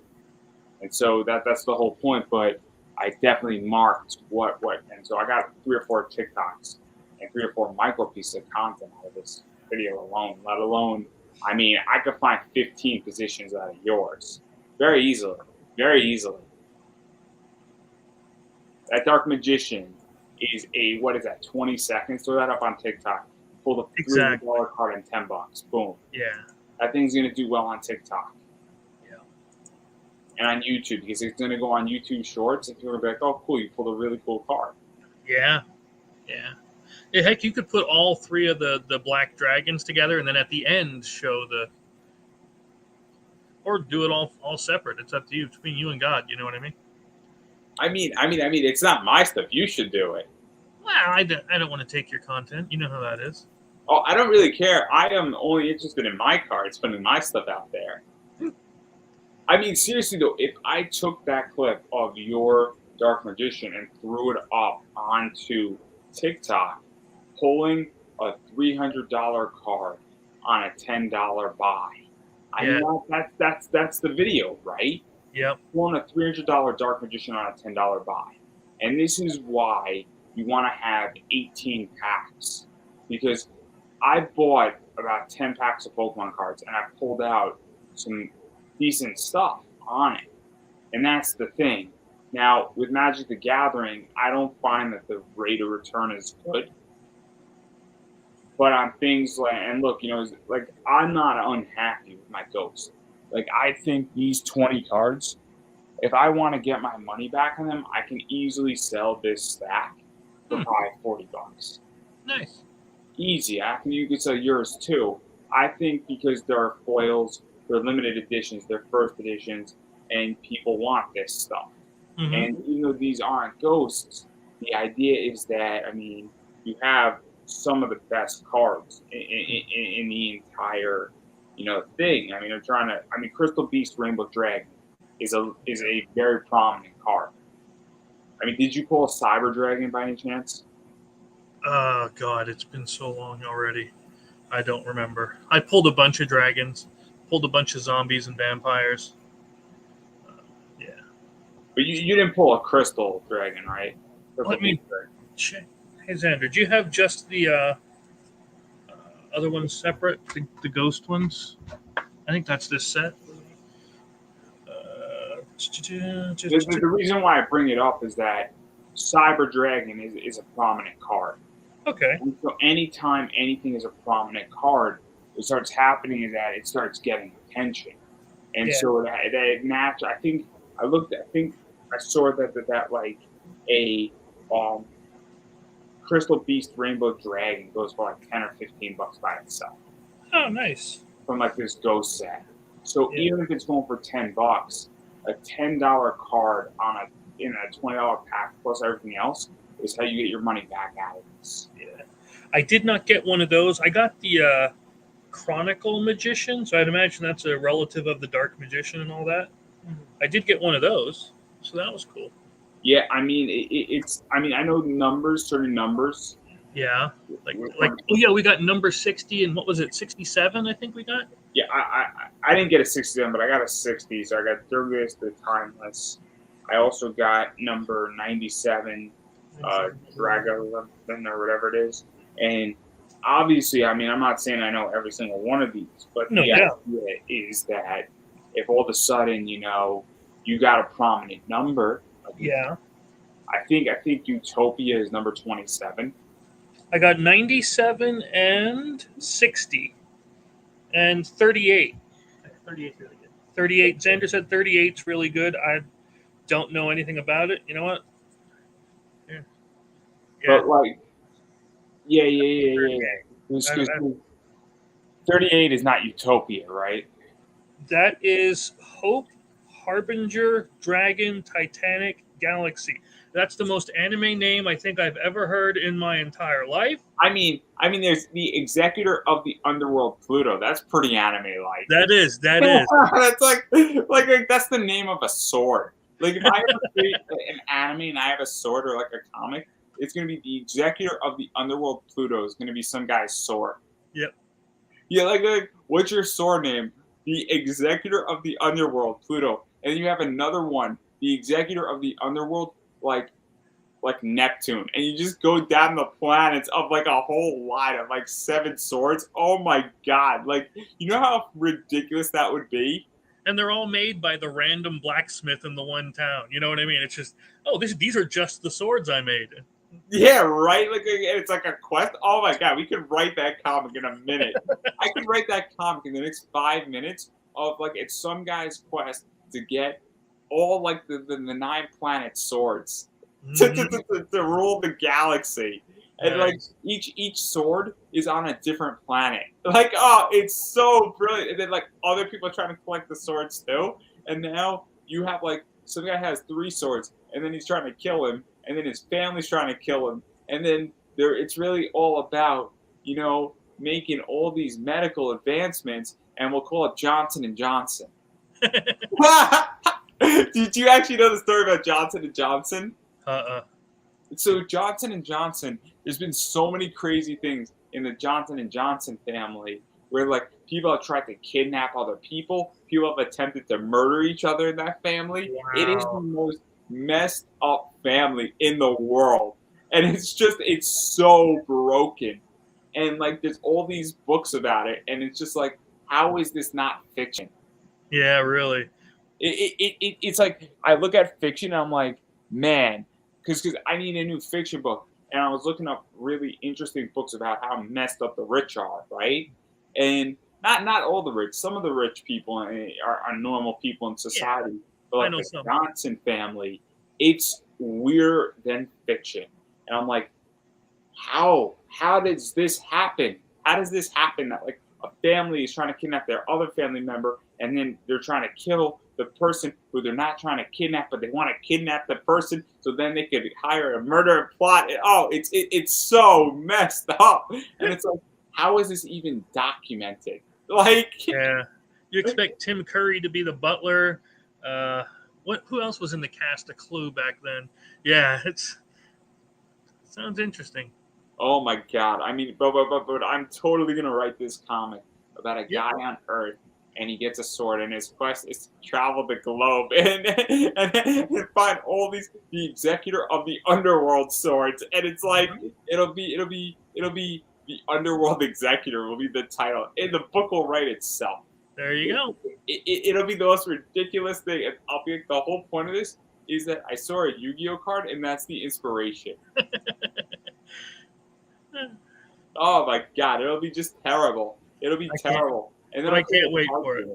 And so that's the whole point. But I definitely marked what, and so I got 3 or 4 TikToks, and 3 or 4 micro pieces of content out of this video alone, let alone, I mean, I could find 15 positions out of yours very easily. Very easily. That Dark Magician is what is that, 20 seconds? Throw that up on TikTok. Pull the Exactly. $300 card in $10. Boom. Yeah. That thing's going to do well on TikTok. Yeah. And on YouTube, because it's going to go on YouTube Shorts, and people are going to be like, oh, cool, you pulled a really cool card. Yeah. Yeah. Yeah, heck, you could put all 3 of the black dragons together, and then at the end show or do it all separate. It's up to you. It's between you and God. You know what I mean? I mean, it's not my stuff. You should do it. Well, I don't want to take your content. You know how that is. Oh, I don't really care. I am only interested in my cards, putting my stuff out there. I mean, seriously though, if I took that clip of your Dark Magician and threw it up onto TikTok, pulling a $300 card on a $10 buy, I know that's the video, right? Yep. Pulling a $300 Dark Magician on a $10 buy, and this is why you want to have 18 packs, because I bought about 10 packs of Pokemon cards and I pulled out some decent stuff on it. And that's the thing. Now, with Magic the Gathering, I don't find that the rate of return is good. But on things like, and look, you know, like, I'm not unhappy with my Ghost. Like, I think these 20 cards, if I want to get my money back on them, I can easily sell this stack for probably $40. Nice. Easy. You could sell yours too. I think because they're foils, they're limited editions, they're first editions, and people want this stuff. Mm-hmm. And even though these aren't ghosts, the idea is that, I mean, you have some of the best cards in the entire, you know, thing. I mean, they're trying to. I mean, Crystal Beast Rainbow Dragon is a very prominent card. I mean, did you pull a Cyber Dragon by any chance? Oh God, it's been so long already. I don't remember. I pulled a bunch of dragons, pulled a bunch of zombies and vampires. Yeah. But you didn't pull a Crystal Dragon, right? Let me check. Hey Xander, do you have just the other ones separate? The ghost ones? I think that's this set. The reason why I bring it up is that Cyber Dragon is a prominent card. Okay. And so anytime anything is a prominent card, what starts happening is that it starts getting attention. And so that match, I think I saw that like a Crystal Beast Rainbow Dragon goes for like $10 or $15 by itself. Oh, nice. From like this ghost set. So even if it's going for $10, a $10 card in a $20 pack plus everything else is how you get your money back out of this. Yeah. I did not get one of those. I got the Chronicle Magician, so I'd imagine that's a relative of the Dark Magician and all that. Mm-hmm. I did get one of those, so that was cool. Yeah, I mean, it's. I mean, I know certain numbers. Yeah, we got number 60 and what was it, 67? I think we got. Yeah, I didn't get a 67, but I got a 60. So I got Durgus the Timeless. I also got number 97, Dragon or whatever it is. And obviously, I mean, I'm not saying I know every single one of these, but the idea is that if all of a sudden, you know, you got a prominent number. Yeah. I think Utopia is number 27. I got 97 and 60 and 38. 38 really good. 38. Xander said 38's really good. I don't know anything about it. You know what? Yeah. But like, yeah. 38 is not Utopia, right? That is Hope, Harbinger, Dragon, Titanic, Galaxy. That's the most anime name I think I've ever heard in my entire life. I mean, there's the Executor of the Underworld Pluto. That's pretty anime-like. That is. That's like that's the name of a sword. Like if I ever create an anime and I have a sword or like a comic, it's gonna be the Executor of the Underworld Pluto is gonna be some guy's sword. Yep. Yeah, like what's your sword name? The Executor of the Underworld Pluto, and then you have another one, the Executor of the Underworld, like like Neptune, and you just go down the planets of like a whole line of like 7 swords. Oh my god! Like, you know how ridiculous that would be? And they're all made by the random blacksmith in the one town. You know what I mean? It's just, oh, these are just the swords I made. Yeah, right. Like it's like a quest. Oh my god, we could write that comic in a minute. I could write that comic in the next 5 minutes of like it's some guy's quest to get all like the 9 planet swords to rule the galaxy. And like each sword is on a different planet. Like, oh, it's so brilliant. And then like other people are trying to collect the swords too. And now you have like some guy has 3 swords, and then he's trying to kill him, and then his family's trying to kill him, and then it's really all about, you know, making all these medical advancements, and we'll call it Johnson and Johnson. Did you actually know the story about Johnson and Johnson? So Johnson and Johnson, there's been so many crazy things in the Johnson and Johnson family where like people have tried to kidnap other people. People have attempted to murder each other in that family. Wow. It is the most messed up family in the world. And it's so broken. And like there's all these books about it, and it's just like, how is this not fiction? Yeah, really. It's like I look at fiction and I'm like, man, because I need a new fiction book. And I was looking up really interesting books about how messed up the rich are, right? And not all the rich. Some of the rich people are normal people in society. Yeah, but like the some. Johnson family, it's weirder than fiction. And I'm like, how does this happen? How does this happen that like a family is trying to kidnap their other family member, and then they're trying to kill the person who they're not trying to kidnap, but they want to kidnap the person so then they could hire a murder plot. It's so messed up. And it's like, how is this even documented? Like, yeah, you expect Tim Curry to be the butler. Who else was in the cast of Clue back then? Yeah, sounds interesting. Oh my god! I mean, but I'm totally gonna write this comic about a guy on Earth, and he gets a sword, and his quest is to travel the globe and find all the executor of the underworld swords, and it's like it'll be the underworld executor will be the title, and the book will write itself. There you go. It'll be the most ridiculous thing, and I'll be like, the whole point of this is that I saw a Yu-Gi-Oh card, and that's the inspiration. Oh my god, it'll be just terrible. It'll be terrible. And then I can't wait for it.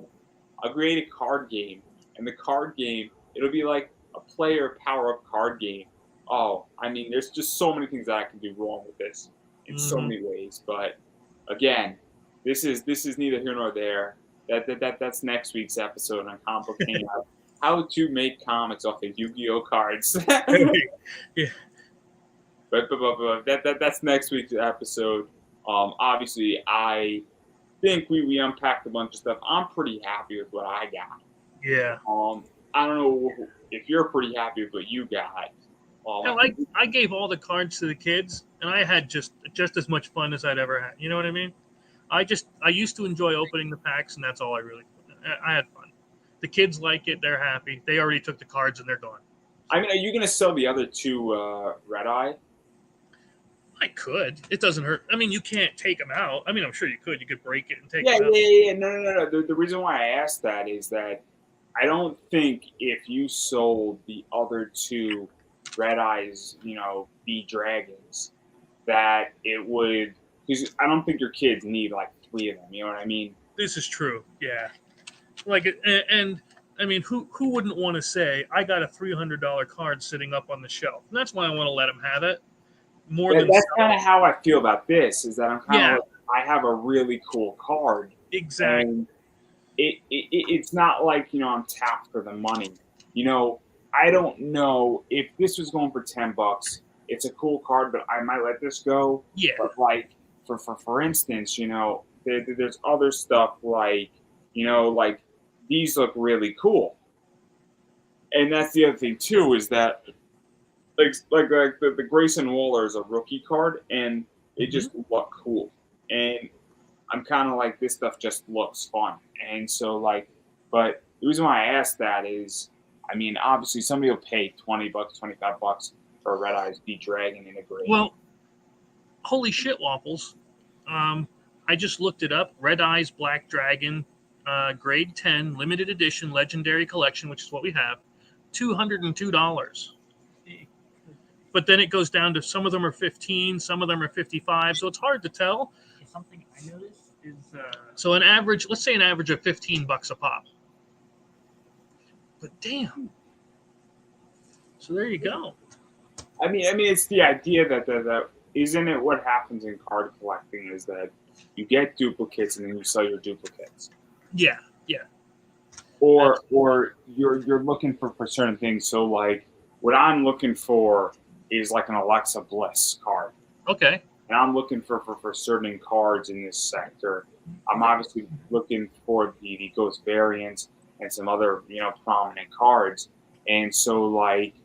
I'll create a card game, and the card game, it'll be like a player power-up card game. Oh, I mean, there's just so many things that I can do wrong with this in so many ways. But again, this is neither here nor there. That's next week's episode on Complicating how to make comics off of Yu-Gi-Oh cards. Yeah. But that's next week's episode. Obviously, I think we unpacked a bunch of stuff. I'm pretty happy with what I got. Yeah. I don't know if you're pretty happy with what you got. I gave all the cards to the kids, and I had just as much fun as I'd ever had. You know what I mean? I used to enjoy opening the packs, and that's all I had fun. The kids like it; they're happy. They already took the cards, and they're gone. I mean, are you gonna sell the other 2 Red Eye? I could. It doesn't hurt. I mean, you can't take them out. I mean, I'm sure you could. You could break it and take them out. Yeah. No. The reason why I asked that is that I don't think if you sold the other 2 Red Eyes, be dragons, that it would. Because I don't think your kids need like 3 of them. You know what I mean? This is true. Yeah. Like, and I mean, who wouldn't want to say, I got a $300 card sitting up on the shelf? And that's why I want to let them have it. That's kind of how I feel about this. Is that I'm kind of like, I have a really cool card. Exactly. And it's not like I'm tapped for the money. I don't know if this was going for $10. It's a cool card, but I might let this go. Yeah. But like for instance, there's other stuff like like these look really cool. And that's the other thing too, is that like the Grayson Waller is a rookie card, and it just looked cool. And I'm kind of like, this stuff just looks fun. And so but the reason why I asked that is, I mean, obviously somebody will pay $20, $25 or Red Eyes beat Dragon in a grade. Well, holy shit, Waffles. I just looked it up. Red Eyes Black Dragon, grade 10, limited edition, legendary collection, which is what we have, $202. But then it goes down to some of them are 15, some of them are 55, so it's hard to tell. Something I noticed is So an average, let's say an average of $15 a pop. But damn. So there you go. I mean, it's the idea that isn't it what happens in card collecting is that you get duplicates and then you sell your duplicates. Yeah. Or you're looking for certain things. So like what I'm looking for is like an Alexa Bliss card. Okay. And I'm looking for certain cards in this sector. I'm obviously looking for the Ghost variants and some other, prominent cards. And so like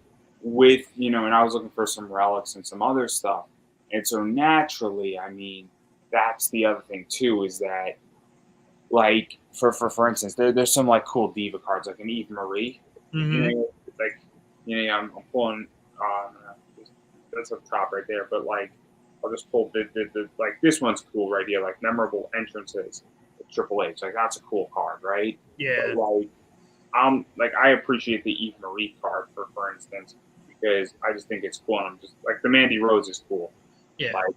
with, and I was looking for some relics and some other stuff. And so naturally, I mean, that's the other thing too, is that like for instance, there's some like cool diva cards like an Eve Marie. Mm-hmm. I'm pulling that's up top right there, but like I'll just pull the like this one's cool right here, like memorable entrances with Triple H. Like that's a cool card, right? Yeah. But, like I appreciate the Eve Marie card for instance, because I just think it's cool, and I'm just like the Mandy Rose is cool. Yeah. Like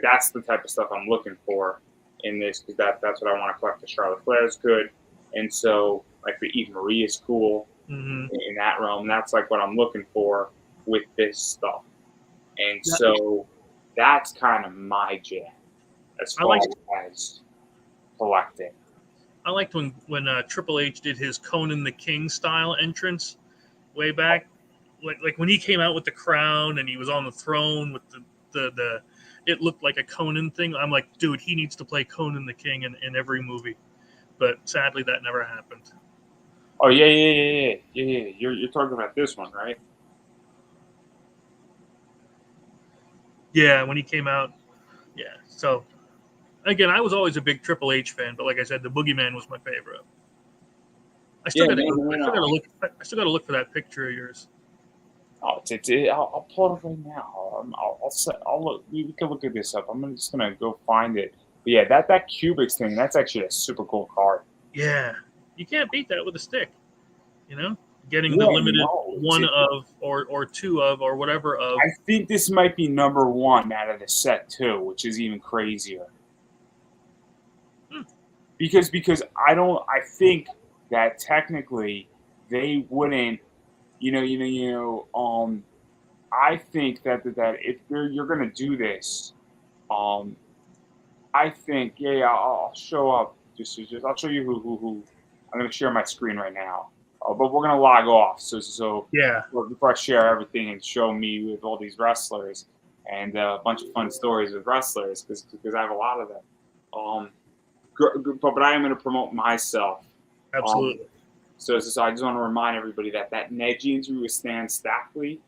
that's the type of stuff I'm looking for in this, because that's what I want to collect. The Charlotte Flair is good, and so like the Eve Marie is cool in that realm. That's like what I'm looking for with this stuff, and so that's kind of my jam as far as collecting. I liked when Triple H did his Conan the King style entrance way back, like when he came out with the crown and he was on the throne with the it looked like a Conan thing. I'm like, dude, he needs to play Conan the King in every movie. But sadly, that never happened. Oh yeah. You're talking about this one, right? Yeah, when he came out. Yeah. So again, I was always a big Triple H fan, but like I said, the Boogeyman was my favorite. I still got to look for that picture of yours. Oh, I'll pull it right now. I'll look. We can look at this up. I'm just gonna go find it. But yeah, that Cubics thing, that's actually a super cool card. Yeah, you can't beat that with a stick. Getting the limited one of or two of or whatever of. I think this might be number one out of the set too, which is even crazier. Because I think that technically they wouldn't. I think that if you're gonna do this, I think I'll show up. Just I'll show you who. I'm gonna share my screen right now, but we're gonna log off. So yeah. Before I share everything and show me with all these wrestlers and a bunch of fun stories with wrestlers, because I have a lot of them. But I am gonna promote myself. Absolutely. So I just want to remind everybody that Neji interview with Stan Staley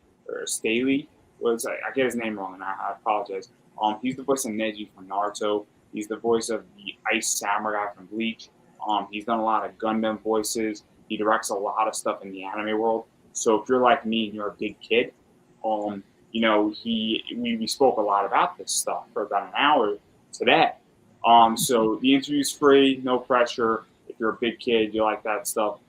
was, I get his name wrong and I apologize. He's the voice of Neji from Naruto. He's the voice of the Ice Samurai from Bleach. He's done a lot of Gundam voices. He directs a lot of stuff in the anime world. So if you're like me and you're a big kid, we spoke a lot about this stuff for about an hour today. So the interview's free, no pressure. If you're a big kid, you like that stuff.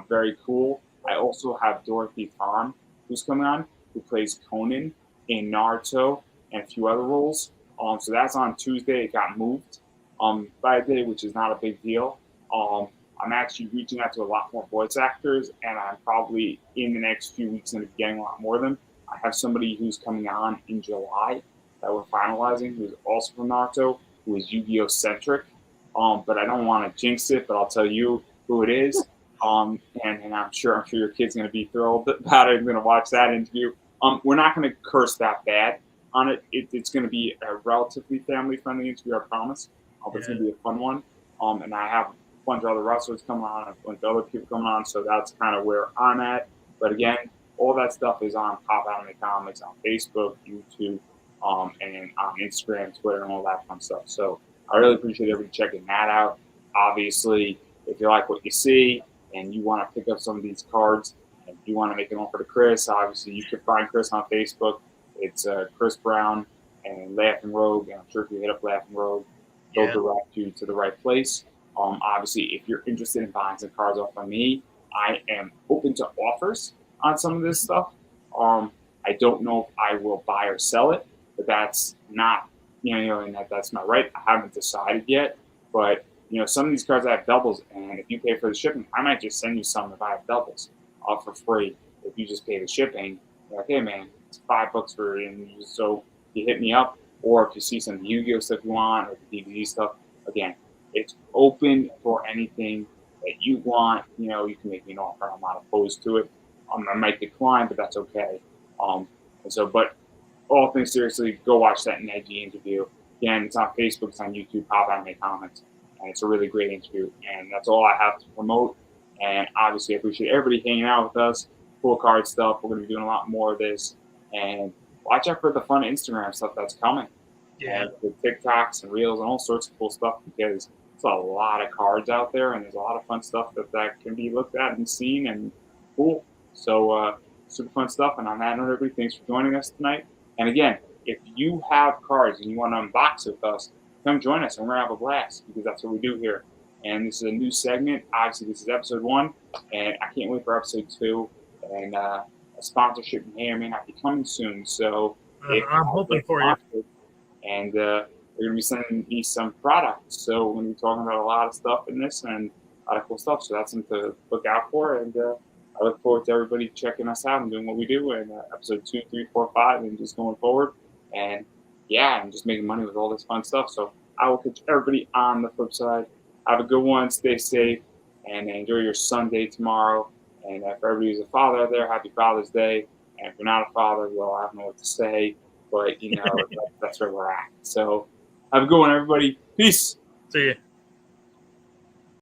Very cool. I also have Dorothy Farm, who's coming on, who plays Conan in Naruto and a few other roles. So that's on Tuesday. It got moved by a day, which is not a big deal. I'm actually reaching out to a lot more voice actors, and I'm probably in the next few weeks going to be getting a lot more of them. I have somebody who's coming on in July that we're finalizing, who's also from Naruto, who is Yu-Gi-Oh! Centric. But I don't want to jinx it, but I'll tell you who it is. And I'm sure your kid's going to be thrilled about it. I'm going to watch that interview. We're not going to curse that bad on it. It's going to be a relatively family-friendly interview, I promise. But it's going to be a fun one. And I have a bunch of other wrestlers coming on, a bunch of other people coming on, so that's kind of where I'm at. But again, all that stuff is on Pop Anime Comics on Facebook, YouTube, and on Instagram, Twitter, and all that fun stuff. So I really appreciate everybody checking that out. Obviously, if you like what you see, and you want to pick up some of these cards, and you want to make an offer to Chris, obviously you can find Chris on Facebook It's Chris Brown and Laughing Rogue. And I'm sure if you hit up Laughing Rogue, they'll Yeah. direct you to the right place. Obviously, if you're interested in buying some cards off of me, I am open to offers on some of this stuff. I don't know if I will buy or sell it, but that's not, and that's my right. I haven't decided yet, but some of these cards I have doubles, and if you pay for the shipping, I might just send you some if I have doubles, for free. If you just pay the shipping, you're like, hey man, it's $5 for it, and so you hit me up, or if you see some Yu-Gi-Oh stuff you want, or the DBZ stuff, again, it's open for anything that you want. You can make me an offer. I'm not opposed to it. I might decline, but that's okay. But all things seriously, go watch that Neji interview. Again, it's on Facebook, it's on YouTube. Pop out and make comments, and it's a really great interview. And that's all I have to promote. And obviously, I appreciate everybody hanging out with us. Cool card stuff. We're going to be doing a lot more of this. And watch out for the fun Instagram stuff that's coming. Yeah. And the TikToks and Reels and all sorts of cool stuff, because there's a lot of cards out there, and there's a lot of fun stuff that can be looked at and seen and cool. So super fun stuff. And on that note, everybody, thanks for joining us tonight. And again, if you have cards and you want to unbox with us, come join us and we're going to have a blast, because that's what we do here. And this is a new segment. Obviously, this is episode 1, and I can't wait for episode 2. And a sponsorship may or may not be coming soon. So I'm hoping for you. And they're going to be sending me some products. So we're going to be talking about a lot of stuff in this and a lot of cool stuff. So that's something to look out for. And I look forward to everybody checking us out and doing what we do in episode 2, 3, 4, 5, and just going forward. And and just making money with all this fun stuff. So I will catch everybody on the flip side. Have a good one. Stay safe and enjoy your Sunday tomorrow. And for everybody who's a father out there, happy Father's Day. And if you're not a father, well, I don't know what to say. But, that's where we're at. So have a good one, everybody. Peace. See you.